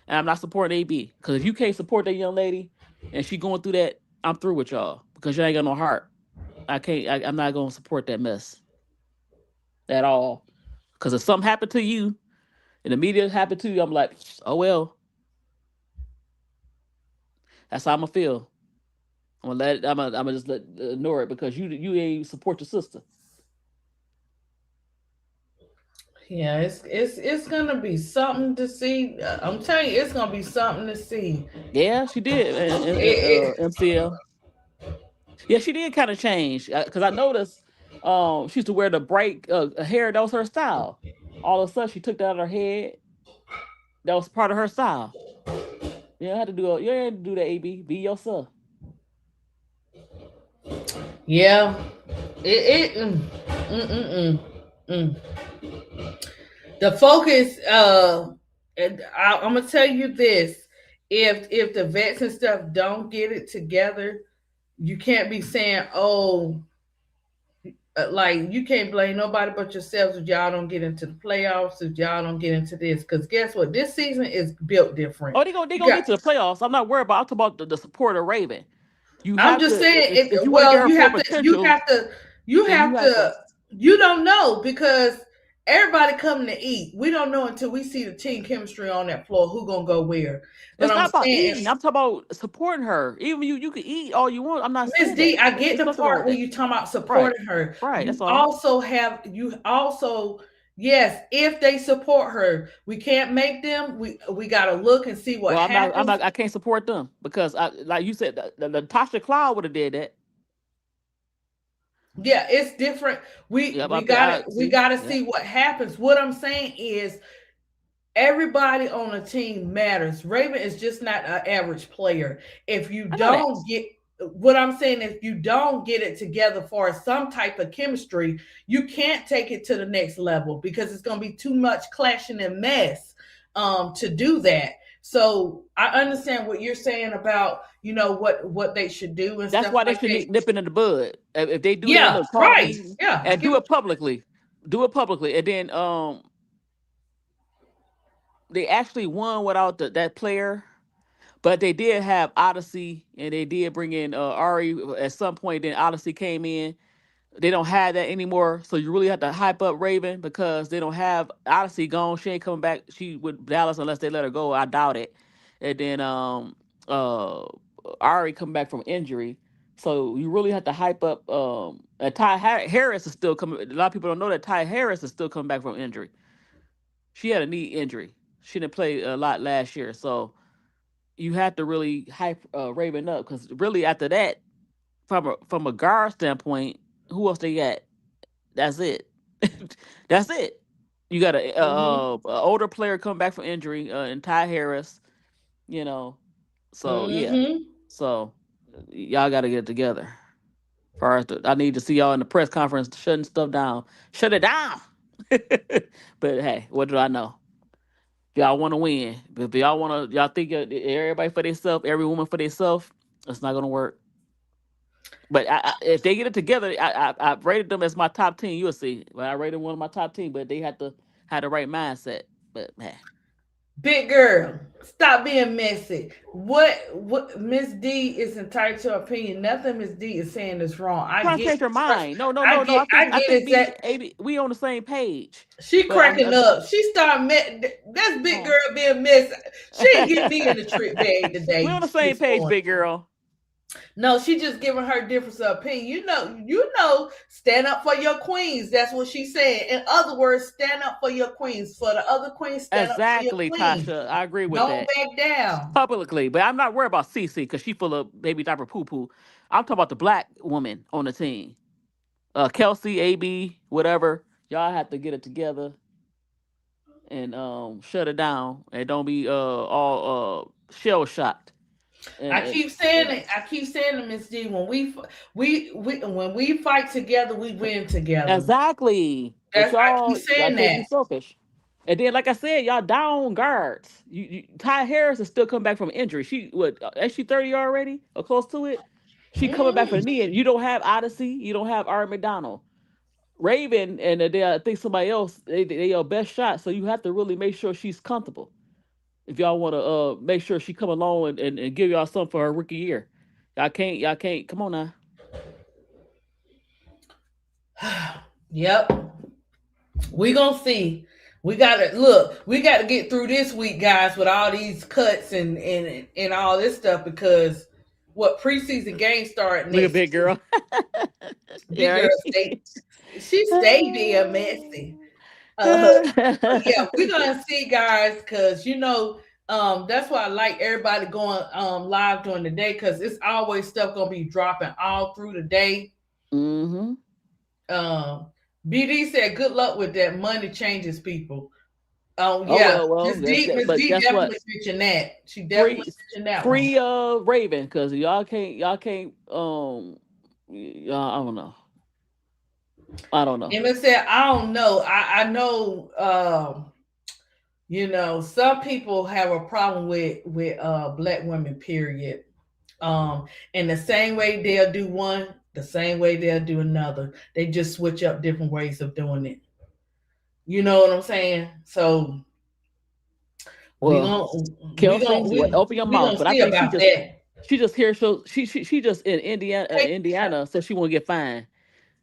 And I'm not supporting AB. Because if you can't support that young lady and she going through that, I'm through with y'all. Because you ain't got no heart. I'm not gonna support that mess. At all. Because if something happened to you and the media happened to you, I'm like, oh well. That's how I'm gonna feel. I'm gonna just ignore it because you ain't support your sister. Yeah, it's gonna be something to see. I'm telling you, it's gonna be something to see. Yeah, she did. MCL. Yeah, she did kind of change because I noticed she used to wear the bright hair. That was her style. All of a sudden, she took that out of her head. That was part of her style. You had to do that. AB, be yourself. Yeah, the focus. I'm gonna tell you this: if the vets and stuff don't get it together, you can't be saying, "Oh, like you can't blame nobody but yourselves if y'all don't get into the playoffs, if y'all don't get into this. Because guess what? This season is built different. Oh, they gonna get to the playoffs. I'm not worried about. I'm talking about the support of Raven. You I'm have just to saying if you want to get her full potential. You don't know because everybody coming to eat. We don't know until we see the team chemistry on that floor who gonna go where. But It's I'm not about saying, eating. I'm talking about supporting her. Even you can eat all you want. I'm not Miss saying D, that. I get There's the nothing wrong part with where that. you talking about Right. supporting her. Right. That's You all. also yes, if they support her, we can't make them. We gotta look and see what Well, happens. I can't support them because like you said, the Tasha Cloud would have did that. Yeah, it's different. We gotta see what happens. What I'm saying is everybody on the team matters. Raven is just not an average player. If you don't get what I'm saying, if you don't get it together for some type of chemistry, you can't take it to the next level because it's going to be too much clashing and mess to do that. So I understand what you're saying about what they should do and That's stuff why they like should that. nip it in the bud. If they do that, Yeah, look, call a right. meeting Yeah, and do it publicly. Do it publicly, and then they actually won without that player. But they did have Odyssey, and they did bring in Ari at some point. Then Odyssey came in. They don't have that anymore, so you really have to hype up Raven because they don't have Odyssey gone. She ain't coming back. She with Dallas unless they let her go. I doubt it. And then Ari come back from injury, so you really have to hype up. Ty Harris is still coming. A lot of people don't know that Ty Harris is still coming back from injury. She had a knee injury. She didn't play a lot last year, so you have to really hype Raven up because really after that, from a guard standpoint, who else they got? That's it. That's it. You got a older player come back from injury, and Ty Harris. You know, so yeah, so y'all got to get it together. First, I need to see y'all in the press conference shutting stuff down. Shut it down. But hey, what do I know? Y'all want to win. If y'all think everybody for themselves, every woman for themselves, it's not gonna work. But if they get it together, I rated them as my top team. You'll see. Well, I rated one of my top team, but they had to have the right mindset. But man, big girl, stop being messy. What Miss D is entitled to her opinion. Nothing Miss D is saying is wrong. I trying to get change her mind. No. I I think it. we on the same page. She But cracking up. She started that's big girl being messy. She ain't getting me in the trick bag today. We on the same page, big girl. No, she just giving her difference of opinion. You know, stand up for your queens. That's what she's saying. In other words, stand up for your queens. For the other queens, stand up for your queens. Tasha. I agree with Don't that. back down. Publicly, but I'm not worried about Cece because she full of baby diaper poo poo. I'm talking about the black woman on the team. Kelsey, AB, whatever. Y'all have to get it together and shut it down and don't be all shell shocked. I keep saying it. I keep saying it, Miss D. When we fight together, we win together. Exactly. I keep y'all saying can't be that. selfish. And then, like I said, y'all down guards. Ty Harris is still coming back from injury. Is she 30 already or close to it? She coming back from the knee, and you don't have Odyssey. You don't have Art McDonald. Raven and I think somebody else, they your best shot. So you have to really make sure she's comfortable. If y'all want to make sure she come along and give y'all something for her rookie year. Y'all can't come on now. Yep. We gonna see. We gotta get through this week, guys, with all these cuts and all this stuff because preseason games start next. Look at big girl. Big girl she stayed being messy. Yeah, we're gonna see, guys, because that's why I like everybody going live during the day because it's always stuff gonna be dropping all through the day. Mm-hmm. BD said, "Good luck with that. Money changes people." Yeah, Miss D definitely mentioned that. She definitely mentioned that. Free Raven because y'all can't I don't know. Emma said, "I don't know. I know. Some people have a problem with black women. Period. In the same way they'll do one, the same way they'll do another. They just switch up different ways of doing it. You know what I'm saying? So Well, Kelsey, open your we mouth. gonna But I see think about that. she just here. So she just in Indiana, so she won't get fined.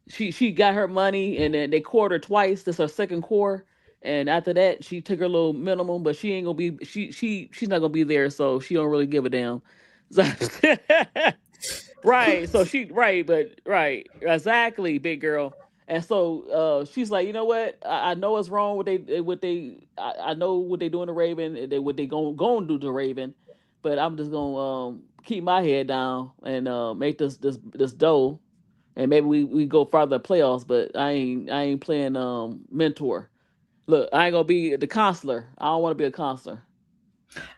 She got her money, and then they quartered her twice. This her second quarter, and after that, she took her little minimum. But she ain't gonna be she's not gonna be there, so she don't really give a damn. So, right. So right, exactly, big girl. And so she's like, you know what? I know it's wrong I know what they doing to Raven, and what they going to do to Raven, but I'm just gonna keep my head down and make this dough, and maybe we go farther playoffs. But I ain't playing mentor. Look, I ain't gonna be the counselor. I don't want to be a counselor.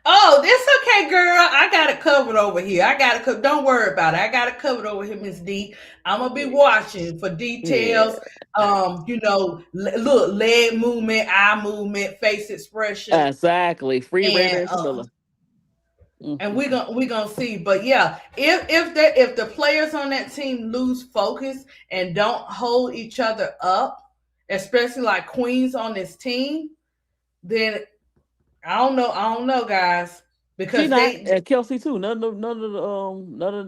Oh, it's okay, girl. I got it covered over here. I got it. Don't worry about it. I got it covered over here, Miss D. I'm gonna be watching for details. Yeah. Look, leg movement, eye movement, face expression, Exactly. Free Raven and and Camilla. and we're gonna see. But yeah, if the players on that team lose focus and don't hold each other up, especially like queens on this team, then I don't know, guys, because She not and Kelsey too. None of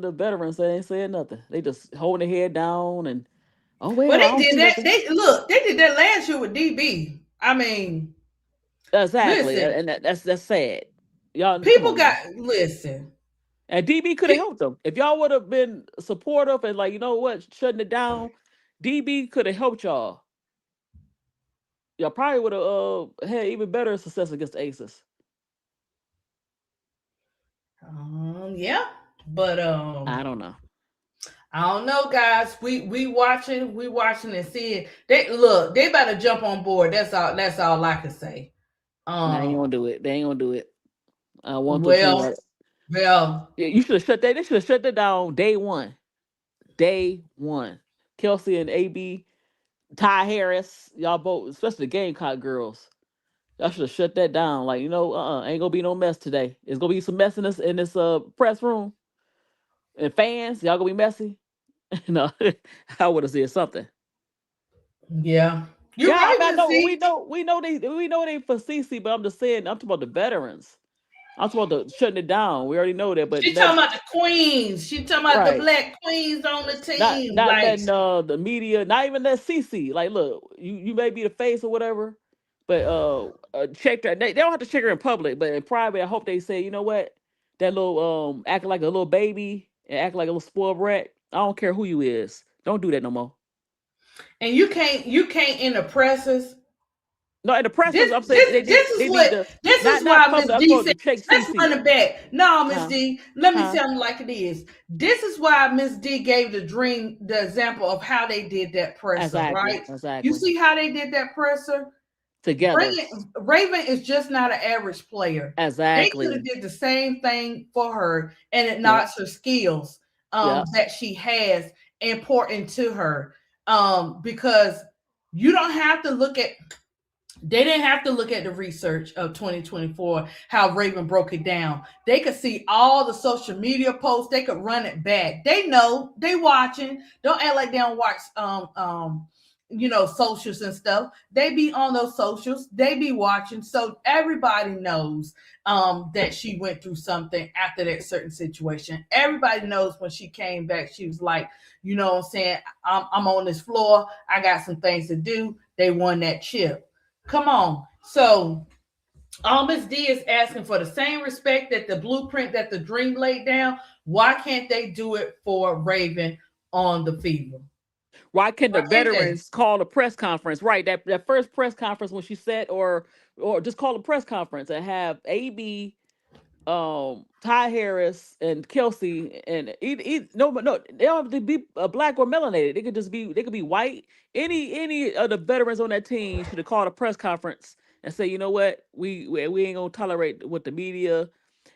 the veterans, they ain't saying nothing. They just holding their head down and well, I they don't did see that. nothing. They did that last year with DB. I mean, Exactly, listen, and that's sad. Y'all come people on now. got listen. And DB could have helped them if y'all would have been supportive and like, you know what, shutting it down. DB could have helped y'all. Y'all probably would have had even better success against the Aces. Yeah, but I don't know. I don't know, guys. We watching and seeing. They better jump on board. That's all I can say. They ain't gonna do it. They ain't gonna do it. I want the team. Well, well, Yeah, you should have shut that. They should have shut that down day one. Day one. Kelsey and AB, Ty Harris, y'all both, especially the Gamecock girls. Y'all should have shut that down. Like, ain't gonna be no mess today. It's gonna be some mess in this press room. And fans, y'all gonna be messy. No, I would have said something. Yeah. You're Yeah, right, I Miss know C. we know they for CC, but I'm just saying, I'm talking about the veterans. I'm talking about shutting it down. We already know that, but She talking about the queens. She talking about the right. black queens on the Not team. not Like, letting the media, not even let CC. Like, look, you may be the face or whatever, but check that. They don't have to check her in public, but in private, I hope they say, you know what, that little acting like a little baby and acting like a little spoiled brat. I don't care who you is. Don't do that no more. and you can't in the presses. No, in the pressers, I'm saying This is they need what to this is not why Miss public. I'm D supposed said, to check let's CC. run it back. No, Miss Huh? D, let me Huh? tell you like it is. This is why Miss D gave the example of how they did that presser, right? You Exactly. see how they did that presser? Together. Raven is just not an average player. They could have Exactly. did the same thing for her and Yep. acknowledge her skills Yep. that she has and pour into her. Because you don't have to look at they didn't have to look at the research of 2024, how Raven broke it down. They could see all the social media posts. They could run it back. They know, they watching. Don't act like they don't watch socials and stuff. They be on those socials. They be watching. So everybody knows that she went through something after that certain situation. Everybody knows when she came back, she was like, you know what I'm saying? I'm on this floor. I got some things to do. They won that chip. Come on. So Miss D is asking for the same respect that the blueprint that the Dream laid down. Why can't they do it for Raven on the Fever? Why can't the veterans call a press conference? Right, that first press conference when she said, or just call a press conference and have AB, Ty Harris and Kelsey, and no, they don't have to be black or melanated. They could be white. Any of the veterans on that team should have called a press conference and say, you know what, we ain't gonna tolerate what the media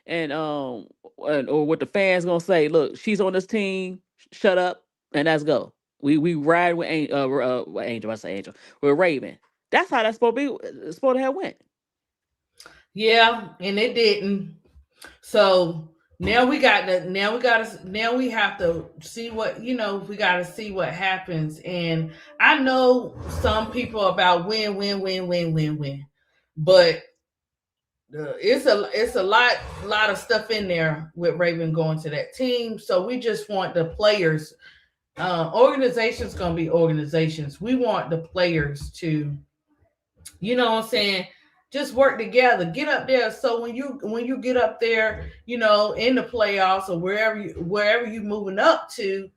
or what the fans gonna say. Look, she's on this team. Shut up and let's go. We ride with Angel. I say Angel. With Raven. That's how that's supposed to have went. Yeah, and it didn't. So Now we got to now we have to see what we got to see what happens. And I know some people about win, but it's a lot of stuff in there with Raven going to that team. So we just want the players. Organizations gonna be organizations. We want the players to, what I'm saying, just work together, get up there. So when you get up there, in the playoffs or wherever you moving up to,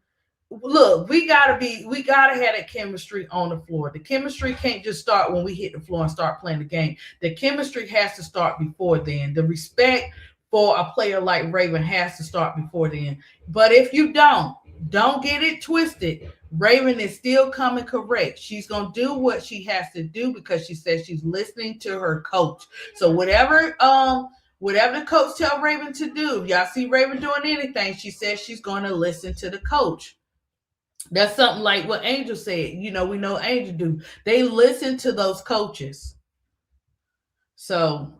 look, we gotta have that chemistry on the floor. The chemistry can't just start when we hit the floor and start playing the game. The chemistry has to start before then. The respect for a player like Raven has to start before then. But if you don't get it twisted. Raven is still coming correct. She's gonna do what she has to do because she says she's listening to her coach. So whatever the coach tell Raven to do, if y'all see Raven doing anything, she says she's gonna listen to the coach. That's something like what Angel said. We know Angel do. They listen to those coaches. So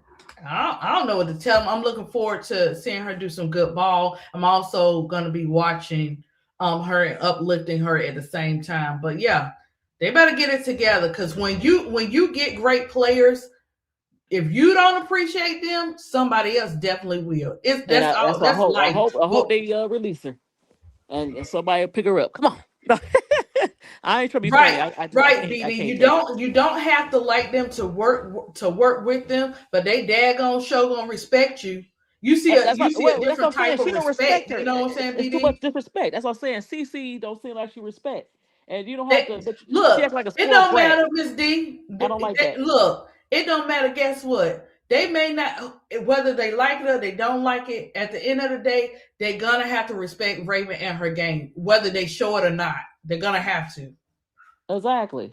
I don't know what to tell them. I'm looking forward to seeing her do some good ball. I'm also gonna be watching her and uplifting her at the same time. But yeah, they better get it together because when you get great players, if you don't appreciate them, somebody else definitely will. That's life. I hope they release her and somebody pick her up. Come on. I ain't trying to be funny. Right, I right, can't. I BB. can't You take it. don't have to like them to work with them, but they daggone show gonna respect you. You see That's a that's what different I'm saying. type of She don't respect. respect her. You know what I'm saying, It's too much BD? disrespect. That's what I'm saying. CC don't seem like she respect, and you don't have to. That But she look, acts like a it spoiled don't brat. matter, Miss D. I don't like that. Look, it don't matter. Guess what? They may not, whether they like it or they don't like it. At the end of the day, they're gonna have to respect Raven and her game, whether they show it or not. They're gonna have to. Exactly.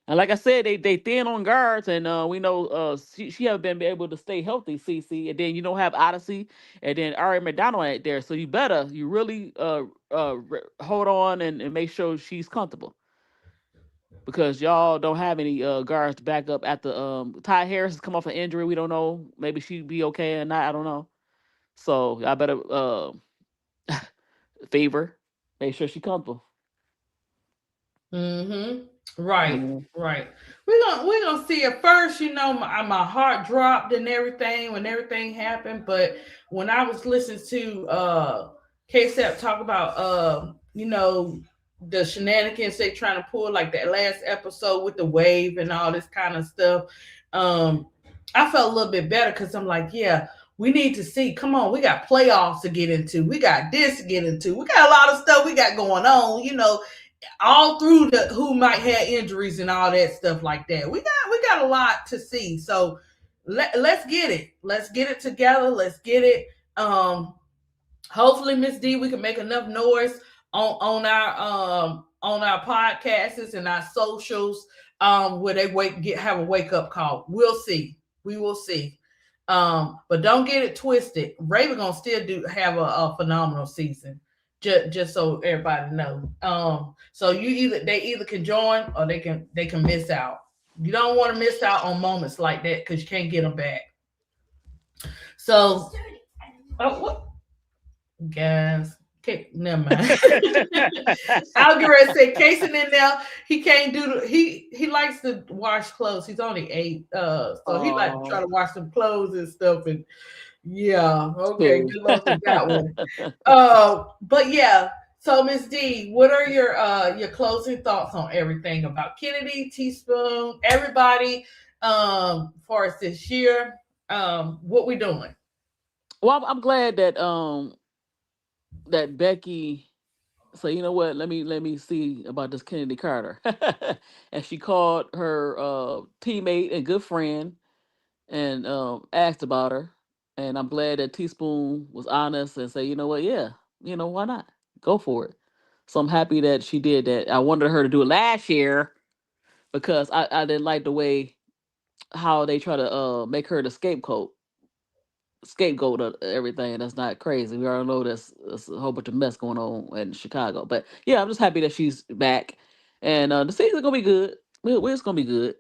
And like I said, they thin on guards, and we know she haven't been able to stay healthy, CC. And then you don't have Odyssey, and then Ari McDonald ain't there. So you really hold on and make sure she's comfortable because y'all don't have any guards to back up after Ty Harris has come off an injury. We don't know. Maybe she'd be okay or not. I don't know. So I better favor, make sure she comfortable. Right, Mhm. right. We're gonna see. At first, my heart dropped and everything when everything happened. But when I was listening to KSEP talk about the shenanigans they trying to pull, like that last episode with the wave and all this kind of stuff, I felt a little bit better because I'm like, yeah, we need to see. Come on, we got playoffs to get into. We got this to get into. We got a lot of stuff we got going on. All through the who might have injuries and all that stuff like that. We got a lot to see. So let's get it. Let's get it together. Let's get it. Hopefully, Miss D, we can make enough noise on our podcasts and our socials where they have a wake up call. We'll see. We will see. But don't get it twisted. Raven gonna still have a phenomenal season. Just so everybody know. So they either can join or they can miss out. You don't want to miss out on moments like that because you can't get them back. So, what, guys? Okay, never mind. I'll get ready to say, Casey in there. He can't do he likes to wash clothes. He's only 8, so he like to try to wash some clothes and stuff. And yeah, okay, good luck with that one. But yeah. So Miss D, what are your closing thoughts on everything about Kennedy, Teaspoon, everybody, for us this year? What we doing? Well, I'm glad that that Becky. So you know what? Let me see about this Kennedy Carter, and she called her teammate and good friend and asked about her, and I'm glad that Teaspoon was honest and say, you know what? Yeah, why not? Go for it. So I'm happy that she did that. I wanted her to do it last year because I didn't like the way how they try to make her the scapegoat of everything. That's not crazy. We already know there's a whole bunch of mess going on in Chicago. But yeah, I'm just happy that she's back, and the season's gonna be good. It's gonna be good.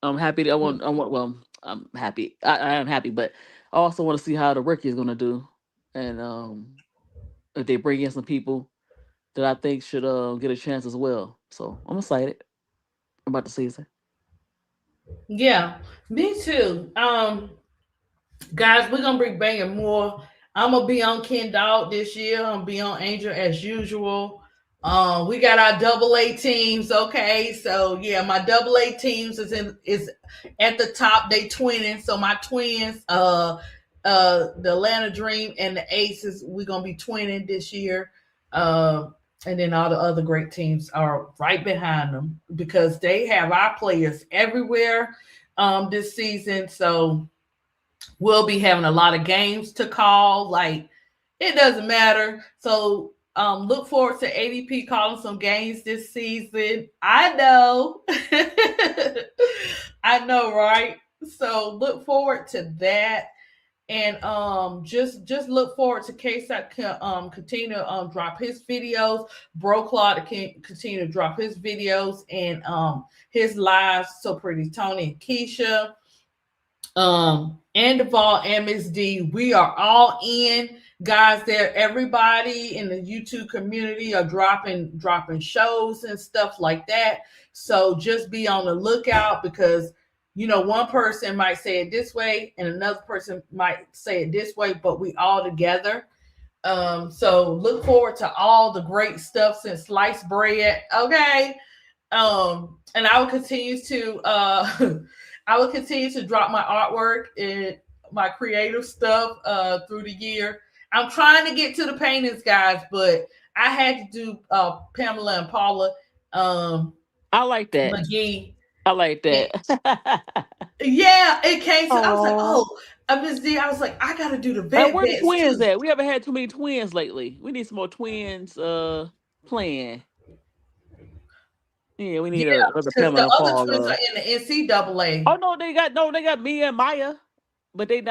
I'm happy. That I want. Well, I'm happy. I am happy, but I also want to see how the rookie is going to do, and if they bring in some people that I think should get a chance as well. So I'm excited about the season. Yeah, me too. Guys, we're gonna be bringing more. I'm gonna be on Ken Dog this year. I'm gonna be on Angel as usual. We got our double A teams. Okay, so yeah, my double A teams is at the top. They twinning. So my twins, the Atlanta Dream and the Aces, we're gonna be twinning this year. And then all the other great teams are right behind them because they have our players everywhere this season. So we'll be having a lot of games to call. Like, it doesn't matter. So look forward to ADP calling some games this season. I know. I know, right? So look forward to that. And just look forward to K-Side continue to drop his videos. Bro Claude can continue to drop his videos and his lives. So Pretty Tony and Keisha. And Duvall and Miss D, we are all in, guys. There, everybody in the YouTube community are dropping shows and stuff like that. So just be on the lookout because one person might say it this way and another person might say it this way, but we all together. So look forward to all the great stuff since sliced bread. Okay. And I will continue to drop my artwork and my creative stuff through the year. I'm trying to get to the paintings, guys, but I had to do Pamela and Paula. I like that. McGee. I like that. Yeah, it came to. I was like, oh, Miss D. I was like, I got to do the vet. Where the twins at? We haven't had too many twins lately. We need some more twins playing. Yeah, we need another Pamela and Paula. The other twins are in the NCAA. Oh no, they got Mia and Maya, but they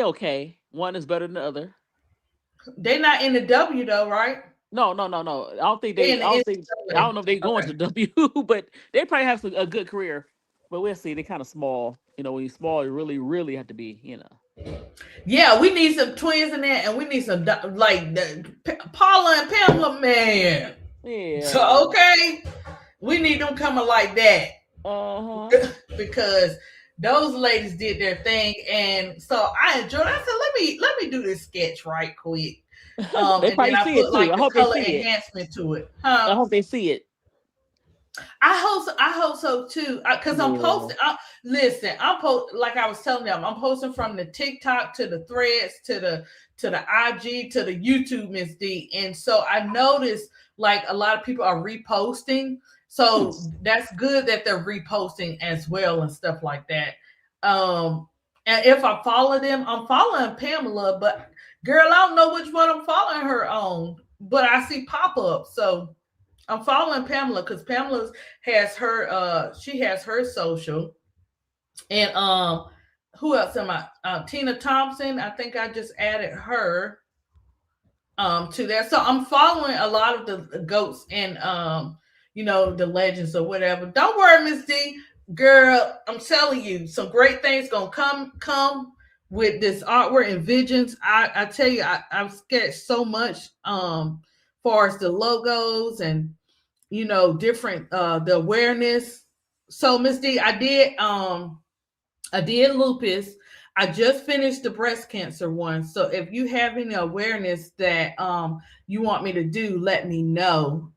okay. One is better than the other. They're not in the W though, right? No. I don't think they. I don't know if they're going to W, but they probably have a good career. But we'll see. They're kind of small. When you're small, you really have to be. Yeah, we need some twins in there, and we need some like Paula and Pamela, man. Yeah. So okay, we need them coming like that. Because those ladies did their thing, and so I enjoyed it. I said, let me do this sketch right quick. They and probably then I see put it like too. I the hope color they see enhancement to it. I hope they see it. I hope so too. Because I'm posting. Listen, like I was telling them, I'm posting from the TikTok to the Threads to the IG to the YouTube, Miss D. And so I noticed like a lot of people are reposting. So that's good that they're reposting as well and stuff like that. And if I follow them, I'm following Pamela, but girl, I don't know which one I'm following her on, but I see pop-up. So I'm following Pamela because Pamela has her she has her social. And who else am I? Tina Thompson. I think I just added her to that. So I'm following a lot of the goats and the legends or whatever. Don't worry, Miss D. Girl, I'm telling you, some great things gonna come with this artwork and visions. I tell you, I've sketched so much far as the logos and different the awareness. So Miss D, I did lupus. I just finished the breast cancer one. So if you have any awareness that you want me to do, let me know.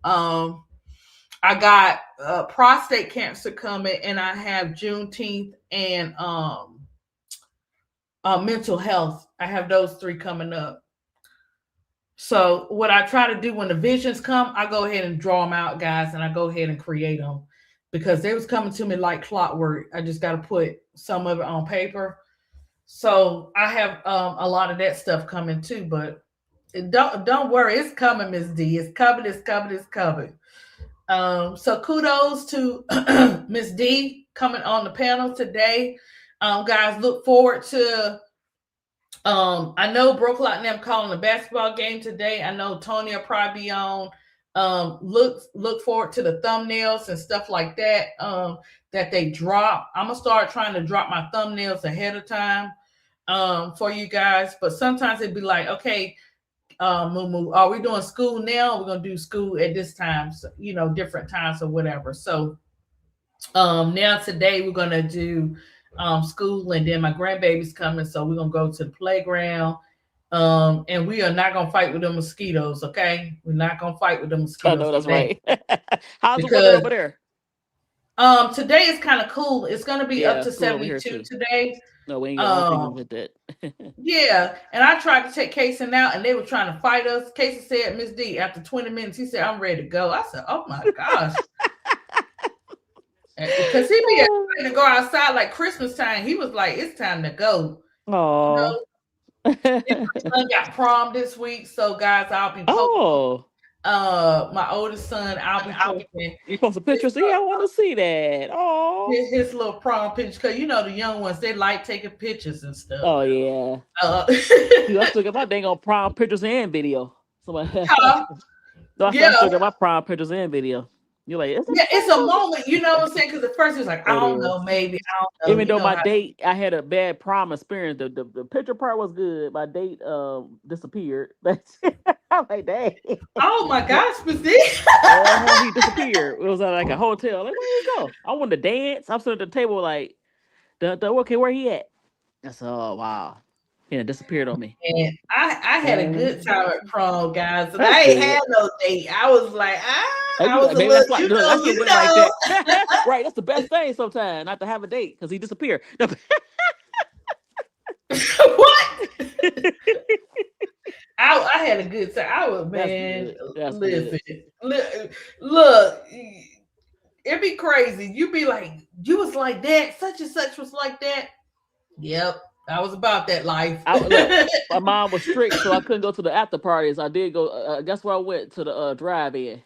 I got prostate cancer coming, and I have Juneteenth and mental health. I have those 3 coming up. So what I try to do when the visions come, I go ahead and draw them out, guys, and I go ahead and create them because they was coming to me like clockwork. I just got to put some of it on paper. So I have a lot of that stuff coming too, but don't worry, it's coming, Miss D. It's coming. So kudos to Miss D coming on the panel today. Guys, look forward to I know Brooklyn and them calling the basketball game today. I know Tony will probably be on. Look forward to the thumbnails and stuff like that that they drop. I'm gonna start trying to drop my thumbnails ahead of time for you guys. But sometimes it'd be like, okay, Moo, are we doing school now? We're gonna do school at this time, so, different times or whatever. So now today we're gonna do school, and then my grandbaby's coming, so we're gonna go to the playground. And we are not gonna fight with the mosquitoes, okay? We're not gonna fight with the I mosquitoes know that's today. right. How's the weather Because over there? today is kind of cool. It's gonna be up Yeah, to it's cool over here 72 too. today. No, we ain't got. I don't think we hit that. Yeah, and I tried to take Casey out, and they were trying to fight us. Casey said, Miss D, after 20 minutes, he said, I'm ready to go. I said, oh my gosh. Because he be ready to go outside like Christmas time. He was like, it's time to go. Oh. My son got prom this week, so guys, I'll be Oh. my oldest son, I'll be posting. You post a picture? See, I want to see that. Oh. His little prom picture, because the young ones, they like taking pictures and stuff. Oh yeah. Dude, I still got my dang on prom pictures and video. I still got my prom pictures and video. You're like, it's a moment, you know what I'm saying? Because at first he was like, I don't know, maybe I don't know. Even though my date, I had a bad prom experience. The picture part was good. My date disappeared. I'm like, dang. Oh my gosh, Miss D. He disappeared. It was at like a hotel. Like, where you go? I wanted to dance. I'm sitting at the table like, okay, where he at? I said, oh wow. Yeah, disappeared on me. And I had a good time at prom, guys. And I ain't had no date. I was like, I was maybe that's like that. Right, that's the best thing sometimes, not to have a date because he disappeared. What? I had a good time. I was, man, listen, look, it'd be crazy. You'd be like, you was like that, such and such was like that. Yep. I was about that life. My mom was strict, so I couldn't go to the after parties. I did go. Guess where I went to the drive-in.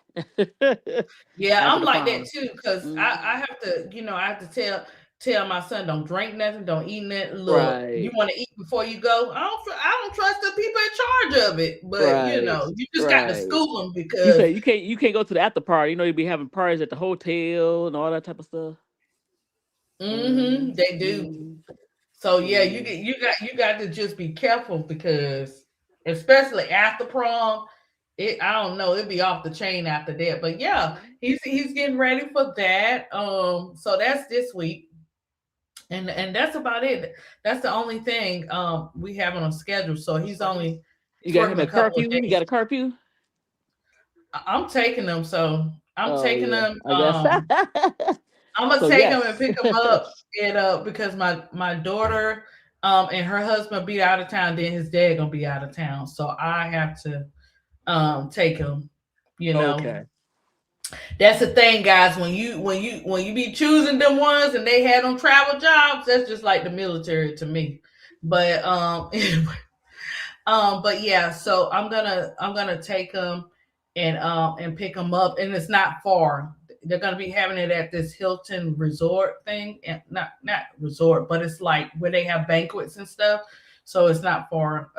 Yeah, I'm like that too, because I have to, I have to tell my son, don't drink nothing, don't eat nothing. Look, you want to eat before you go. I don't trust the people in charge of it, but you just got to school them because you can't go to the after party. You be having parties at the hotel and all that type of stuff. They do. So yeah, you got to just be careful because especially after prom, I don't know, it'd be off the chain after that. But yeah, he's getting ready for that. So that's this week. And that's about it. That's the only thing we have on schedule. So he's only you got him at curfew. You got a curfew? I'm taking them, so I'm taking them. I'm gonna So, take yes. them and pick them up, and because my daughter and her husband be out of town, then his dad gonna be out of town, so I have to take him. Okay. That's the thing, guys. When you be choosing them ones and they had on travel jobs, that's just like the military to me. But anyway, but yeah, so I'm gonna take them and pick them up, and it's not far. They're gonna be having it at this Hilton resort thing, and not resort, but it's like where they have banquets and stuff. So it's not far.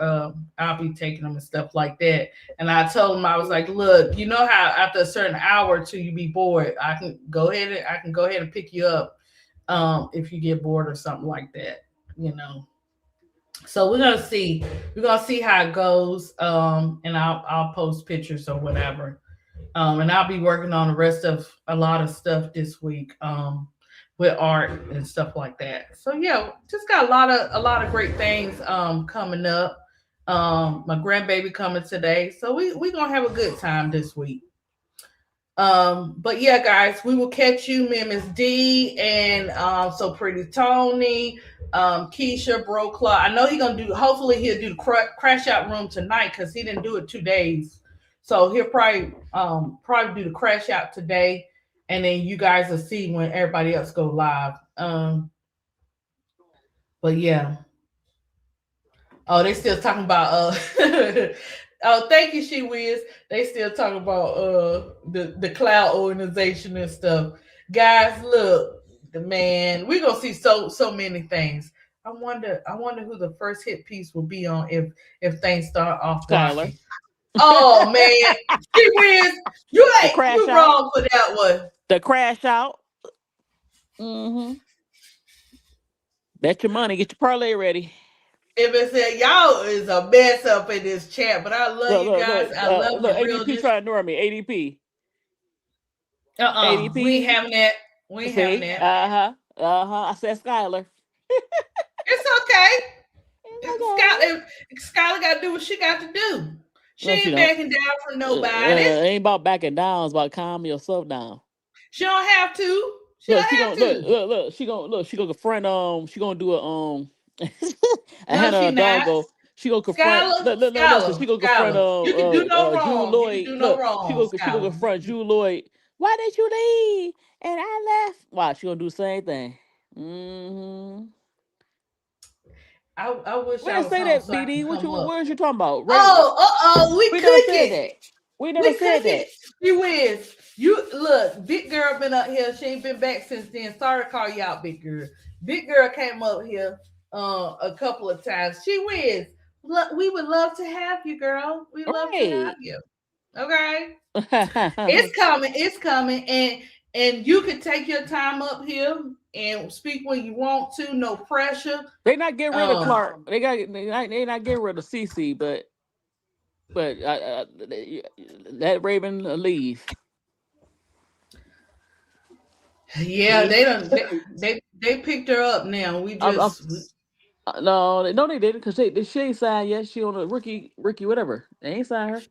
I'll be taking them and stuff like that. And I told them, I was like, look, you know how after a certain hour or two you be bored. I can go ahead and pick you up if you get bored or something like that. So we're gonna see how it goes. And I'll post pictures or whatever. And I'll be working on the rest of a lot of stuff this week with art and stuff like that. So yeah, just got a lot of great things coming up. My grandbaby coming today, so we gonna have a good time this week. But yeah, guys, we will catch you, Miss D, and so Pretty Tony, Keisha, Bro Claw. I know hopefully he'll do the crash out room tonight because he didn't do it 2 days. So he'll probably do the crash out today, and then you guys will see when everybody else go live. But yeah. Oh, they still talking about oh, thank you, She Wiz. They still talking about the cloud organization and stuff. Guys, look, we're gonna see so many things. I wonder who the first hit piece will be on if things start off. Tyler. Oh man, She Wiz, you wrong for that one. The crash out. Mm-hmm. Bet your money. Get your parlay ready. If it said y'all is a mess up in this chat, but I love you guys. I love look, the ADP realness. trying to ignore me. ADP. We ain't ADP. having that. We ain't having See? that. I said Skylar. It's okay. Skylar got to do what she got to do. She No, she ain't don't. backing down for nobody. Ain't about backing down. It's about calming yourself down. She don't have to. She Look, don't she have gonna to. look. She gonna confront. She gonna do a a No, Hannah she a not. doggo. She gonna confront. Skylar, Look. Listen. She gonna confront Skylar. You can do no June wrong. You can Lloyd. do no Look. wrong, She gonna Skylar. confront June Lloyd. Why did you leave? And I left. Why? She gonna do the same thing. Mm-hmm. I wish We I didn't was say home that, so I BD. could come up. What you talking about? We We never said cooking. that. We never We said cooking. that. You Whas. You look, big girl been up here. She ain't been back since then. Sorry to call you out, big girl. Big girl came up here a couple of times. She Whas. Look, we would love to have you, girl. We love to have you. Okay. It's coming, and you can take your time up here and speak when you want to. No pressure. They not getting rid of Clark. They not getting rid of CC, but let Raven leave. Yeah, they picked her up now. We just no, they didn't because she ain't signed yet. She on a rookie whatever. They ain't signed her.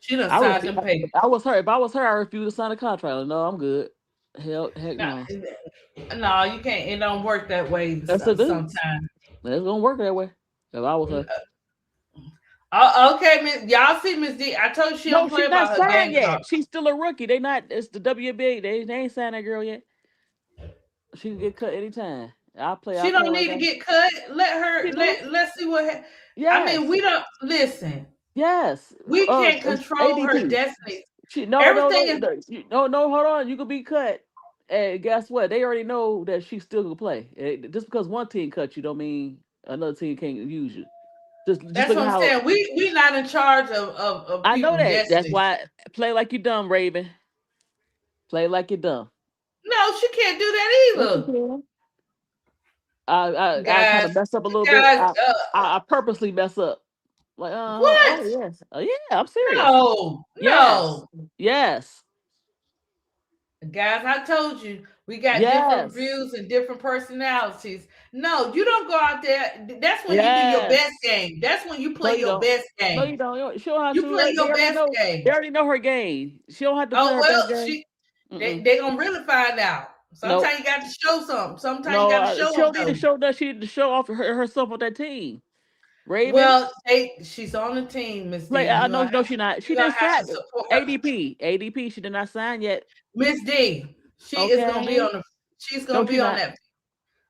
She done signed them papers. I was her. If I was her, I refuse to sign a contract. No, I'm good. Heck no. No, you can't. It don't work that way. That's a do. Sometimes It's gonna work that way. If I was her. Okay, Miss. Y'all see Miss D? I told you she don't play about her game yet. card. She's still a rookie. They not. It's the WNBA. They ain't signed that girl yet. She can get cut anytime. I'll play. She don't need to get cut. Let her. Let's see what. Yes. I mean, we don't listen. Yes. We can't control ADP. her destiny. No. Hold on. You could be cut. And guess what? They already know that she still can play. Just because one team cut you, don't mean another team can't use you. That's what I'm saying. We not in charge of I know that. destiny. That's why play like you dumb, Raven. Play like you dumb. No, she can't do that either. I kind of mess up a little bit. I purposely mess up. Like, what? Oh, yes. Yeah, I'm serious. No. Yes. Guys, I told you we got different views and different personalities. No, you don't go out there. That's when you do your best game. That's when you play your best game. No, you don't. She don't have to. You play your best game. They already know her game. She don't have to play her best game. They gonna really find out. Sometimes you got to show something. Sometimes you got to show she don't need to show that. She need to show off herself on that team. Raven. Well, she's on the team, Miss D. I know she's not. She didn't sign ADP. She did not sign yet. Miss D. She is gonna be on the. She's gonna be on that.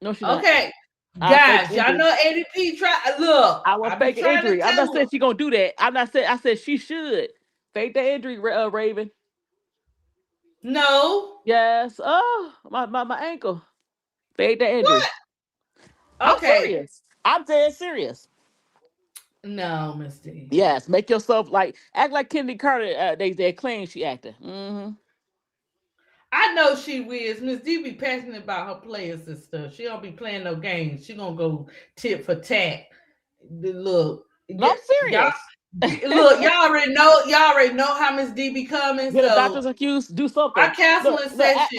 No, she's not. Okay, guys, y'all know ADP. Look. I will fake an injury. I'm not saying she's gonna do that. I said she should fake the injury. Raven. No. Yes. Oh, my ankle. Fake the injury. What? Okay. I'm serious. I'm dead serious. No, Miss D. Yes, make yourself act like Kennedy Carter. They claim she acting. Mm-hmm. I know she will. Miss D be passionate about her players and stuff. She don't be playing no games. She gonna go tit for tat. Look, I'm serious. Look, y'all already know how Miss D be coming. Get a doctor's accused. Do something. Our counseling session.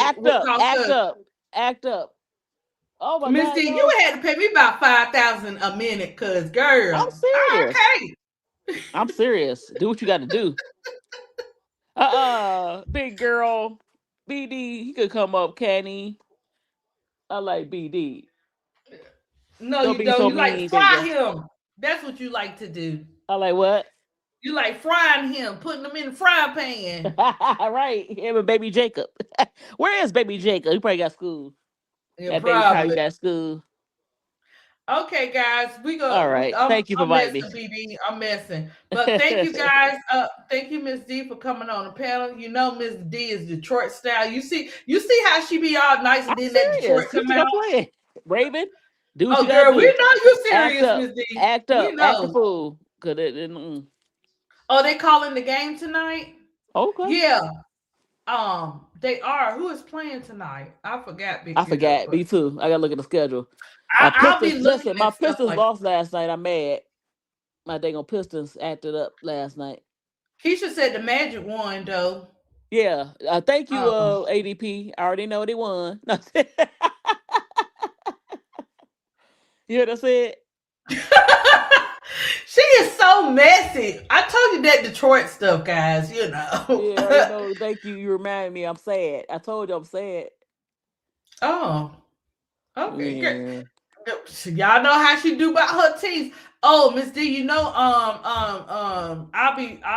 Act up. Oh my Miss God, D, you had to pay me about $5,000 a minute, cause girl, I'm serious. Okay. I'm serious. Do what you got to do. Big girl, BD, he could come up, can he? I like BD. No, you don't. You like fry him. That's what you like to do. I like what? You like frying him, putting him in the frying pan. Right. Him and baby Jacob. Where is baby Jacob? He probably got school. Yeah, probably got school. Okay, guys, we go. All right. Thank you for inviting me. BD. I'm messing. But thank you guys. Thank you, Miss D, for coming on the panel. You know Miss D is Detroit style. You see how she be all nice and then that Detroit come out. Raven, do what you girl, do. We know you serious, Miss D. Act up. Act a fool. Oh, they calling the game tonight? Okay. Yeah. They are. Who is playing tonight? I forgot. Big I girl, forgot. but Me too. I gotta look at the schedule. My I'll be Pistons. looking Listen, my at stuff Pistons like. lost last night. I'm mad. My dang on Pistons acted up last night. Keisha said the Magic won though. Yeah. Thank you, Um, ADP. I already know they won. You hear what I said? she is so messy. I told you that Detroit stuff, guys. You know. Yeah, I already know. Thank you. You remind me. I'm sad. I told you I'm sad. Oh, okay, good. Yeah. So y'all know how she do about her teams. Oh, Miss D, you know, I'll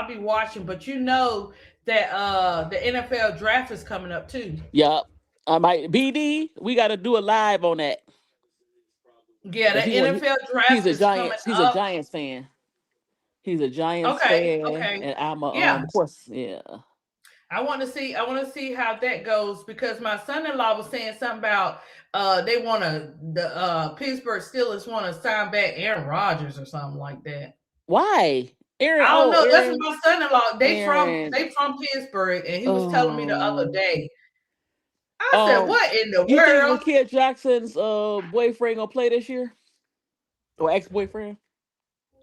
be watching, but you know that the NFL draft is coming up too. Yup. I might BD. We got to do a live on that Yeah, the because NFL he's draft a is coming Giants. He's a up. Giants fan. He's a Giants Okay, fan, okay, and I'm a yeah. of course, yeah. I want to see. I want to see how that goes because my son-in-law was saying something about they want to the Pittsburgh Steelers want to sign back Aaron Rodgers or something like that. Why, Aaron? I don't Oh, know. That's Aaron. my son-in-law. Aaron. They from Pittsburgh, and he was telling me the other Um. day. I said, "What in the You think world?" Lakia Jackson's boyfriend gonna play this year or ex-boyfriend?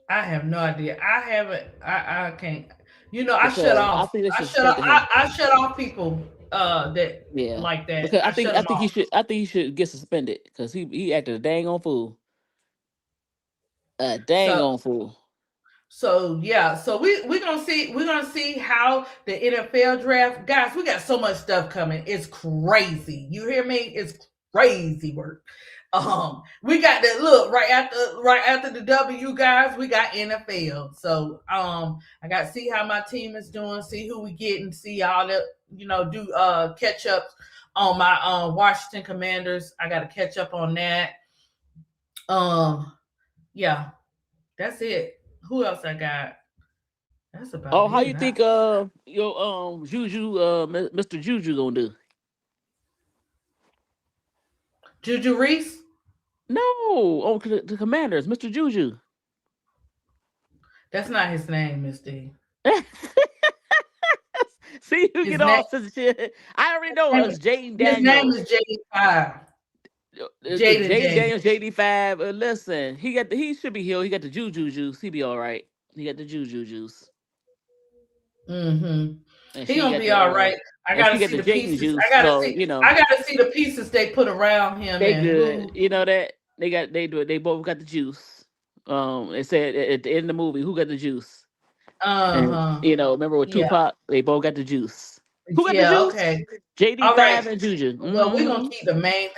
I have no idea. I haven't. I can't. You know, I shut Because I off. think they I should shut suspend off. him. I shut off people that Yeah, like that. because I shut I them think he off. should get suspended because he acted a dang on fool. A dang So on fool. yeah, so we're gonna see how the NFL draft, guys. We got so much stuff coming. It's crazy. You hear me? It's crazy work. We got that look right after the W, guys. We got NFL. So I got to see how my team is doing. See who we getting. See all that do catch up on my Washington Commanders. I got to catch up on that. Yeah, that's it. Who else I got? That's Oh, about how it. you think your Juju Mr. Juju gonna do? Juju Reese? No, oh the Commanders, Mr. Juju. That's not his name, Miss D. See, you His get name, all sense of shit. I already know it's Jaden his name Daniels. is Jaden5. Jaden Jaden Daniels. Daniels, JD5. Listen, he should be healed. He got the Juju juice. He be all right. He got the Juju juice. Mm-hmm. And He she gonna got be all the right. I and she gotta got see the the Jaden pieces. juice. So you know I gotta see the pieces they put around him they and good. who. You know that they both got the juice. They said at the end of the movie, who got the juice? And Uh-huh. remember with Yeah. Tupac, they both got the juice. Who got the Yeah, juice? okay. All right. JD5 and Juju. Well, we're gonna keep the main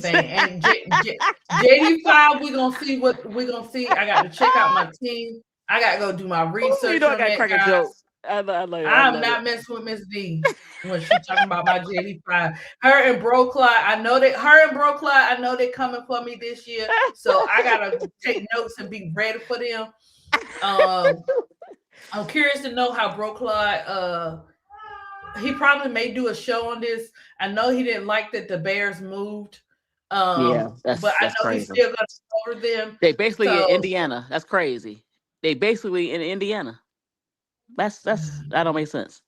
thing. And JD5, we're gonna see what we're gonna see. I got to check out my team. I gotta go do my You research know I on gotta that, crack a guys. joke. I love it. I I'm love not it. messing with Miss D when she talking about my JD5. Her and Bro Clyde, I know they coming for me this year. So I gotta take notes and be ready for them. I'm curious to know how Bro Clyde he probably may do a show on this. I know he didn't like that the Bears moved. Yeah, But I that's know he's crazy. still gonna cover them. They basically in So Indiana. That's crazy. They basically in Indiana. That don't make sense.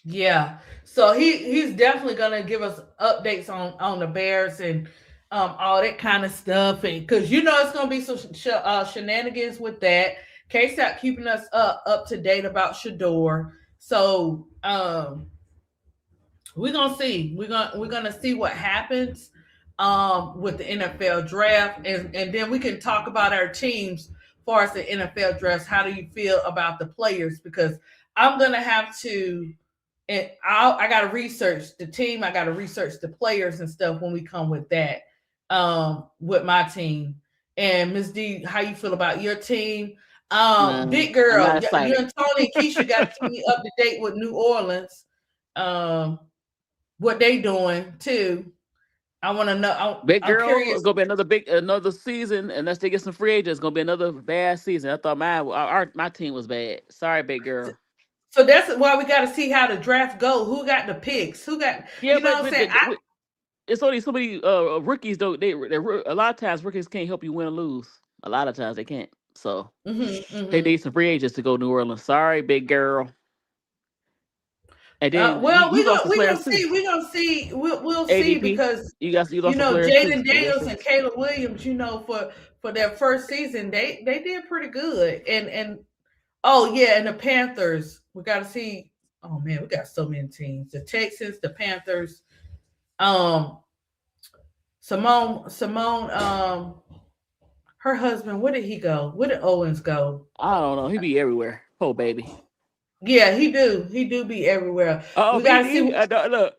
yeah, so he's definitely gonna give us updates on the Bears and all that kind of stuff, and because it's gonna be some shenanigans with that. K-Stop keeping us up to date about Shador, so we're gonna see. We're gonna see what happens with the NFL draft, and then we can talk about our teams. As far as the NFL drafts, how do you feel about the players? Because I'm gonna have to. And I got to research the team. I got to research the players and stuff when we come with that, with my team. And Miss D, how you feel about your team? Big I'm girl, not you excited. and Tony and Keisha got to keep me up to date with New Orleans. What they doing too? I want to know. Big I'm girl, curious. it's gonna be another season unless they get some free agents. It's gonna be another bad season. I thought my team was bad. Sorry, big girl. So that's why we got to see how the draft go. Who got the picks? Who got? Yeah, You know what I'm saying? it's only so many rookies though. They a lot of times rookies can't help you win or lose. A lot of times they can't. So they need some free agents to go to New Orleans. Sorry, big girl. And then Well, you we're lost gonna some we players gonna too. see. We're gonna see. We'll see ADP, because you lost some players too. Jaden Daniels and Caleb Williams, for their first season, they did pretty good. And oh yeah, and the Panthers, we got to see. Oh man, we got so many teams: the Texans, the Panthers, Simone, her husband. Where did he go? Where did Owens go? I don't know. He be everywhere. Oh baby. Yeah, he do be everywhere. Oh, We got to see. BD. Look,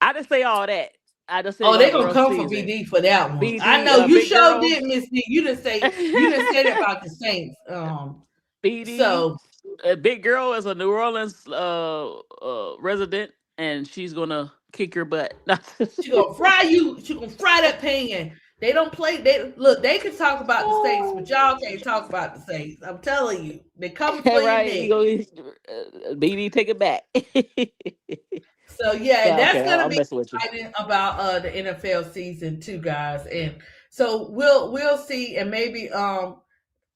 I didn't say all that. I just said Oh, gonna they have a gonna rough come for season. BD for that one. BD, I know you big sure girl. did, Miss D. You didn't say that about the Saints. BD, So big girl is a New Orleans resident, and she's gonna kick your butt. she gonna fry you. She gonna fry that pan. They don't play. They can talk about the Saints, but y'all can't talk about the Saints. I'm telling you, they come for Right? your neck. BD, take it back. So yeah, Yeah, that's okay, gonna I'm be messing with you. exciting about the NFL season too, guys. And so we'll see, and maybe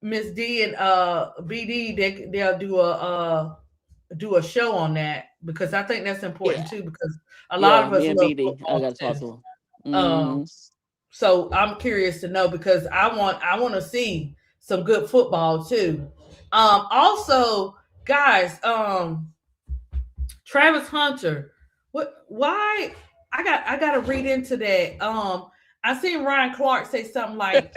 Miss D and BD they'll do a show on that, because I think that's important too, because a lot of us me and love BD. I football gotta talk too. to him. So I'm curious to know, because I want to see some good football too. Also, guys, Travis Hunter, why I got to read into that. I seen Ryan Clark say something like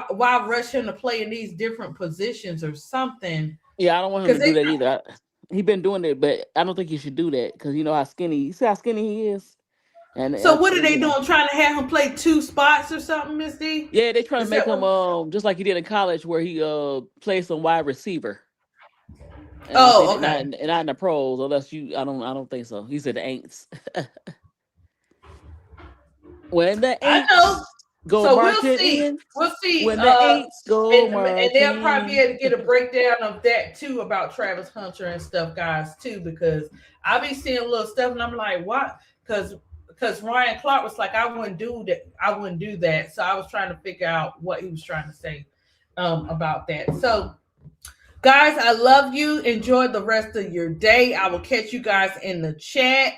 why rush him to play in these different positions or something. Yeah, I don't want him to do that either. He been doing it, but I don't think he should do that, because you know how skinny. You see how skinny he is. And so what are they doing? Trying to have him play two spots or something, Miss D? Yeah, they trying to make him just like he did in college, where he plays some wide receiver. And okay. Not in the pros, unless I don't think so. He said the Aints. When the Aints go so marching in. We'll see. When the Aints go marching, and they'll probably be able to get a breakdown of that too, about Travis Hunter and stuff, guys, too, because I be seeing little stuff and I'm like, what? Because Ryan Clark was like, I wouldn't do that. So I was trying to figure out what he was trying to say about that. So guys, I love you. Enjoy the rest of your day. I will catch you guys in the chat.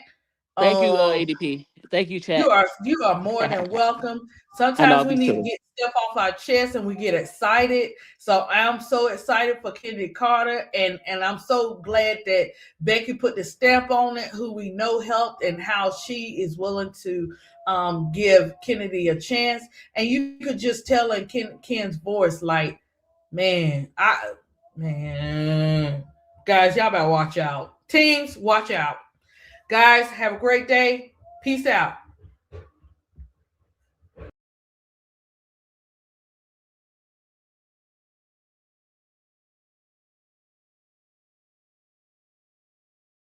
Thank you, ADP. Thank you, chat. You are more than welcome. Sometimes we need to get stuff off our chest and we get excited. So I'm so excited for Kennedy Carter, and I'm so glad that Becky put the stamp on it, who we know helped, and how she is willing to give Kennedy a chance. And you could just tell in Ken's voice, like, man, guys, y'all better watch out. Teams, watch out. Guys, have a great day. Peace out.